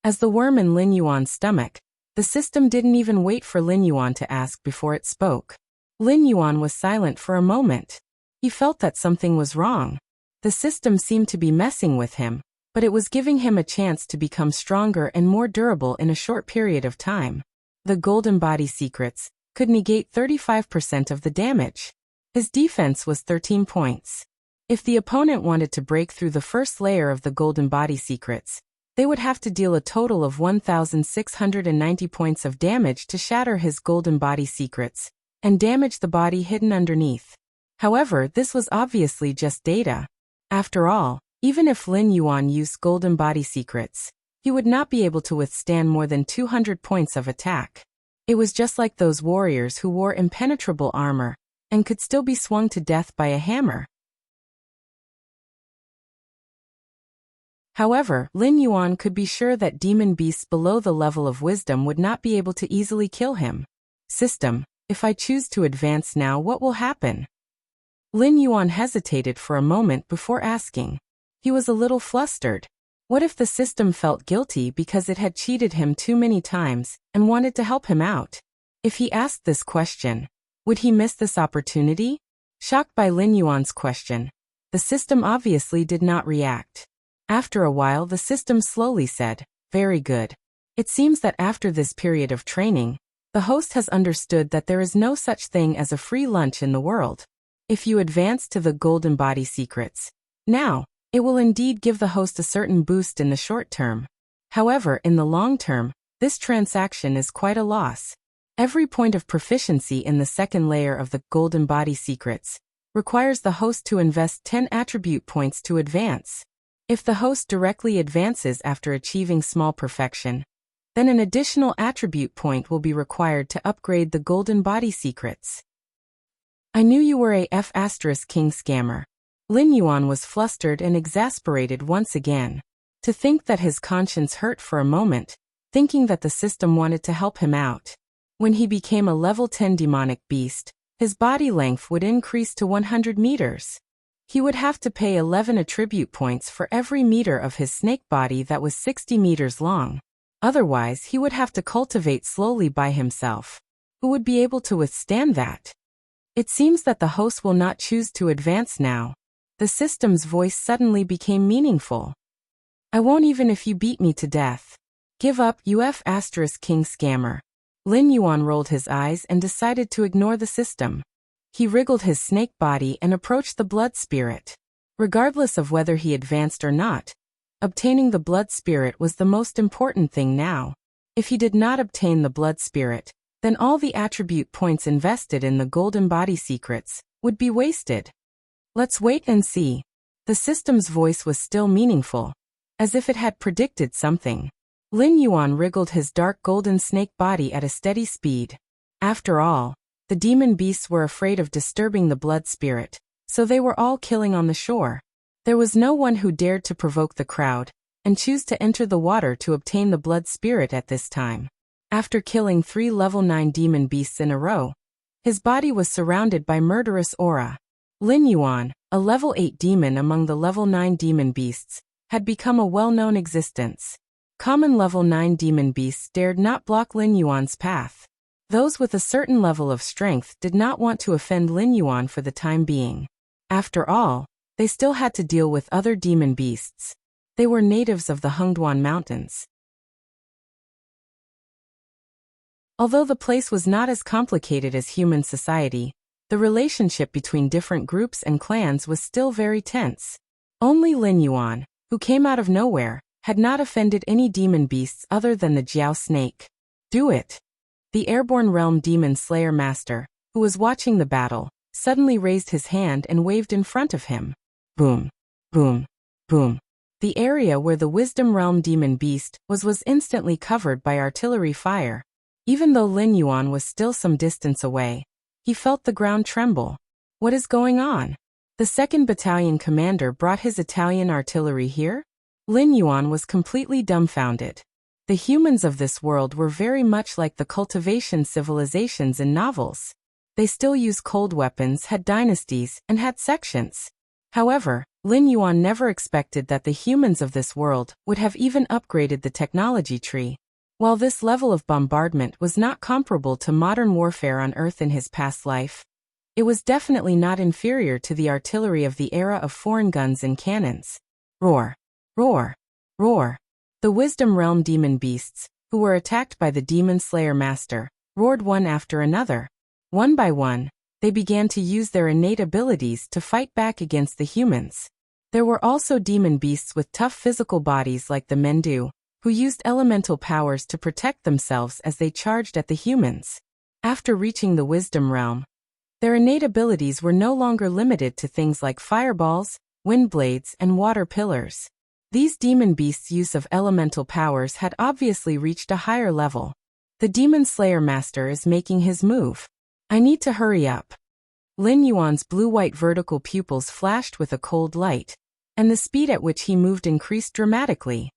As the worm in Lin Yuan's stomach, the system didn't even wait for Lin Yuan to ask before it spoke. Lin Yuan was silent for a moment. He felt that something was wrong. The system seemed to be messing with him, but it was giving him a chance to become stronger and more durable in a short period of time. The golden body secrets could negate 35% of the damage. His defense was 13 points. If the opponent wanted to break through the first layer of the golden body secrets, they would have to deal a total of 1,690 points of damage to shatter his golden body secrets and damage the body hidden underneath. However, this was obviously just data. After all, even if Lin Yuan used golden body secrets, he would not be able to withstand more than 200 points of attack. It was just like those warriors who wore impenetrable armor and could still be swung to death by a hammer. However, Lin Yuan could be sure that demon beasts below the level of wisdom would not be able to easily kill him. System, if I choose to advance now, what will happen? Lin Yuan hesitated for a moment before asking. He was a little flustered. What if the system felt guilty because it had cheated him too many times and wanted to help him out? If he asked this question, would he miss this opportunity? Shocked by Lin Yuan's question, the system obviously did not react. After a while, the system slowly said, "Very good. It seems that after this period of training, the host has understood that there is no such thing as a free lunch in the world. If you advance to the golden body secrets, now, it will indeed give the host a certain boost in the short term. However, in the long term, this transaction is quite a loss. Every point of proficiency in the second layer of the golden body secrets requires the host to invest 10 attribute points to advance. If the host directly advances after achieving small perfection, then an additional attribute point will be required to upgrade the golden body secrets." "I knew you were a F***king scammer." Lin Yuan was flustered and exasperated once again. To think that his conscience hurt for a moment, thinking that the system wanted to help him out. When he became a level 10 demonic beast, his body length would increase to 100 meters. He would have to pay 11 attribute points for every meter of his snake body that was 60 meters long. Otherwise, he would have to cultivate slowly by himself. Who would be able to withstand that? It seems that the host will not choose to advance now. The system's voice suddenly became meaningful. "I won't even if you beat me to death. Give up, you F***king scammer." Lin Yuan rolled his eyes and decided to ignore the system. He wriggled his snake body and approached the blood spirit. Regardless of whether he advanced or not, obtaining the blood spirit was the most important thing now. If he did not obtain the blood spirit, then all the attribute points invested in the golden body secrets would be wasted. "Let's wait and see." The system's voice was still meaningful, as if it had predicted something. Lin Yuan wriggled his dark golden snake body at a steady speed. After all, the demon beasts were afraid of disturbing the blood spirit, so they were all killing on the shore. There was no one who dared to provoke the crowd and choose to enter the water to obtain the blood spirit at this time. After killing 3 level 9 demon beasts in a row, his body was surrounded by murderous aura. Lin Yuan, a level 8 demon among the level 9 demon beasts, had become a well-known existence. Common level 9 demon beasts dared not block Lin Yuan's path. Those with a certain level of strength did not want to offend Lin Yuan for the time being. After all, they still had to deal with other demon beasts. They were natives of the Hengduan Mountains. Although the place was not as complicated as human society, the relationship between different groups and clans was still very tense. Only Lin Yuan, who came out of nowhere, had not offended any demon beasts other than the Jiao snake. "Do it." The airborne realm demon slayer master, who was watching the battle, suddenly raised his hand and waved in front of him. Boom, boom, boom. The area where the wisdom realm demon beast was instantly covered by artillery fire. Even though Lin Yuan was still some distance away, he felt the ground tremble. What is going on? The 2nd Battalion commander brought his Italian artillery here? Lin Yuan was completely dumbfounded. The humans of this world were very much like the cultivation civilizations in novels. They still used cold weapons, had dynasties, and had sections. However, Lin Yuan never expected that the humans of this world would have even upgraded the technology tree. While this level of bombardment was not comparable to modern warfare on Earth in his past life, it was definitely not inferior to the artillery of the era of foreign guns and cannons. Roar! Roar! Roar! The Wisdom Realm demon beasts, who were attacked by the Demon Slayer Master, roared one after another. One by one, they began to use their innate abilities to fight back against the humans. There were also demon beasts with tough physical bodies like the Mendu, who used elemental powers to protect themselves as they charged at the humans. After reaching the Wisdom Realm, their innate abilities were no longer limited to things like fireballs, wind blades, and water pillars. These demon beasts' use of elemental powers had obviously reached a higher level. The Demon Slayer Master is making his move. I need to hurry up. Lin Yuan's blue-white vertical pupils flashed with a cold light, and the speed at which he moved increased dramatically.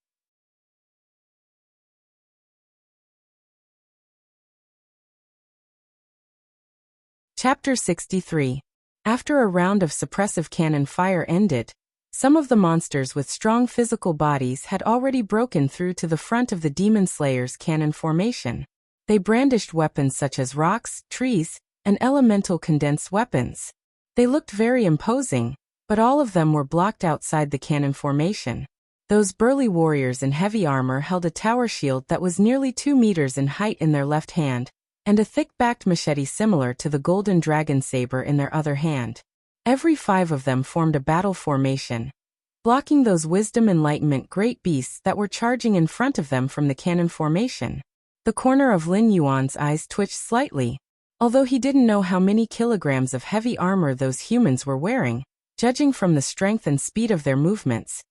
Chapter 63. After a round of suppressive cannon fire ended, some of the monsters with strong physical bodies had already broken through to the front of the Demon Slayer's cannon formation. They brandished weapons such as rocks, trees, and elemental condensed weapons. They looked very imposing, but all of them were blocked outside the cannon formation. Those burly warriors in heavy armor held a tower shield that was nearly 2 meters in height in their left hand, and a thick-backed machete similar to the golden dragon saber in their other hand. Every 5 of them formed a battle formation, blocking those wisdom enlightenment great beasts that were charging in front of them from the cannon formation. The corner of Lin Yuan's eyes twitched slightly. Although he didn't know how many kilograms of heavy armor those humans were wearing, judging from the strength and speed of their movements,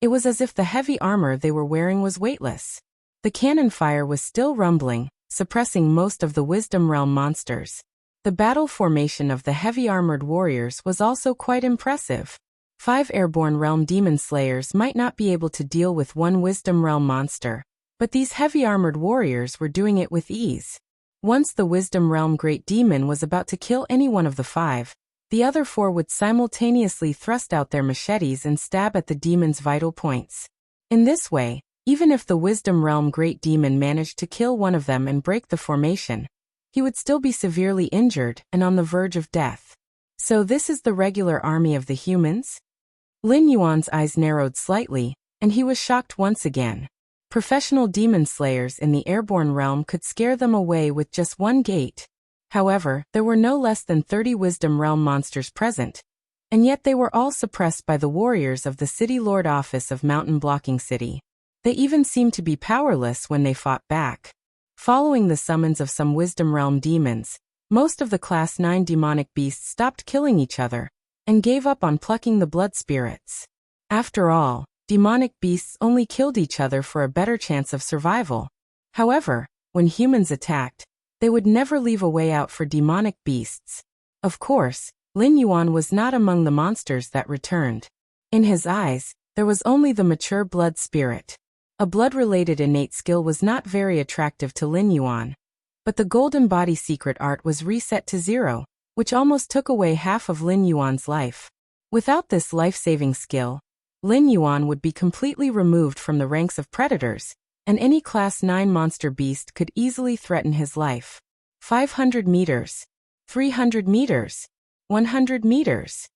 it was as if the heavy armor they were wearing was weightless. The cannon fire was still rumbling, suppressing most of the Wisdom Realm monsters. The battle formation of the heavy-armored warriors was also quite impressive. 5 airborne realm demon slayers might not be able to deal with one Wisdom Realm monster, but these heavy-armored warriors were doing it with ease. Once the Wisdom Realm Great Demon was about to kill any one of the 5, the other 4 would simultaneously thrust out their machetes and stab at the demon's vital points. In this way, even if the Wisdom Realm Great Demon managed to kill one of them and break the formation, he would still be severely injured and on the verge of death. So this is the regular army of the humans? Lin Yuan's eyes narrowed slightly, and he was shocked once again. Professional demon slayers in the airborne realm could scare them away with just one gate. However, there were no less than 30 Wisdom Realm monsters present, and yet they were all suppressed by the warriors of the City Lord Office of Mountain Blocking City. They even seemed to be powerless when they fought back. Following the summons of some Wisdom Realm demons, most of the Class 9 demonic beasts stopped killing each other and gave up on plucking the blood spirits. After all, demonic beasts only killed each other for a better chance of survival. However, when humans attacked, they would never leave a way out for demonic beasts. Of course, Lin Yuan was not among the monsters that returned. In his eyes, there was only the mature blood spirit. A blood-related innate skill was not very attractive to Lin Yuan, but the golden body secret art was reset to 0, which almost took away half of Lin Yuan's life. Without this life-saving skill, Lin Yuan would be completely removed from the ranks of predators, and any Class 9 monster beast could easily threaten his life. 500 meters, 300 meters, 100 meters.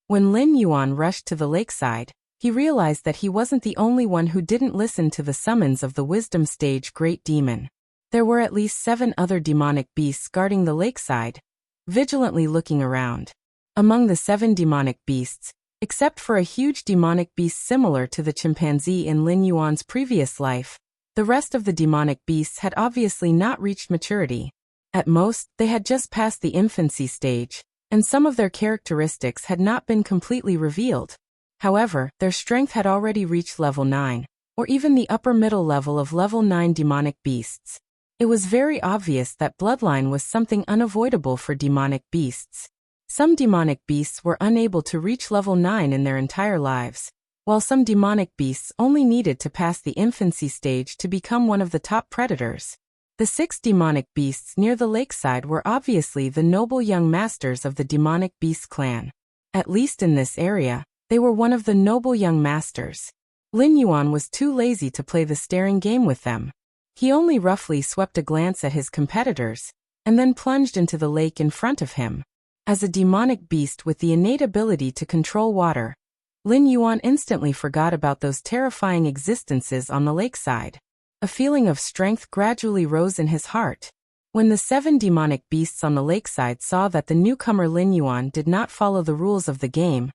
When Lin Yuan rushed to the lakeside, he realized that he wasn't the only one who didn't listen to the summons of the Wisdom Stage Great Demon. There were at least 7 other demonic beasts guarding the lakeside, vigilantly looking around. Among the 7 demonic beasts, except for a huge demonic beast similar to the chimpanzee in Lin Yuan's previous life, the rest of the demonic beasts had obviously not reached maturity. At most, they had just passed the infancy stage, and some of their characteristics had not been completely revealed. However, their strength had already reached level 9, or even the upper middle level of level 9 demonic beasts. It was very obvious that bloodline was something unavoidable for demonic beasts. Some demonic beasts were unable to reach level 9 in their entire lives, while some demonic beasts only needed to pass the infancy stage to become one of the top predators. The 6 demonic beasts near the lakeside were obviously the noble young masters of the demonic beast clan. At least in this area, they were one of the noble young masters. Lin Yuan was too lazy to play the staring game with them. He only roughly swept a glance at his competitors, and then plunged into the lake in front of him. As a demonic beast with the innate ability to control water, Lin Yuan instantly forgot about those terrifying existences on the lakeside. A feeling of strength gradually rose in his heart. When the 7 demonic beasts on the lakeside saw that the newcomer Lin Yuan did not follow the rules of the game,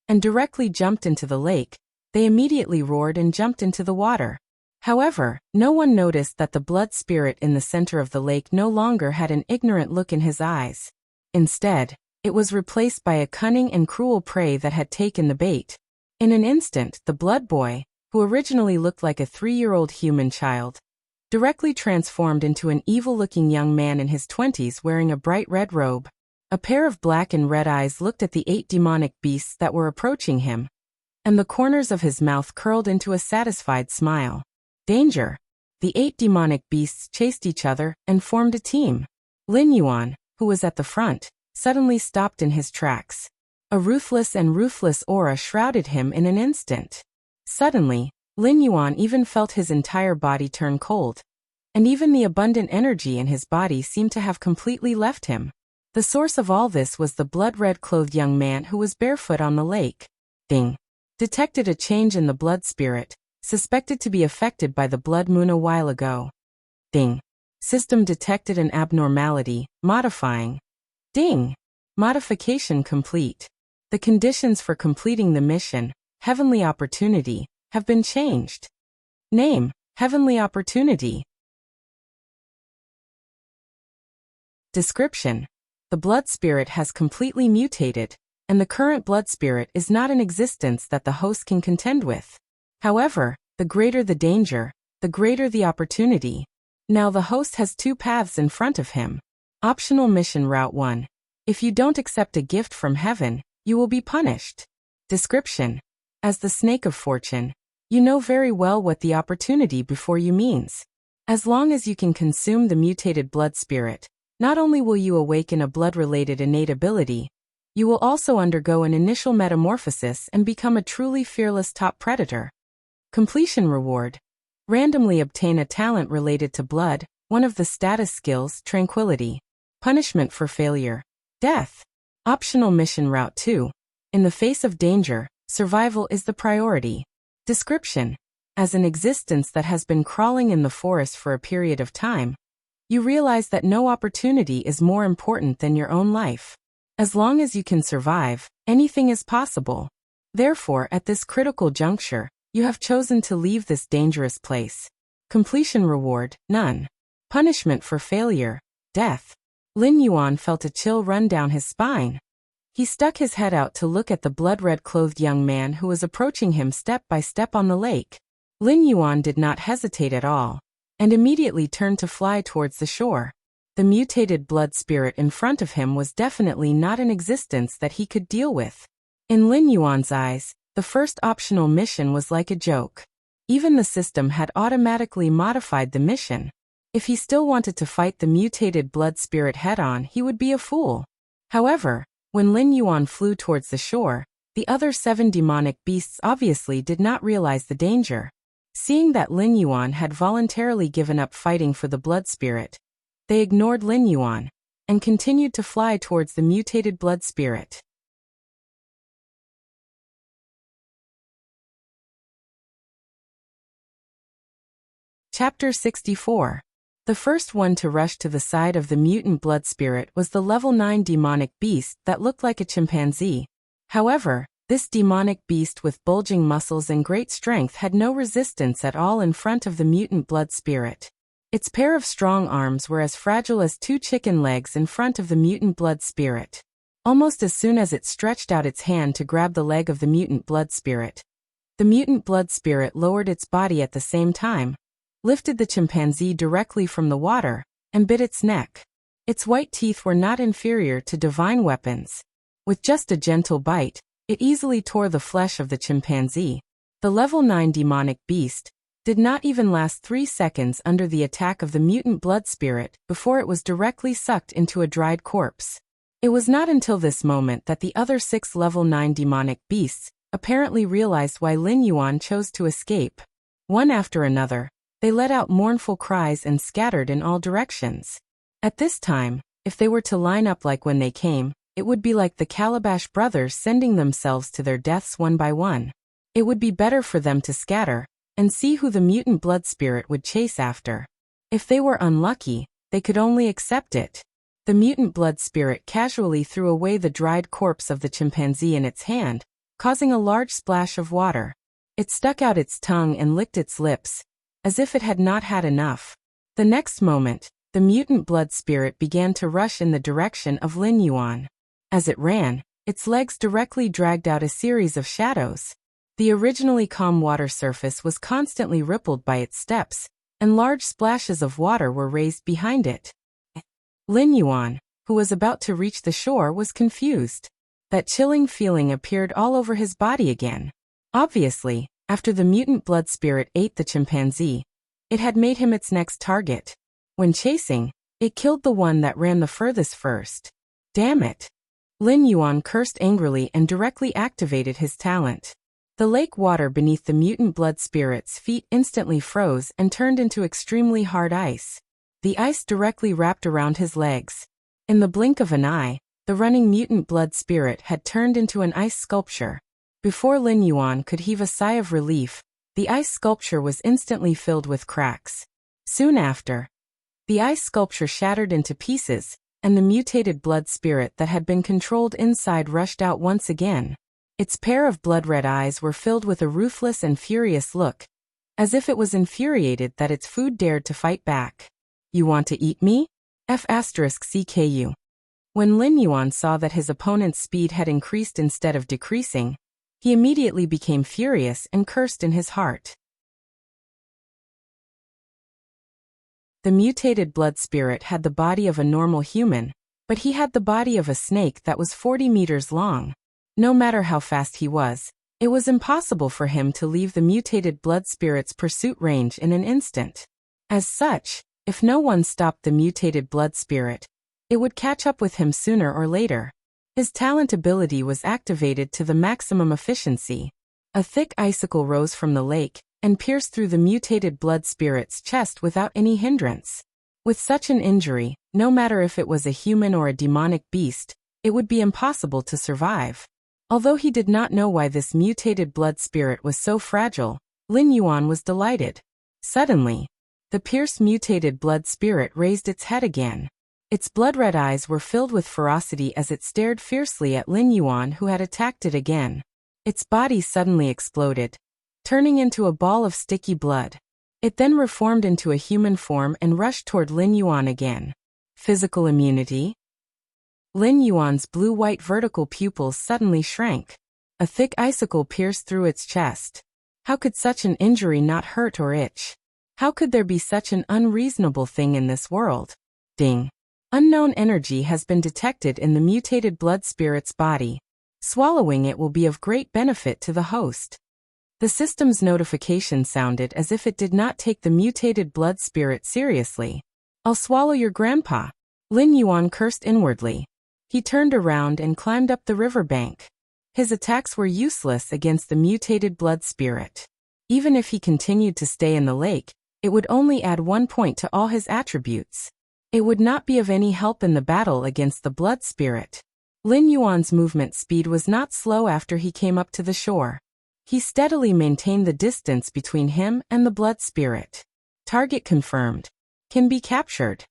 and directly jumped into the lake, they immediately roared and jumped into the water. However, no one noticed that the blood spirit in the center of the lake no longer had an ignorant look in his eyes. Instead, it was replaced by a cunning and cruel prey that had taken the bait. In an instant, the blood boy, who originally looked like a 3-year-old human child, directly transformed into an evil-looking young man in his 20s wearing a bright red robe. A pair of black and red eyes looked at the 8 demonic beasts that were approaching him, and the corners of his mouth curled into a satisfied smile. Danger! The 8 demonic beasts chased each other and formed a team. Lin Yuan, who was at the front, suddenly stopped in his tracks. A ruthless aura shrouded him in an instant. Suddenly, Lin Yuan even felt his entire body turn cold, and even the abundant energy in his body seemed to have completely left him. The source of all this was the blood-red clothed young man who was barefoot on the lake. Ding! Detected a change in the blood spirit, suspected to be affected by the blood moon a while ago. Ding! System detected an abnormality, modifying. Ding! Modification complete. The conditions for completing the mission, Heavenly Opportunity, have been changed. Name, Heavenly Opportunity. Description: the blood spirit has completely mutated, and the current blood spirit is not in existence that the host can contend with. However, the greater the danger, the greater the opportunity. Now the host has 2 paths in front of him. Optional mission Route 1. If you don't accept a gift from heaven, you will be punished. Description: as the snake of fortune, you know very well what the opportunity before you means. As long as you can consume the mutated blood spirit, not only will you awaken a blood-related innate ability, you will also undergo an initial metamorphosis and become a truly fearless top predator. Completion reward: randomly obtain a talent related to blood, one of the status skills, tranquility. Punishment for failure: death. Optional mission Route 2. In the face of danger, survival is the priority. Description: as an existence that has been crawling in the forest for a period of time, you realize that no opportunity is more important than your own life. As long as you can survive, anything is possible. Therefore, at this critical juncture, you have chosen to leave this dangerous place. Completion reward: none. Punishment for failure: death. Lin Yuan felt a chill run down his spine. He stuck his head out to look at the blood-red clothed young man who was approaching him step by step on the lake. Lin Yuan did not hesitate at all, and immediately turned to fly towards the shore. The mutated blood spirit in front of him was definitely not an existence that he could deal with. In Lin Yuan's eyes, the first optional mission was like a joke. Even the system had automatically modified the mission. If he still wanted to fight the mutated blood spirit head-on, he would be a fool. However, when Lin Yuan flew towards the shore, the other 7 demonic beasts obviously did not realize the danger. Seeing that Lin Yuan had voluntarily given up fighting for the blood spirit, they ignored Lin Yuan and continued to fly towards the mutated blood spirit. Chapter 64. The first one to rush to the side of the mutant blood spirit was the level 9 demonic beast that looked like a chimpanzee. However, this demonic beast with bulging muscles and great strength had no resistance at all in front of the mutant blood spirit. Its pair of strong arms were as fragile as 2 chicken legs in front of the mutant blood spirit. Almost as soon as it stretched out its hand to grab the leg of the mutant blood spirit, the mutant blood spirit lowered its body at the same time, lifted the chimpanzee directly from the water, and bit its neck. Its white teeth were not inferior to divine weapons. With just a gentle bite, it easily tore the flesh of the chimpanzee. The level 9 demonic beast, did not even last 3 seconds under the attack of the mutant blood spirit before it was directly sucked into a dried corpse. It was not until this moment that the other 6 level 9 demonic beasts apparently realized why Lin Yuan chose to escape. One after another, they let out mournful cries and scattered in all directions. At this time, if they were to line up like when they came, it would be like the Calabash brothers sending themselves to their deaths one by one. It would be better for them to scatter and see who the mutant blood spirit would chase after. If they were unlucky, they could only accept it. The mutant blood spirit casually threw away the dried corpse of the chimpanzee in its hand, causing a large splash of water. It stuck out its tongue and licked its lips, as if it had not had enough. The next moment, the mutant blood spirit began to rush in the direction of Lin Yuan. As it ran, its legs directly dragged out a series of shadows. The originally calm water surface was constantly rippled by its steps, and large splashes of water were raised behind it. Lin Yuan, who was about to reach the shore, was confused. That chilling feeling appeared all over his body again. Obviously, after the mutant blood spirit ate the chimpanzee, it had made him its next target. When chasing, it killed the one that ran the furthest first. Damn it! Lin Yuan cursed angrily and directly activated his talent. The lake water beneath the mutant blood spirit's feet instantly froze and turned into extremely hard ice. The ice directly wrapped around his legs. In the blink of an eye, the running mutant blood spirit had turned into an ice sculpture. Before Lin Yuan could heave a sigh of relief, the ice sculpture was instantly filled with cracks. Soon after, the ice sculpture shattered into pieces, and the mutated blood spirit that had been controlled inside rushed out once again. Its pair of blood-red eyes were filled with a ruthless and furious look, as if it was infuriated that its food dared to fight back. You want to eat me? F***CKU. When Lin Yuan saw that his opponent's speed had increased instead of decreasing, he immediately became furious and cursed in his heart. The mutated blood spirit had the body of a normal human, but he had the body of a snake that was 40 meters long. No matter how fast he was, it was impossible for him to leave the mutated blood spirit's pursuit range in an instant. As such, if no one stopped the mutated blood spirit, it would catch up with him sooner or later. His talent ability was activated to the maximum efficiency. A thick icicle rose from the lake and pierced through the mutated blood spirit's chest without any hindrance. With such an injury, no matter if it was a human or a demonic beast, it would be impossible to survive. Although he did not know why this mutated blood spirit was so fragile, Lin Yuan was delighted. Suddenly, the pierced mutated blood spirit raised its head again. Its blood-red eyes were filled with ferocity as it stared fiercely at Lin Yuan, who had attacked it again. Its body suddenly exploded, turning into a ball of sticky blood. It then reformed into a human form and rushed toward Lin Yuan again. Physical immunity? Lin Yuan's blue-white vertical pupils suddenly shrank. A thick icicle pierced through its chest. How could such an injury not hurt or itch? How could there be such an unreasonable thing in this world? Ding. Unknown energy has been detected in the mutated blood spirit's body. Swallowing it will be of great benefit to the host. The system's notification sounded as if it did not take the mutated blood spirit seriously. I'll swallow your grandpa. Lin Yuan cursed inwardly. He turned around and climbed up the riverbank. His attacks were useless against the mutated blood spirit. Even if he continued to stay in the lake, it would only add 1 point to all his attributes. It would not be of any help in the battle against the blood spirit. Lin Yuan's movement speed was not slow after he came up to the shore. He steadily maintained the distance between him and the blood spirit. Target confirmed. Can be captured.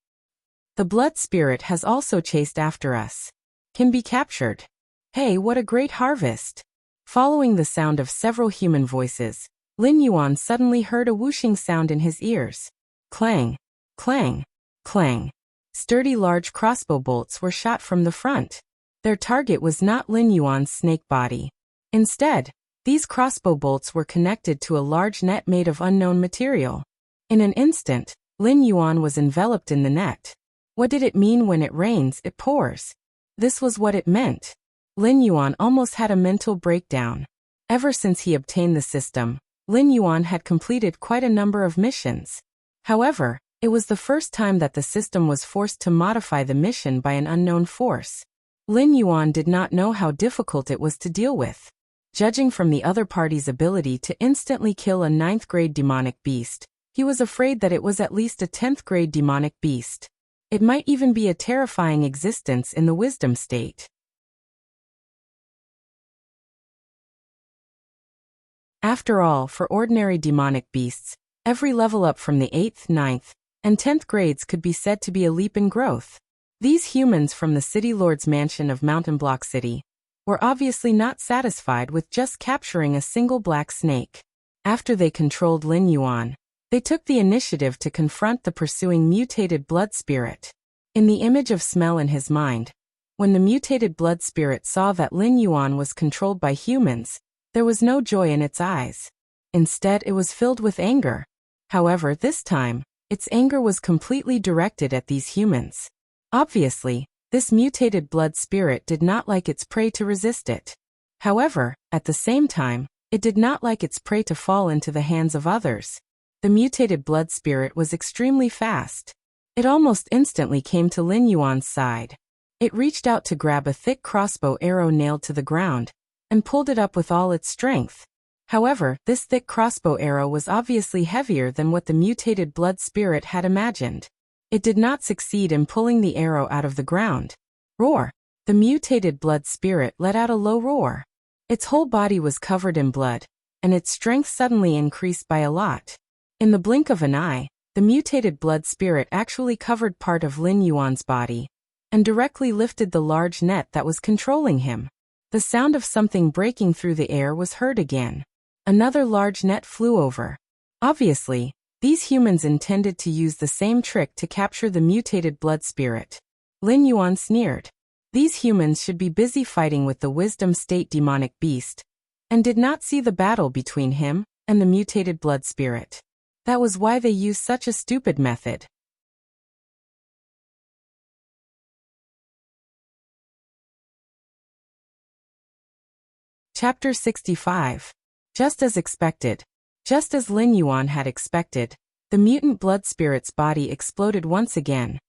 The blood spirit has also chased after us. Can be captured. Hey, what a great harvest! Following the sound of several human voices, Lin Yuan suddenly heard a whooshing sound in his ears. Clang, clang, clang. Sturdy large crossbow bolts were shot from the front. Their target was not Lin Yuan's snake body. Instead, these crossbow bolts were connected to a large net made of unknown material. In an instant, Lin Yuan was enveloped in the net. What did it mean when it rains, it pours? This was what it meant. Lin Yuan almost had a mental breakdown. Ever since he obtained the system, Lin Yuan had completed quite a number of missions. However, it was the first time that the system was forced to modify the mission by an unknown force. Lin Yuan did not know how difficult it was to deal with. Judging from the other party's ability to instantly kill a 9th-grade demonic beast, he was afraid that it was at least a 10th-grade demonic beast. It might even be a terrifying existence in the wisdom state. After all, for ordinary demonic beasts, every level up from the 8th, 9th, and 10th grades could be said to be a leap in growth. These humans from the City Lord's mansion of Mountain Block City were obviously not satisfied with just capturing a single black snake. After they controlled Lin Yuan, they took the initiative to confront the pursuing mutated blood spirit. In the image of smell in his mind, when the mutated blood spirit saw that Lin Yuan was controlled by humans, there was no joy in its eyes. Instead, it was filled with anger. However, this time, its anger was completely directed at these humans. Obviously, this mutated blood spirit did not like its prey to resist it. However, at the same time, it did not like its prey to fall into the hands of others. The mutated blood spirit was extremely fast. It almost instantly came to Lin Yuan's side. It reached out to grab a thick crossbow arrow nailed to the ground, and pulled it up with all its strength. However, this thick crossbow arrow was obviously heavier than what the mutated blood spirit had imagined. It did not succeed in pulling the arrow out of the ground. Roar! The mutated blood spirit let out a low roar. Its whole body was covered in blood, and its strength suddenly increased by a lot. In the blink of an eye, the mutated blood spirit actually covered part of Lin Yuan's body, and directly lifted the large net that was controlling him. The sound of something breaking through the air was heard again. Another large net flew over. Obviously, these humans intended to use the same trick to capture the mutated blood spirit. Lin Yuan sneered. These humans should be busy fighting with the wisdom state demonic beast, and did not see the battle between him and the mutated blood spirit. That was why they used such a stupid method. Chapter 65. Just as expected. Just as Lin Yuan had expected, the mutant blood spirit's body exploded once again,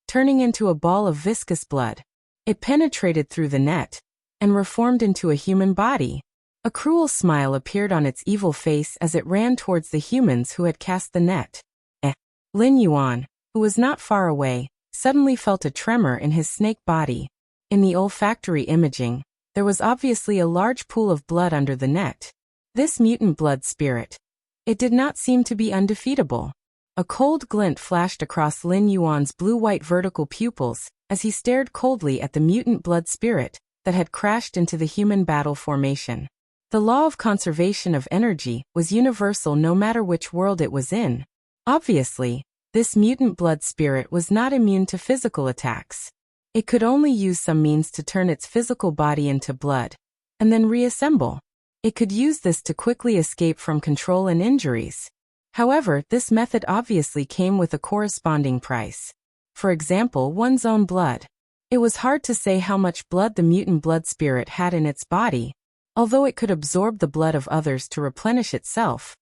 turning into a ball of viscous blood. It penetrated through the net, and reformed into a human body. A cruel smile appeared on its evil face as it ran towards the humans who had cast the net. Lin Yuan, who was not far away, suddenly felt a tremor in his snake body. In the olfactory imaging, there was obviously a large pool of blood under the net. This mutant blood spirit. It did not seem to be undefeatable. A cold glint flashed across Lin Yuan's blue-white vertical pupils as he stared coldly at the mutant blood spirit that had crashed into the human battle formation. The law of conservation of energy was universal no matter which world it was in. Obviously, this mutant blood spirit was not immune to physical attacks. It could only use some means to turn its physical body into blood, and then reassemble. It could use this to quickly escape from control and injuries. However, this method obviously came with a corresponding price. For example, one's own blood. It was hard to say how much blood the mutant blood spirit had in its body. Although it could absorb the blood of others to replenish itself,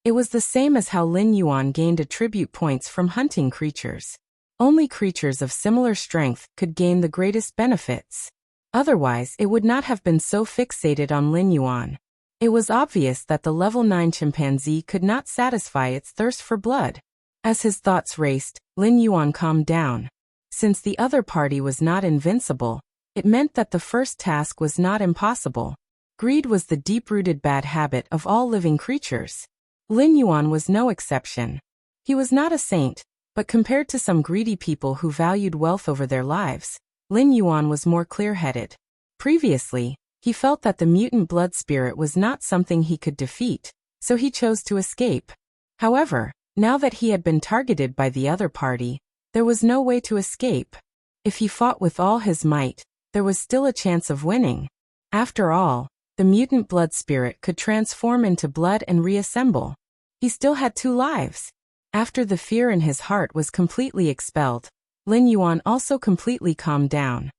it was the same as how Lin Yuan gained attribute points from hunting creatures. Only creatures of similar strength could gain the greatest benefits. Otherwise, it would not have been so fixated on Lin Yuan. It was obvious that the level 9 chimpanzee could not satisfy its thirst for blood. As his thoughts raced, Lin Yuan calmed down. Since the other party was not invincible, it meant that the first task was not impossible. Greed was the deep-rooted bad habit of all living creatures. Lin Yuan was no exception. He was not a saint, but compared to some greedy people who valued wealth over their lives, Lin Yuan was more clear-headed. Previously, he felt that the mutant blood spirit was not something he could defeat, so he chose to escape. However, now that he had been targeted by the other party, there was no way to escape. If he fought with all his might, there was still a chance of winning. After all, the mutant blood spirit could transform into blood and reassemble. He still had 2 lives. After the fear in his heart was completely expelled, Lin Yuan also completely calmed down.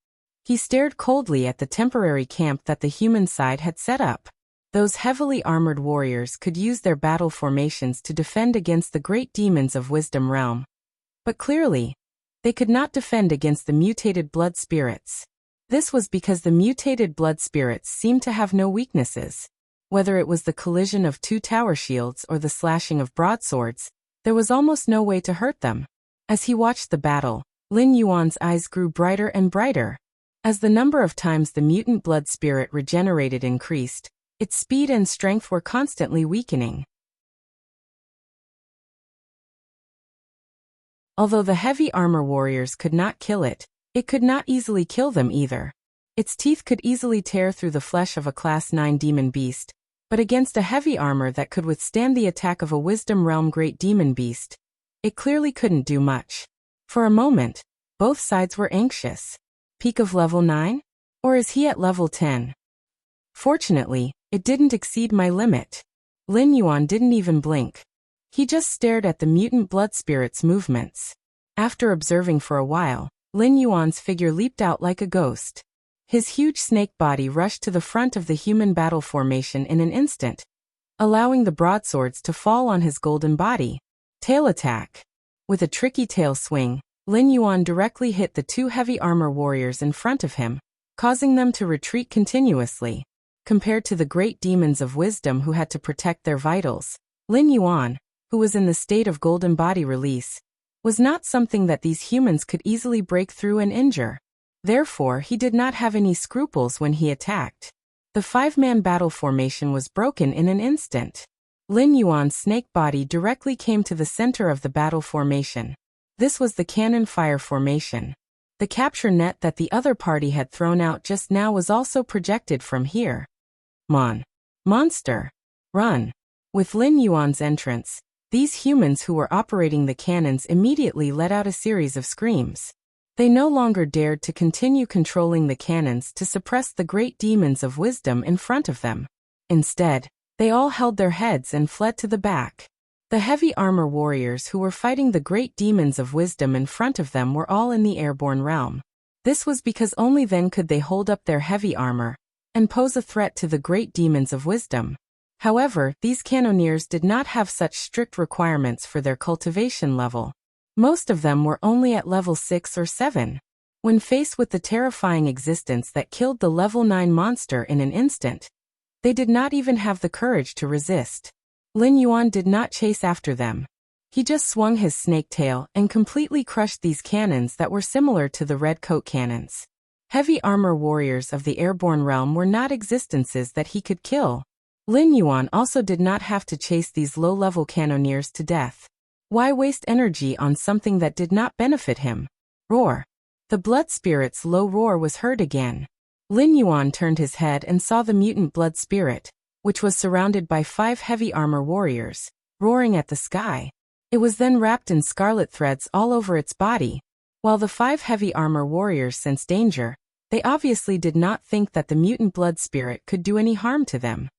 He stared coldly at the temporary camp that the human side had set up. Those heavily armored warriors could use their battle formations to defend against the great demons of Wisdom Realm. But clearly, they could not defend against the mutated blood spirits. This was because the mutated blood spirits seemed to have no weaknesses. Whether it was the collision of two tower shields or the slashing of broadswords, there was almost no way to hurt them. As he watched the battle, Lin Yuan's eyes grew brighter and brighter. As the number of times the mutant blood spirit regenerated increased, its speed and strength were constantly weakening. Although the heavy armor warriors could not kill it, it could not easily kill them either. Its teeth could easily tear through the flesh of a Class 9 demon beast, but against a heavy armor that could withstand the attack of a Wisdom Realm great demon beast, it clearly couldn't do much. For a moment, both sides were anxious. Peak of level 9? Or is he at level 10? Fortunately, it didn't exceed my limit. Lin Yuan didn't even blink. He just stared at the mutant blood spirit's movements. After observing for a while, Lin Yuan's figure leaped out like a ghost. His huge snake body rushed to the front of the human battle formation in an instant, allowing the broadswords to fall on his golden body. Tail attack. With a tricky tail swing, Lin Yuan directly hit the two heavy armor warriors in front of him, causing them to retreat continuously. Compared to the great demons of wisdom who had to protect their vitals, Lin Yuan, who was in the state of golden body release, was not something that these humans could easily break through and injure. Therefore, he did not have any scruples when he attacked. The five-man battle formation was broken in an instant. Lin Yuan's snake body directly came to the center of the battle formation. This was the cannon fire formation. The capture net that the other party had thrown out just now was also projected from here. Monster! Run! With Lin Yuan's entrance, these humans who were operating the cannons immediately let out a series of screams. They no longer dared to continue controlling the cannons to suppress the great demons of wisdom in front of them. Instead, they all held their heads and fled to the back. The heavy armor warriors who were fighting the great demons of wisdom in front of them were all in the airborne realm. This was because only then could they hold up their heavy armor and pose a threat to the great demons of wisdom. However, these cannoneers did not have such strict requirements for their cultivation level. Most of them were only at level 6 or 7. When faced with the terrifying existence that killed the level 9 monster in an instant, they did not even have the courage to resist. Lin Yuan did not chase after them. He just swung his snake tail and completely crushed these cannons that were similar to the red coat cannons. Heavy armor warriors of the airborne realm were not existences that he could kill. Lin Yuan also did not have to chase these low-level cannoneers to death. Why waste energy on something that did not benefit him? Roar! The blood spirit's low roar was heard again. Lin Yuan turned his head and saw the mutant blood spirit, which was surrounded by 5 heavy armor warriors, roaring at the sky. It was then wrapped in scarlet threads all over its body. While the 5 heavy armor warriors sensed danger, they obviously did not think that the mutant blood spirit could do any harm to them.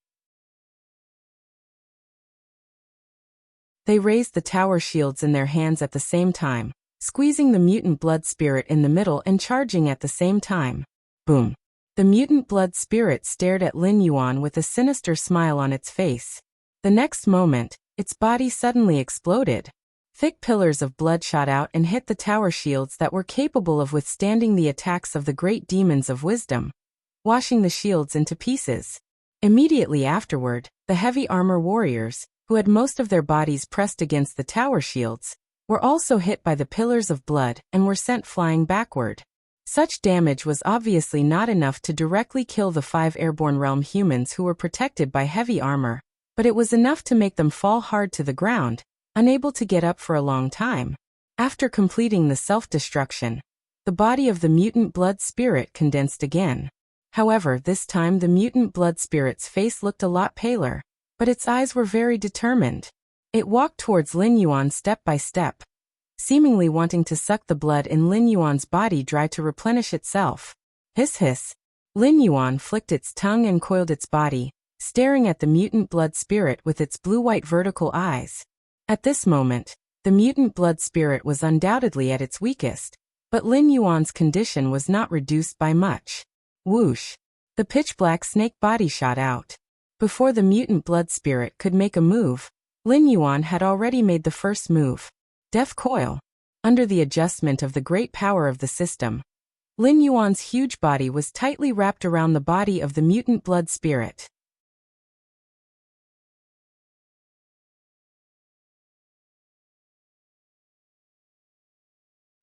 They raised the tower shields in their hands at the same time, squeezing the mutant blood spirit in the middle and charging at the same time. Boom! The mutant blood spirit stared at Lin Yuan with a sinister smile on its face. The next moment, its body suddenly exploded. Thick pillars of blood shot out and hit the tower shields that were capable of withstanding the attacks of the great demons of wisdom, washing the shields into pieces. Immediately afterward, the heavy armor warriors, who had most of their bodies pressed against the tower shields, were also hit by the pillars of blood and were sent flying backward. Such damage was obviously not enough to directly kill the 5 airborne realm humans who were protected by heavy armor, but it was enough to make them fall hard to the ground, unable to get up for a long time. After completing the self-destruction, the body of the mutant blood spirit condensed again. However, this time the mutant blood spirit's face looked a lot paler, but its eyes were very determined. It walked towards Lin Yuan step by step, seemingly wanting to suck the blood in Lin Yuan's body dry to replenish itself. Hiss hiss. Lin Yuan flicked its tongue and coiled its body, staring at the mutant blood spirit with its blue-white vertical eyes. At this moment, the mutant blood spirit was undoubtedly at its weakest, but Lin Yuan's condition was not reduced by much. Whoosh! The pitch-black snake body shot out. Before the mutant blood spirit could make a move, Lin Yuan had already made the first move. Death coil. Under the adjustment of the great power of the system, Lin Yuan's huge body was tightly wrapped around the body of the mutant blood spirit.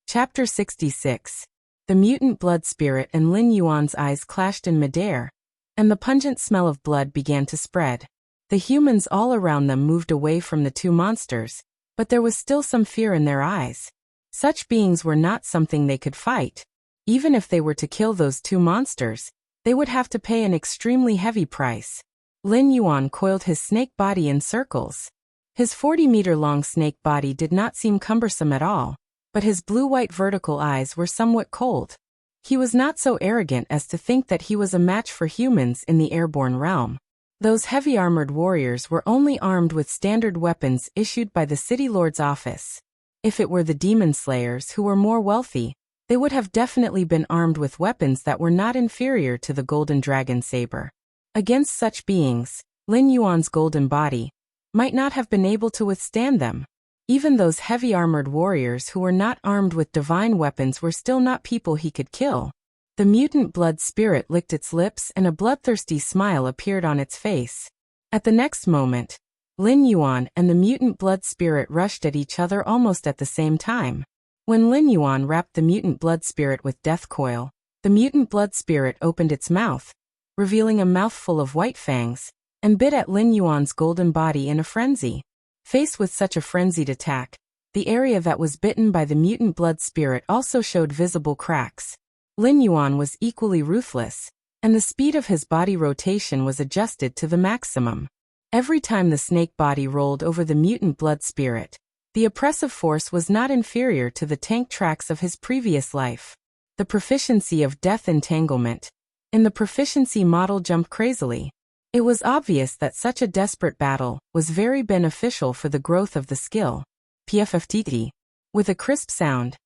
Chapter 66. The mutant blood spirit and Lin Yuan's eyes clashed in midair, and the pungent smell of blood began to spread. The humans all around them moved away from the two monsters, but there was still some fear in their eyes. Such beings were not something they could fight. Even if they were to kill those two monsters, they would have to pay an extremely heavy price. Lin Yuan coiled his snake body in circles. His 40-meter-long snake body did not seem cumbersome at all, but his blue-white vertical eyes were somewhat cold. He was not so arrogant as to think that he was a match for humans in the airborne realm. Those heavy armored warriors were only armed with standard weapons issued by the city lord's office. If it were the demon slayers who were more wealthy, they would have definitely been armed with weapons that were not inferior to the golden dragon saber. Against such beings, Lin Yuan's golden body might not have been able to withstand them. Even those heavy armored warriors who were not armed with divine weapons were still not people he could kill. The mutant blood spirit licked its lips and a bloodthirsty smile appeared on its face. At the next moment, Lin Yuan and the mutant blood spirit rushed at each other almost at the same time. When Lin Yuan wrapped the mutant blood spirit with death coil, the mutant blood spirit opened its mouth, revealing a mouthful of white fangs, and bit at Lin Yuan's golden body in a frenzy. Faced with such a frenzied attack, the area that was bitten by the mutant blood spirit also showed visible cracks. Lin Yuan was equally ruthless, and the speed of his body rotation was adjusted to the maximum. Every time the snake body rolled over the mutant blood spirit, the oppressive force was not inferior to the tank tracks of his previous life. The proficiency of death entanglement. In the proficiency model jumped crazily. It was obvious that such a desperate battle was very beneficial for the growth of the skill. PFFTT. With a crisp sound,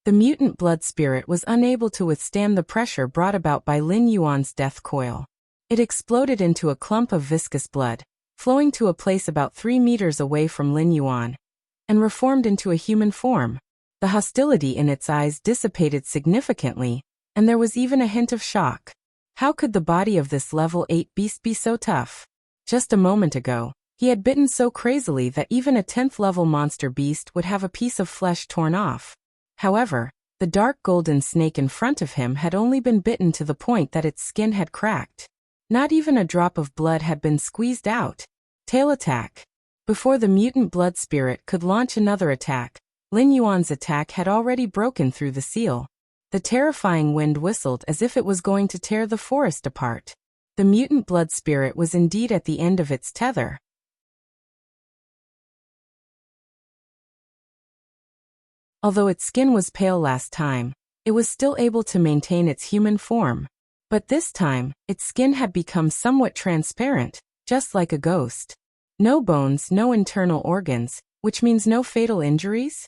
the mutant blood spirit was unable to withstand the pressure brought about by Lin Yuan's death coil. It exploded into a clump of viscous blood, flowing to a place about 3 meters away from Lin Yuan, and reformed into a human form. The hostility in its eyes dissipated significantly, and there was even a hint of shock. How could the body of this level 8 beast be so tough? Just a moment ago, he had bitten so crazily that even a 10th level monster beast would have a piece of flesh torn off. However, the dark golden snake in front of him had only been bitten to the point that its skin had cracked. Not even a drop of blood had been squeezed out. Tail attack. Before the mutant blood spirit could launch another attack, Lin Yuan's attack had already broken through the seal. The terrifying wind whistled as if it was going to tear the forest apart. The mutant blood spirit was indeed at the end of its tether. Although its skin was pale last time, it was still able to maintain its human form. But this time, its skin had become somewhat transparent, just like a ghost. No bones, no internal organs, which means no fatal injuries?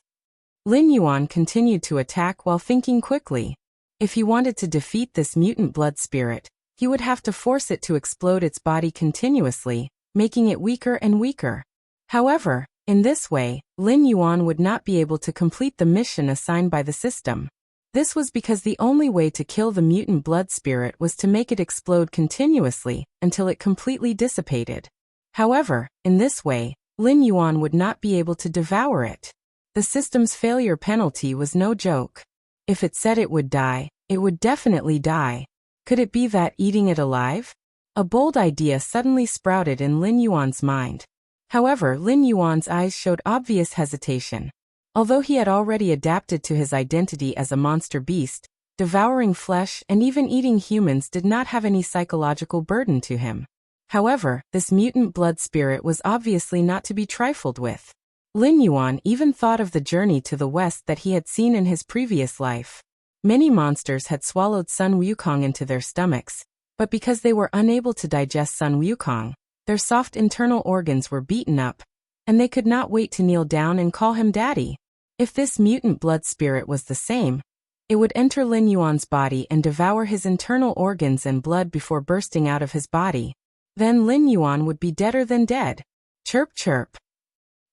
Lin Yuan continued to attack while thinking quickly. If he wanted to defeat this mutant blood spirit, he would have to force it to explode its body continuously, making it weaker and weaker. However, in this way, Lin Yuan would not be able to complete the mission assigned by the system. This was because the only way to kill the mutant blood spirit was to make it explode continuously until it completely dissipated. However, in this way, Lin Yuan would not be able to devour it. The system's failure penalty was no joke. If it said it would die, it would definitely die. Could it be that eating it alive? A bold idea suddenly sprouted in Lin Yuan's mind. However, Lin Yuan's eyes showed obvious hesitation. Although he had already adapted to his identity as a monster beast, devouring flesh and even eating humans did not have any psychological burden to him. However, this mutant blood spirit was obviously not to be trifled with. Lin Yuan even thought of the journey to the west that he had seen in his previous life. Many monsters had swallowed Sun Wukong into their stomachs, but because they were unable to digest Sun Wukong, their soft internal organs were beaten up, and they could not wait to kneel down and call him daddy. If this mutant blood spirit was the same, it would enter Lin Yuan's body and devour his internal organs and blood before bursting out of his body. Then Lin Yuan would be deader than dead. Chirp chirp.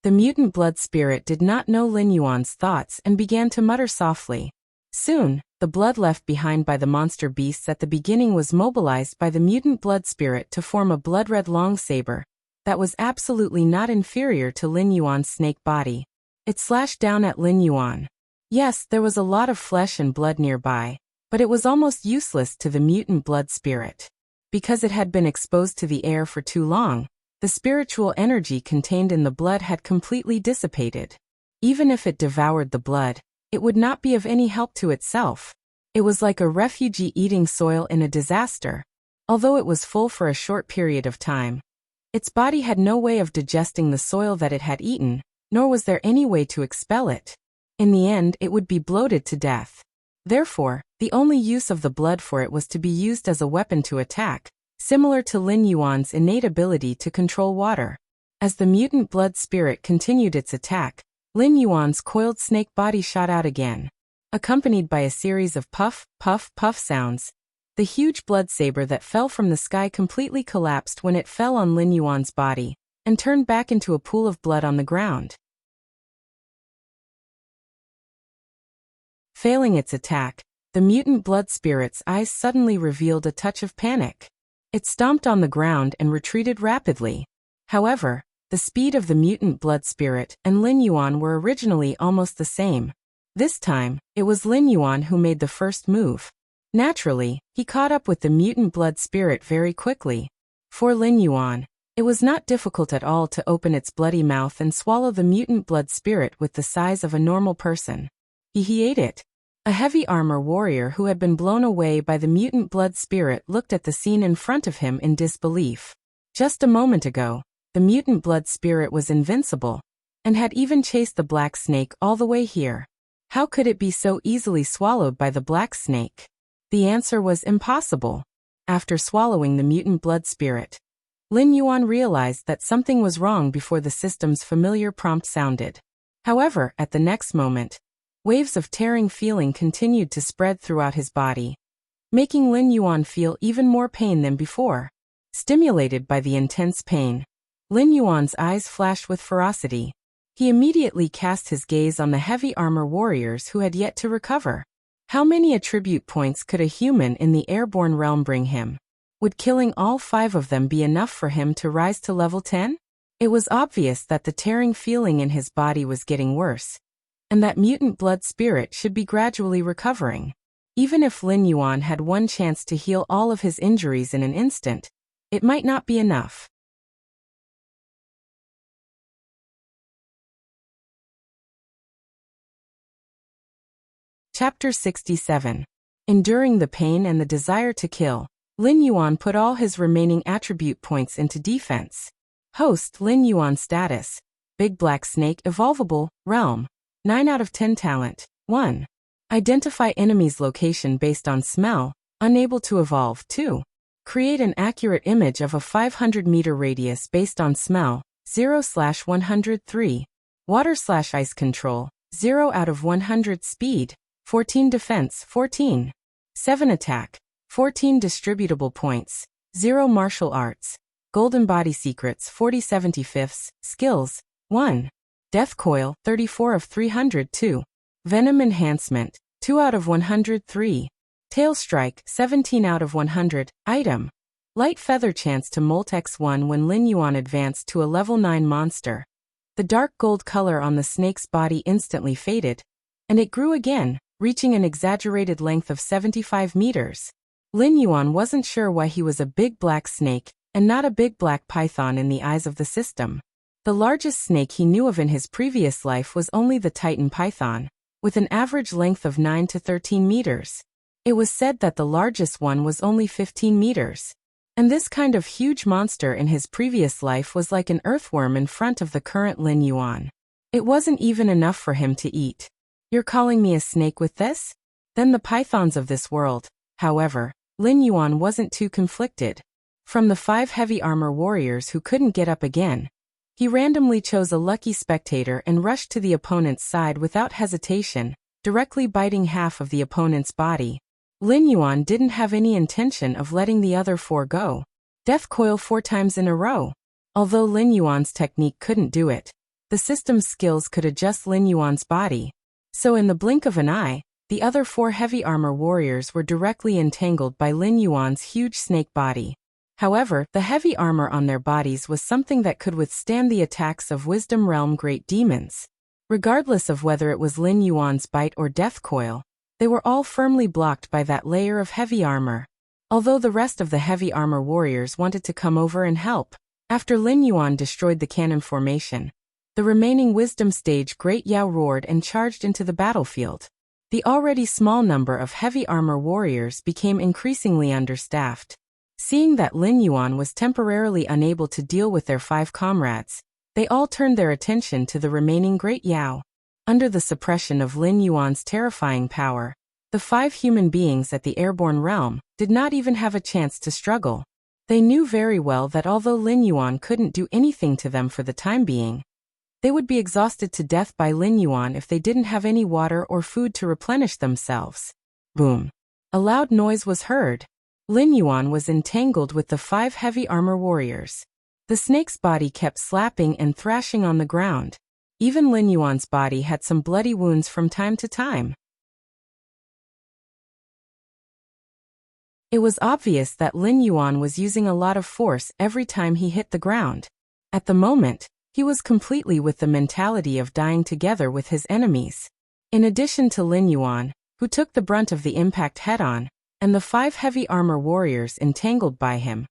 The mutant blood spirit did not know Lin Yuan's thoughts and began to mutter softly. Soon, the blood left behind by the monster beasts at the beginning was mobilized by the mutant blood spirit to form a blood-red long saber that was absolutely not inferior to Lin Yuan's snake body. It slashed down at Lin Yuan. Yes, there was a lot of flesh and blood nearby, but it was almost useless to the mutant blood spirit. Because it had been exposed to the air for too long, the spiritual energy contained in the blood had completely dissipated. Even if it devoured the blood, it would not be of any help to itself. It was like a refugee eating soil in a disaster. Although it was full for a short period of time, its body had no way of digesting the soil that it had eaten, nor was there any way to expel it. In the end, it would be bloated to death. Therefore, the only use of the blood for it was to be used as a weapon to attack, similar to Lin Yuan's innate ability to control water. As the mutant blood spirit continued its attack, Lin Yuan's coiled snake body shot out again. Accompanied by a series of puff, puff, puff sounds, the huge blood saber that fell from the sky completely collapsed when it fell on Lin Yuan's body, and turned back into a pool of blood on the ground. Failing its attack, the mutant blood spirit's eyes suddenly revealed a touch of panic. It stomped on the ground and retreated rapidly. However, the speed of the mutant blood spirit and Lin Yuan were originally almost the same. This time, it was Lin Yuan who made the first move. Naturally, he caught up with the mutant blood spirit very quickly. For Lin Yuan, it was not difficult at all to open its bloody mouth and swallow the mutant blood spirit with the size of a normal person. He ate it. A heavy armor warrior who had been blown away by the mutant blood spirit looked at the scene in front of him in disbelief. Just a moment ago, the mutant blood spirit was invincible, and had even chased the black snake all the way here. How could it be so easily swallowed by the black snake? The answer was impossible. After swallowing the mutant blood spirit, Lin Yuan realized that something was wrong before the system's familiar prompt sounded. However, at the next moment, waves of tearing feeling continued to spread throughout his body, making Lin Yuan feel even more pain than before. Stimulated by the intense pain, Lin Yuan's eyes flashed with ferocity. He immediately cast his gaze on the heavy armor warriors who had yet to recover. How many attribute points could a human in the airborne realm bring him? Would killing all 5 of them be enough for him to rise to level 10? It was obvious that the tearing feeling in his body was getting worse, and that mutant blood spirit should be gradually recovering. Even if Lin Yuan had one chance to heal all of his injuries in an instant, it might not be enough. Chapter 67. Enduring the pain and the desire to kill, Lin Yuan put all his remaining attribute points into defense. Host Lin Yuan status: Big Black Snake Evolvable, Realm, 9 out of 10 talent, 1. Identify enemy's location based on smell, unable to evolve, 2. Create an accurate image of a 500-meter radius based on smell, 0/103. Water/ice control, 0 out of 100 speed, 14 defense, 14. 7 attack, 14 distributable points, 0 martial arts. Golden body secrets, 40/75, skills, 1. Death coil, 34 of 302. Venom enhancement, 2 out of 103. Tail strike, 17 out of 100. Item: light feather chance to molt X1 when Lin Yuan advanced to a level 9 monster. The dark gold color on the snake's body instantly faded, and it grew again, reaching an exaggerated length of 75 meters. Lin Yuan wasn't sure why he was a big black snake and not a big black python in the eyes of the system. The largest snake he knew of in his previous life was only the Titan python, with an average length of 9 to 13 meters. It was said that the largest one was only 15 meters. And this kind of huge monster in his previous life was like an earthworm in front of the current Lin Yuan. It wasn't even enough for him to eat. You're calling me a snake with this? Then the pythons of this world. However, Lin Yuan wasn't too conflicted. From the 5 heavy armor warriors who couldn't get up again, he randomly chose a lucky spectator and rushed to the opponent's side without hesitation, directly biting half of the opponent's body. Lin Yuan didn't have any intention of letting the other 4 go. Death coil 4 times in a row. Although Lin Yuan's technique couldn't do it, the system's skills could adjust Lin Yuan's body. So in the blink of an eye, the other 4 heavy armor warriors were directly entangled by Lin Yuan's huge snake body. However, the heavy armor on their bodies was something that could withstand the attacks of Wisdom Realm great demons. Regardless of whether it was Lin Yuan's bite or death coil, they were all firmly blocked by that layer of heavy armor. Although the rest of the heavy armor warriors wanted to come over and help, after Lin Yuan destroyed the cannon formation, the remaining Wisdom Stage Great Yao roared and charged into the battlefield. The already small number of heavy armor warriors became increasingly understaffed. Seeing that Lin Yuan was temporarily unable to deal with their 5 comrades, they all turned their attention to the remaining Great Yao. Under the suppression of Lin Yuan's terrifying power, the 5 human beings at the airborne realm did not even have a chance to struggle. They knew very well that although Lin Yuan couldn't do anything to them for the time being, they would be exhausted to death by Lin Yuan if they didn't have any water or food to replenish themselves. Boom! A loud noise was heard. Lin Yuan was entangled with the 5 heavy armor warriors. The snake's body kept slapping and thrashing on the ground. Even Lin Yuan's body had some bloody wounds from time to time. It was obvious that Lin Yuan was using a lot of force every time he hit the ground. At the moment, he was completely with the mentality of dying together with his enemies. In addition to Lin Yuan, who took the brunt of the impact head-on, and the 5 heavy armor warriors entangled by him,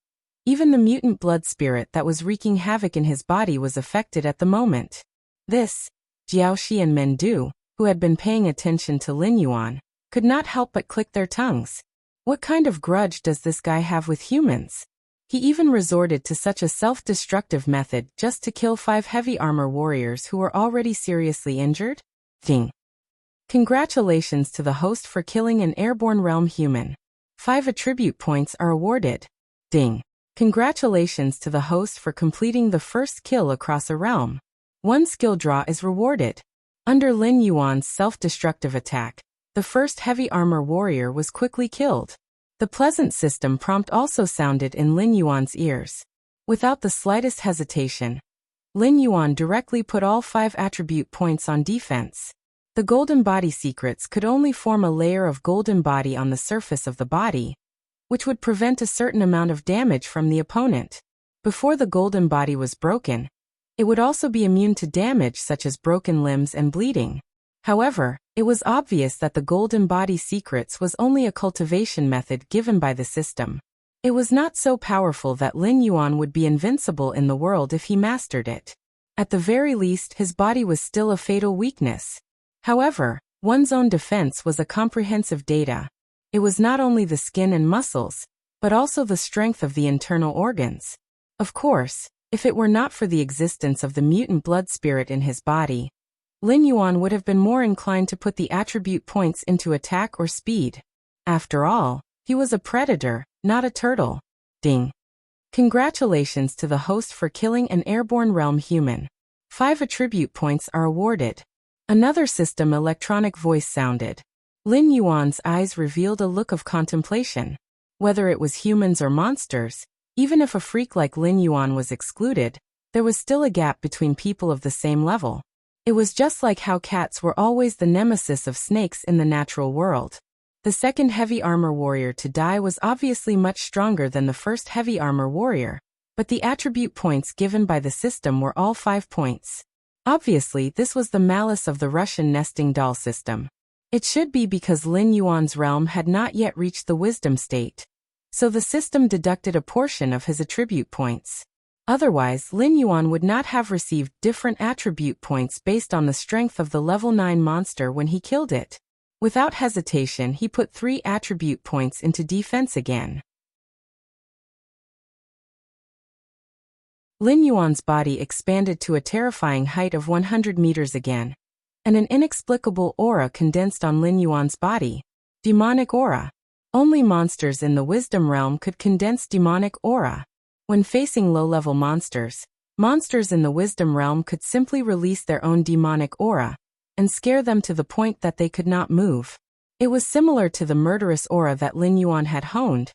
even the mutant blood spirit that was wreaking havoc in his body was affected at the moment. This, Jiaoxi and Mendu, who had been paying attention to Lin Yuan, could not help but click their tongues. What kind of grudge does this guy have with humans? He even resorted to such a self-destructive method just to kill 5 heavy armor warriors who were already seriously injured? Ding. Congratulations to the host for killing an airborne realm human. 5 attribute points are awarded. Ding. Congratulations to the host for completing the first kill across a realm. 1 skill draw is rewarded. Under Lin Yuan's self-destructive attack, the first heavy armor warrior was quickly killed. The pleasant system prompt also sounded in Lin Yuan's ears. Without the slightest hesitation, Lin Yuan directly put all 5 attribute points on defense. The golden body secrets could only form a layer of golden body on the surface of the body, which would prevent a certain amount of damage from the opponent. Before the golden body was broken, it would also be immune to damage such as broken limbs and bleeding. However, it was obvious that the golden body secrets was only a cultivation method given by the system. It was not so powerful that Lin Yuan would be invincible in the world if he mastered it. At the very least, his body was still a fatal weakness. However, one's own defense was a comprehensive data. It was not only the skin and muscles, but also the strength of the internal organs. Of course, if it were not for the existence of the mutant blood spirit in his body, Lin Yuan would have been more inclined to put the attribute points into attack or speed. After all, he was a predator, not a turtle. Ding. Congratulations to the host for killing an airborne realm human. 5 attribute points are awarded. Another system electronic voice sounded. Lin Yuan's eyes revealed a look of contemplation. Whether it was humans or monsters, even if a freak like Lin Yuan was excluded, there was still a gap between people of the same level. It was just like how cats were always the nemesis of snakes in the natural world. The second heavy armor warrior to die was obviously much stronger than the first heavy armor warrior, but the attribute points given by the system were all 5 points. Obviously, this was the malice of the Russian nesting doll system. It should be because Lin Yuan's realm had not yet reached the wisdom state. So the system deducted a portion of his attribute points. Otherwise, Lin Yuan would not have received different attribute points based on the strength of the level 9 monster when he killed it. Without hesitation, he put 3 attribute points into defense again. Lin Yuan's body expanded to a terrifying height of 100 meters again, and an inexplicable aura condensed on Lin Yuan's body. Demonic aura. Only monsters in the wisdom realm could condense demonic aura. When facing low-level monsters, monsters in the wisdom realm could simply release their own demonic aura and scare them to the point that they could not move. It was similar to the murderous aura that Lin Yuan had honed,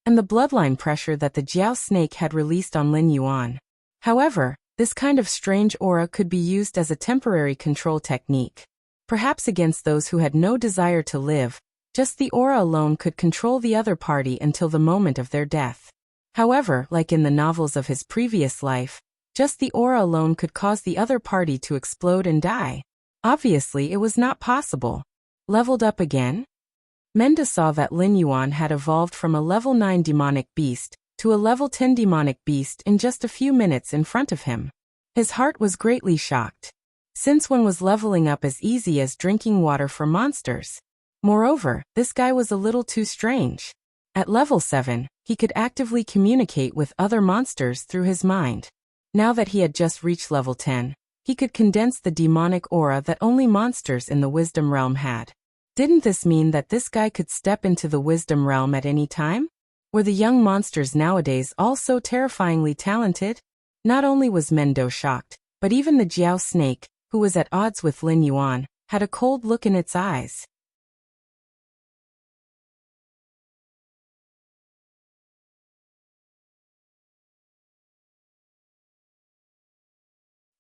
and the bloodline pressure that the Jiao snake had released on Lin Yuan. However, this kind of strange aura could be used as a temporary control technique. Perhaps against those who had no desire to live, just the aura alone could control the other party until the moment of their death. However, like in the novels of his previous life, just the aura alone could cause the other party to explode and die. Obviously, it was not possible. Leveled up again? Menda saw that Lin Yuan had evolved from a level 9 demonic beast to a level 10 demonic beast in just a few minutes in front of him. His heart was greatly shocked. Since when was leveling up as easy as drinking water for monsters? Moreover, this guy was a little too strange. At level 7, he could actively communicate with other monsters through his mind. Now that he had just reached level 10, he could condense the demonic aura that only monsters in the Wisdom Realm had. Didn't this mean that this guy could step into the Wisdom Realm at any time? Were the young monsters nowadays all so terrifyingly talented? Not only was Mendo shocked, but even the Jiao snake, who was at odds with Lin Yuan, had a cold look in its eyes.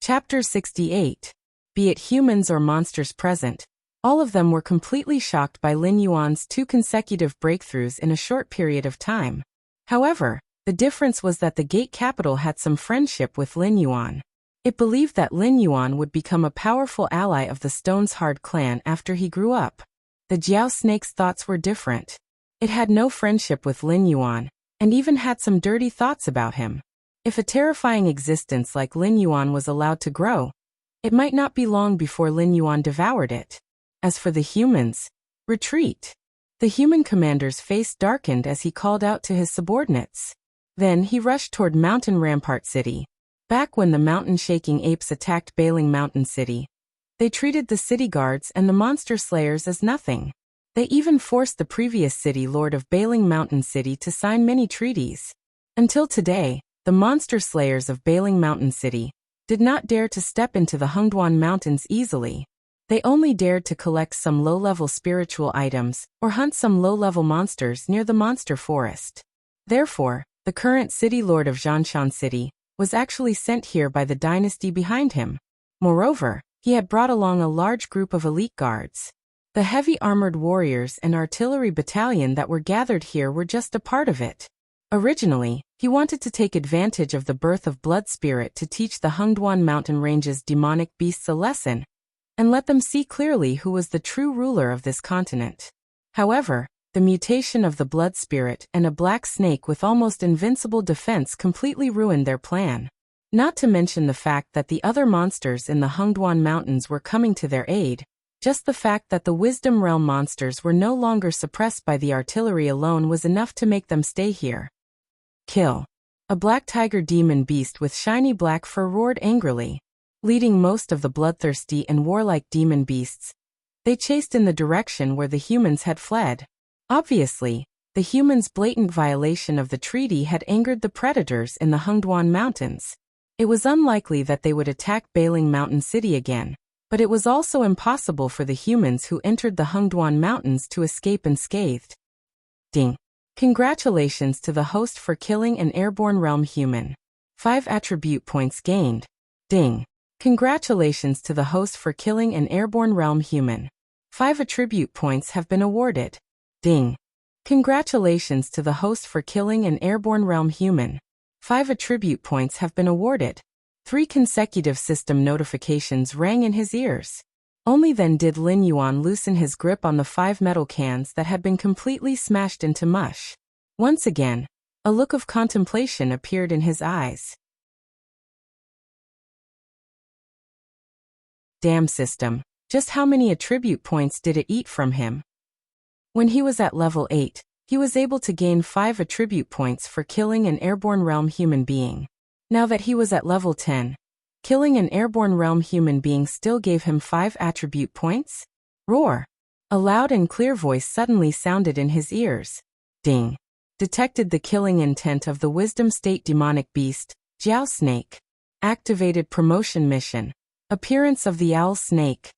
Chapter 68. Be it humans or monsters present, all of them were completely shocked by Lin Yuan's 2 consecutive breakthroughs in a short period of time. However, the difference was that the Gate Capital had some friendship with Lin Yuan. It believed that Lin Yuan would become a powerful ally of the Stone's Hard clan after he grew up. The Jiao snake's thoughts were different. It had no friendship with Lin Yuan, and even had some dirty thoughts about him. If a terrifying existence like Lin Yuan was allowed to grow, it might not be long before Lin Yuan devoured it. As for the humans, retreat. The human commander's face darkened as he called out to his subordinates. Then he rushed toward Mountain Rampart City. Back when the mountain-shaking apes attacked Bailing Mountain City, they treated the city guards and the monster slayers as nothing. They even forced the previous city lord of Bailing Mountain City to sign many treaties. Until today, the monster slayers of Bailing Mountain City did not dare to step into the Hengduan Mountains easily. They only dared to collect some low-level spiritual items or hunt some low-level monsters near the monster forest. Therefore, the current city lord of Zhanshan City was actually sent here by the dynasty behind him. Moreover, he had brought along a large group of elite guards. The heavy armored warriors and artillery battalion that were gathered here were just a part of it. Originally, he wanted to take advantage of the birth of Blood Spirit to teach the Hengduan Mountain Range's demonic beasts a lesson, and let them see clearly who was the true ruler of this continent. However, the mutation of the Blood Spirit and a black snake with almost invincible defense completely ruined their plan. Not to mention the fact that the other monsters in the Hengduan Mountains were coming to their aid. Just the fact that the Wisdom Realm monsters were no longer suppressed by the artillery alone was enough to make them stay here. Kill. A black tiger demon beast with shiny black fur roared angrily. Leading most of the bloodthirsty and warlike demon beasts, they chased in the direction where the humans had fled. Obviously, the humans' blatant violation of the treaty had angered the predators in the Hengduan Mountains. It was unlikely that they would attack Bailing Mountain City again, but it was also impossible for the humans who entered the Hengduan Mountains to escape unscathed. Ding. Congratulations to the host for killing an airborne realm human. 5 attribute points gained. Ding. Congratulations to the host for killing an airborne realm human. 5 attribute points have been awarded. Ding. Congratulations to the host for killing an airborne realm human. 5 attribute points have been awarded. 3 consecutive system notifications rang in his ears. Only then did Lin Yuan loosen his grip on the 5 metal cans that had been completely smashed into mush. Once again, a look of contemplation appeared in his eyes. Damn system, just how many attribute points did it eat from him? When he was at level 8, he was able to gain 5 attribute points for killing an airborne realm human being. Now that he was at level 10, killing an airborne realm human being still gave him 5 attribute points? Roar! A loud and clear voice suddenly sounded in his ears. Ding! Detected the killing intent of the Wisdom State demonic beast, Jiao Snake. Activated promotion mission. Appearance of the owl snake.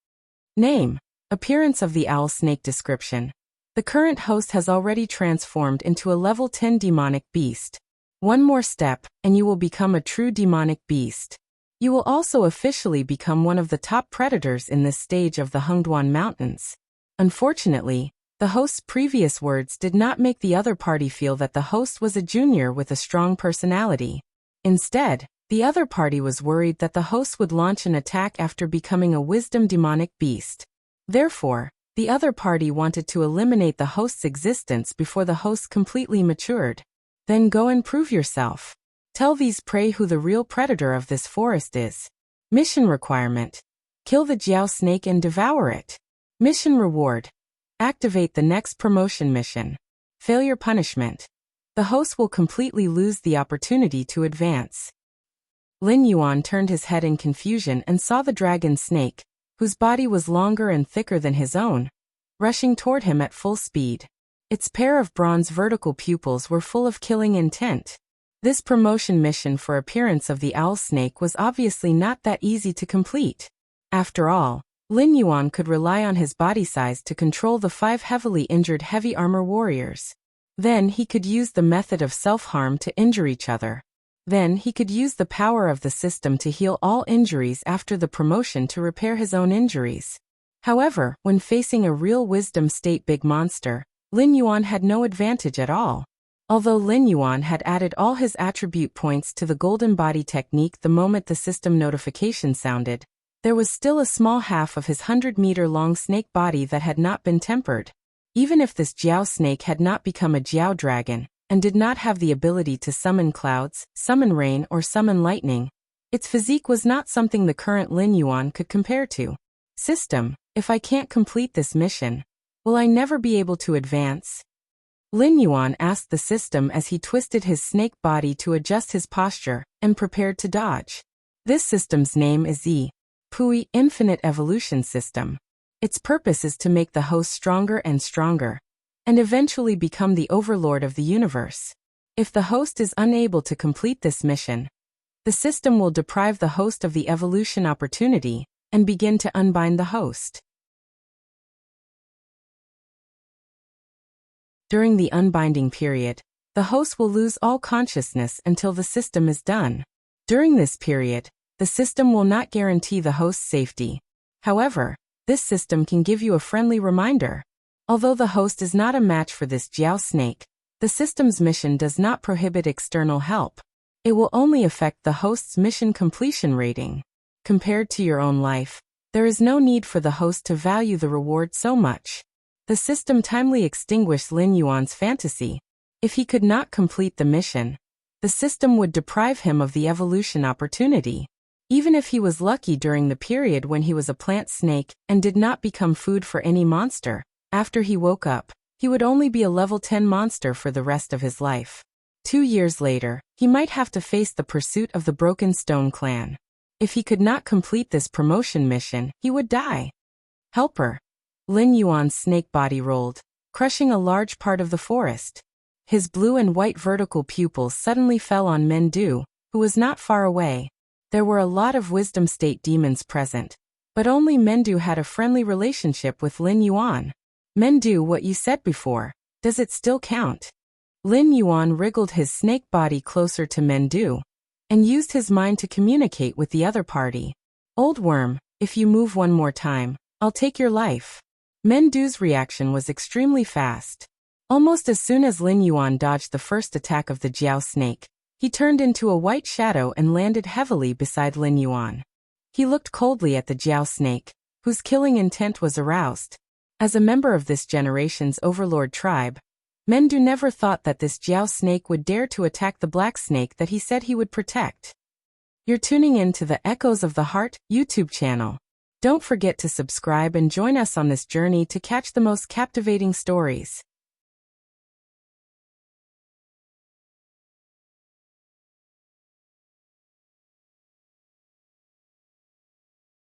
Name. Appearance of the owl snake. Description. The current host has already transformed into a level 10 demonic beast. One more step, and you will become a true demonic beast. You will also officially become one of the top predators in this stage of the Hungduan Mountains. Unfortunately, the host's previous words did not make the other party feel that the host was a junior with a strong personality. Instead, the other party was worried that the host would launch an attack after becoming a wisdom demonic beast. Therefore, the other party wanted to eliminate the host's existence before the host completely matured. Then go and prove yourself. Tell these prey who the real predator of this forest is. Mission requirement: kill the Jiao snake and devour it. Mission reward: activate the next promotion mission. Failure punishment: the host will completely lose the opportunity to advance. Lin Yuan turned his head in confusion and saw the dragon snake, whose body was longer and thicker than his own, rushing toward him at full speed. Its pair of bronze vertical pupils were full of killing intent. This promotion mission for appearance of the owl snake was obviously not that easy to complete. After all, Lin Yuan could rely on his body size to control the 5 heavily injured heavy armor warriors. Then he could use the method of self-harm to injure each other. Then he could use the power of the system to heal all injuries after the promotion to repair his own injuries. However, when facing a real wisdom state big monster, Lin Yuan had no advantage at all. Although Lin Yuan had added all his attribute points to the golden body technique the moment the system notification sounded, there was still a small half of his 100-meter-long snake body that had not been tempered. Even if this Jiao snake had not become a Jiao dragon, and did not have the ability to summon clouds, summon rain or summon lightning, its physique was not something the current Lin Yuan could compare to. System, if I can't complete this mission, will I never be able to advance? Lin Yuan asked the system as he twisted his snake body to adjust his posture and prepared to dodge. This system's name is the Pui Infinite Evolution System. Its purpose is to make the host stronger and stronger, and eventually become the overlord of the universe. If the host is unable to complete this mission, the system will deprive the host of the evolution opportunity and begin to unbind the host. During the unbinding period, the host will lose all consciousness until the system is done. During this period, the system will not guarantee the host's safety. However, this system can give you a friendly reminder. Although the host is not a match for this Jiao snake, the system's mission does not prohibit external help. It will only affect the host's mission completion rating. Compared to your own life, there is no need for the host to value the reward so much. The system timely extinguished Lin Yuan's fantasy. If he could not complete the mission, the system would deprive him of the evolution opportunity. Even if he was lucky during the period when he was a plant snake and did not become food for any monster, after he woke up, he would only be a level 10 monster for the rest of his life. 2 years later, he might have to face the pursuit of the Broken Stone clan. If he could not complete this promotion mission, he would die. Helper. Lin Yuan's snake body rolled, crushing a large part of the forest. His blue and white vertical pupils suddenly fell on Mendu, who was not far away. There were a lot of wisdom state demons present, but only Mendu had a friendly relationship with Lin Yuan. Mendu, what you said before, does it still count? Lin Yuan wriggled his snake body closer to Mendu, and used his mind to communicate with the other party. Old worm, if you move one more time, I'll take your life. Mendu's reaction was extremely fast. Almost as soon as Lin Yuan dodged the first attack of the Jiao snake, he turned into a white shadow and landed heavily beside Lin Yuan. He looked coldly at the Jiao snake, whose killing intent was aroused. As a member of this generation's overlord tribe, Mendu never thought that this Jiao snake would dare to attack the black snake that he said he would protect. You're tuning in to the Echoes of the Heart YouTube channel. Don't forget to subscribe and join us on this journey to catch the most captivating stories.